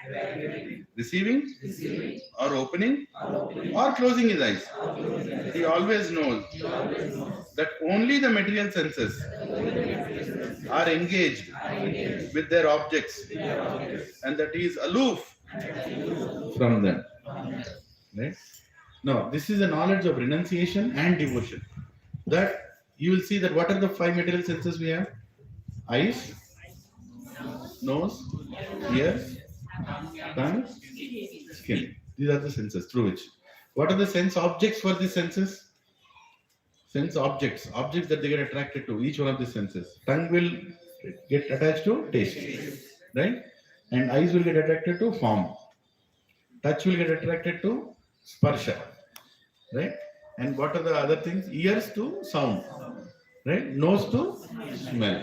A: receiving, or opening, or closing his eyes, he always knows that only the material senses are engaged with their objects and that he is aloof from them. Right? Now, this is a knowledge of renunciation and devotion. That you will see that what are the 5 material senses we have? Eyes, nose, ears, tongue, skin. These are the senses through which. What are the sense objects for these senses? Sense objects that they get attracted to, each one of the senses. Tongue will get attached to taste, right? And eyes will get attracted to form. Touch will get attracted to sparsha, right? And what are the other things? Ears to sound, right? Nose to smell.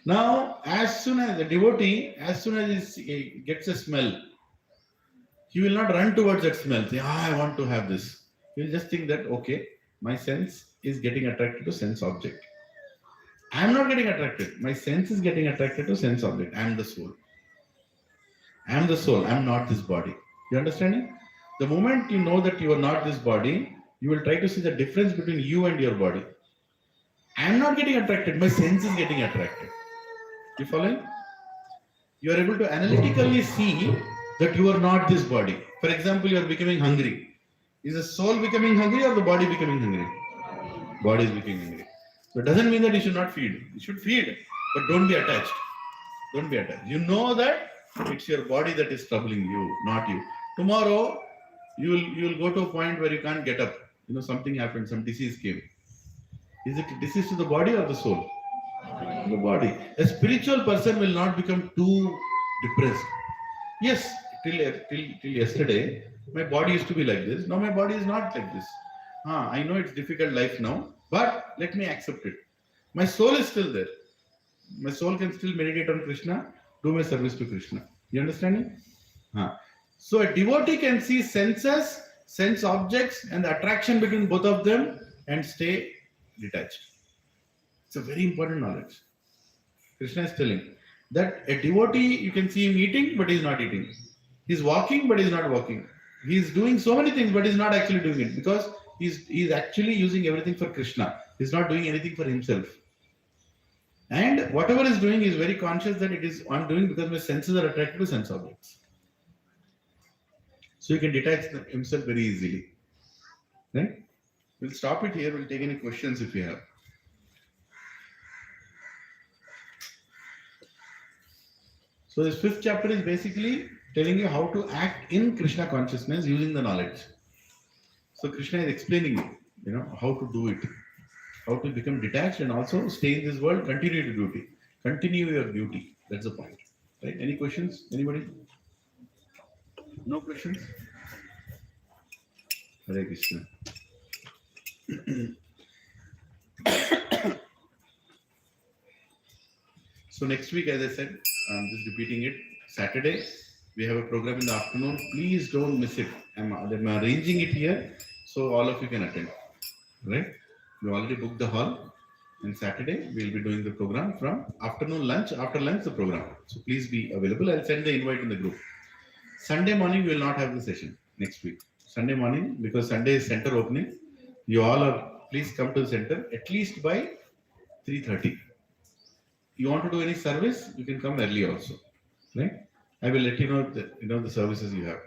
A: Now, as soon as the devotee, as soon as he gets a smell, he will not run towards that smell, say, I want to have this. He will just think that, okay, my sense is getting attracted to sense object. I am not getting attracted. My sense is getting attracted to sense object. I am the soul. I am the soul. I am not this body. You understanding? The moment you know that you are not this body, you will try to see the difference between you and your body. I am not getting attracted. My sense is getting attracted. You following? You are able to analytically see that you are not this body. For example, you are becoming hungry. Is the soul becoming hungry or the body becoming hungry? Body is becoming hungry. So it doesn't mean that you should not feed. You should feed, but don't be attached. Don't be attached. You know that it's your body that is troubling you, not you. Tomorrow, you will go to a point where you can't get up. You know, something happened, some disease came. Is it disease to the body or the soul? The body. A spiritual person will not become too depressed. Yes, till yesterday, my body used to be like this. Now my body is not like this. I know it's difficult life now, but let me accept it. My soul is still there. My soul can still meditate on Krishna, do my service to Krishna. You understanding? So a devotee can see senses, sense objects, and the attraction between both of them and stay detached. It's a very important knowledge. Krishna is telling that a devotee, you can see him eating, but he's not eating. He's walking, but he's not walking. He's doing so many things, but he's not actually doing it because he's actually using everything for Krishna. He's not doing anything for himself. And whatever he's doing, he's very conscious that it is I'm doing because my senses are attracted to sense objects. So he can detach himself very easily. Right? We'll stop it here. We'll take any questions if you have. So this 5th chapter is basically telling you how to act in Krishna consciousness using the knowledge. So Krishna is explaining you, how to do it, how to become detached and also stay in this world, continue to duty. Continue your duty. That's the point. Right? Any questions? Anybody? No questions? Hare Krishna. So next week, as I said, I'm just repeating it. Saturday, we have a program in the afternoon. Please don't miss it. I'm arranging it here so all of you can attend. Right? We already booked the hall. And Saturday, we'll be doing the program from afternoon lunch. After lunch, the program. So please be available. I'll send the invite in the group. Sunday morning, we will not have the session next week. Sunday morning, because Sunday is center opening. You all are, please come to the center at least by 3:30. You want to do any service, you can come early also. Right? I will let you know the services you have.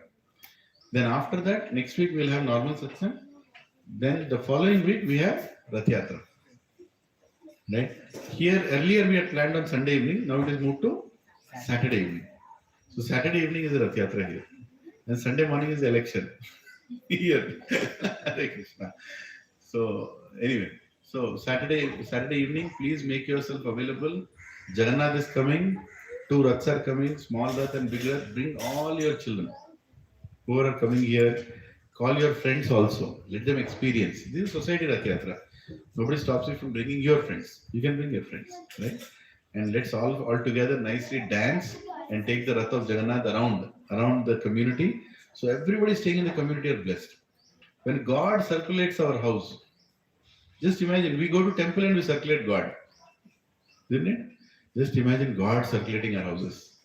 A: Then after that, next week we'll have normal satsang. Then the following week we have Rath Yatra. Right? Here earlier we had planned on Sunday evening. Now it is moved to Saturday evening. So Saturday evening is the Rath Yatra here, and Sunday morning is the election here. Hare Krishna. So anyway, so Saturday evening, please make yourself available. Jagannath is coming. 2 Raths are coming. Small Rath and big Rath. Bring all your children who are coming here. Call your friends also. Let them experience. This is Society Rath Yatra. Nobody stops you from bringing your friends. You can bring your friends, right? And let's all together nicely dance and take the Rath of Jagannath around the community So everybody staying in the community are blessed. When God circulates our house, just imagine we go to temple and we circulate God, didn't it? Just imagine God circulating our houses.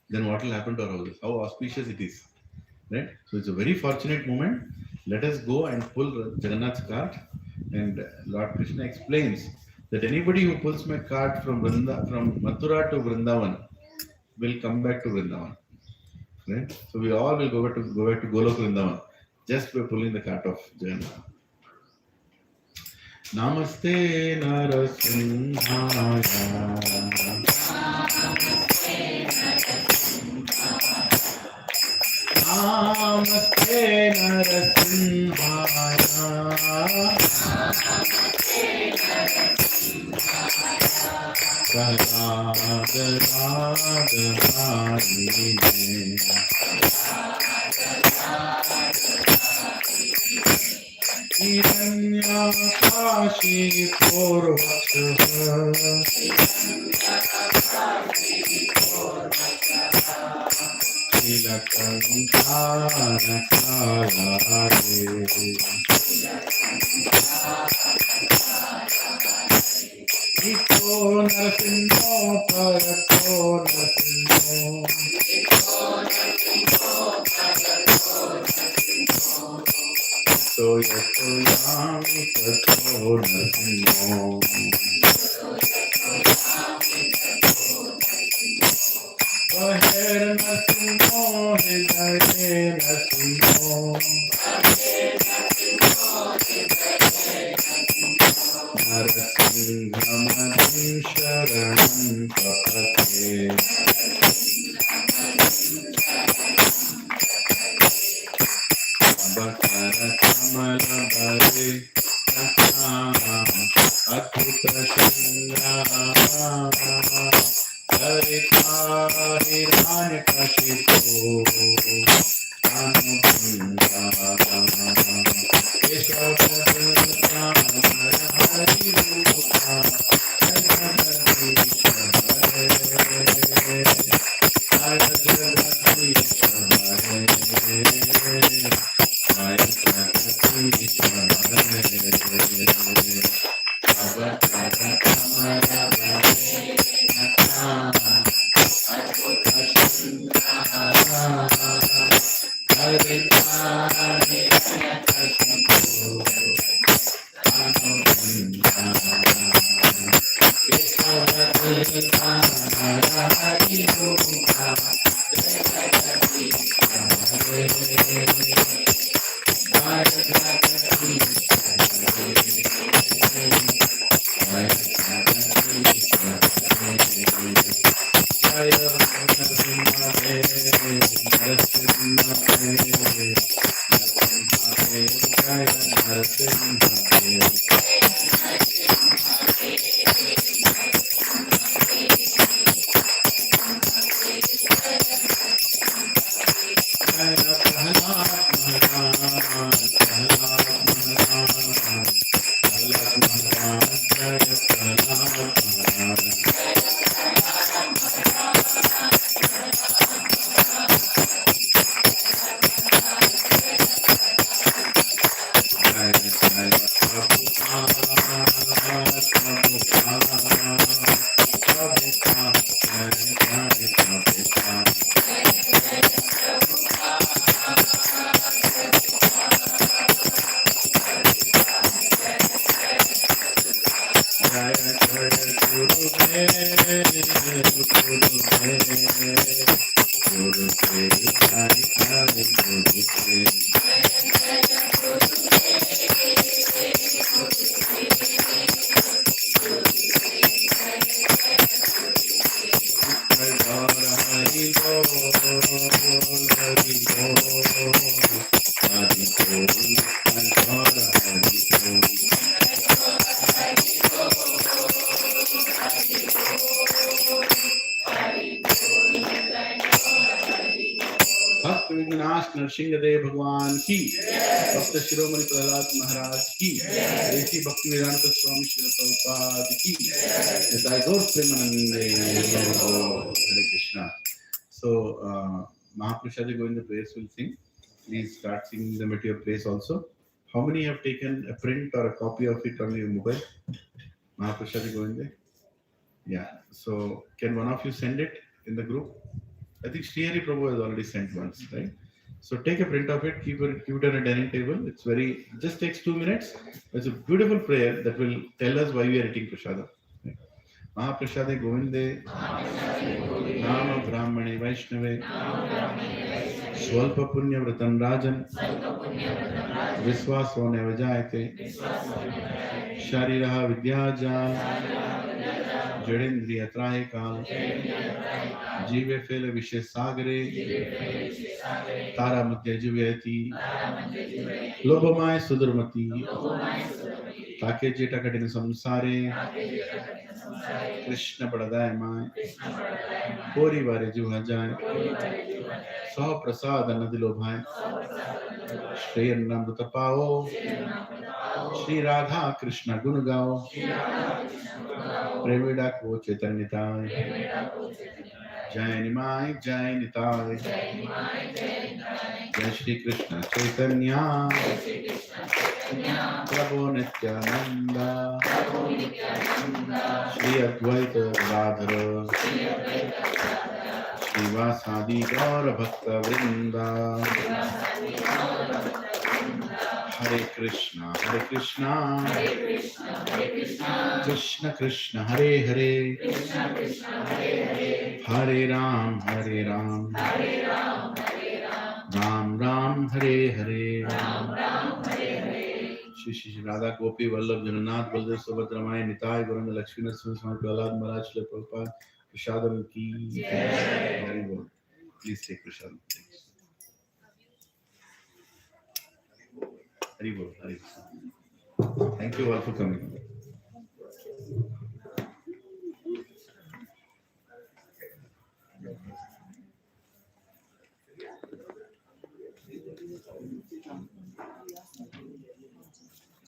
A: Then what will happen to our houses? How auspicious it is, right? So it's a very fortunate moment. Let us go and pull Jagannath's cart, and Lord Krishna explains that anybody who pulls my cart from from Mathura to Vrindavan will come back to Vrindavan, right? So we all will go back to Golok Vrindavan just by pulling the cart of Jagannath. Namaste Narasimhaya. Namaste Narasimhaya. Hiranyakashi Purvashaha Nilakantara Kalare Iko Narasimho Parato Narasimho Yato Yami Tato Narasimho Vaher Narasimho Hridaye Narasimho Narasimhamadin Sharanam Prapate Abhakara Kamala Bhare Adhuta Shringa Harita Hiranyakashipu Anubhanga Keshavadana Hari Rupa Jagadish Hare Jagadish Hare Jagadish भक्त विघ्नाश नरसिंहदेव भगवान की, भक्त शिरोमणि प्रहलाद महाराज की, ऐसी भक्ति वेदांत स्वामी श्री प्रभुपाद की, जय गौर प्रेमानंदे हरे Krishna. So Mahaprasad Govinda prayers will sing. Please start singing them at your place also. How many have taken a print or a copy of it on your mobile? Mahaprasadi Govinda? Yeah. So can one of you send it in the group? I think Srihari Prabhu has already sent once, right? So take a print of it, keep it on a dining table. It's very, just takes 2 minutes. It's a beautiful prayer that will tell us why we are eating prasada. Right? Mahaprasade Govinde, Nama Brahmane Vaishnave, Swalpa Punya Vratan Rajan, Viswaso Nevajayate, Shariraha Vidyajal, Jadendriya Trahe Kal, Jive Fele Vishe Sagare, Tara Madhya Jivayati, Lobhamaya Sudurmati, Take Jeta Kadina Samsare, Krishna Badadayamai, Pori Vare Juhajai, Saha Prasada Nadilobhai, Shri Namrita Pao, Shri Radha Krishna Gunagao, Preveda Ko Chaitanyata, Jai Nimai, Jai Nitai, Jai Shri Krishna Chaitanya, Prabhu Nityananda, Shri Advaita Gadadhara, Shri Vasadi Gaura Bhakta Vrinda, Hare Krishna, Krishna Krishna, Hare Hare, Hare Ram, Ram Ram, Hare Hare. Shri Shri Radha Gopi Vallabh Jagannath Baldev Subhadra Maya Nitai Gauranga Lakshmi Narasimha Swami Prahlad Maharaj Shri Prabhupada Prashadam ki Very well. Please take Prashadam. Hari Bol, Hari Krishna. Thank you all for coming.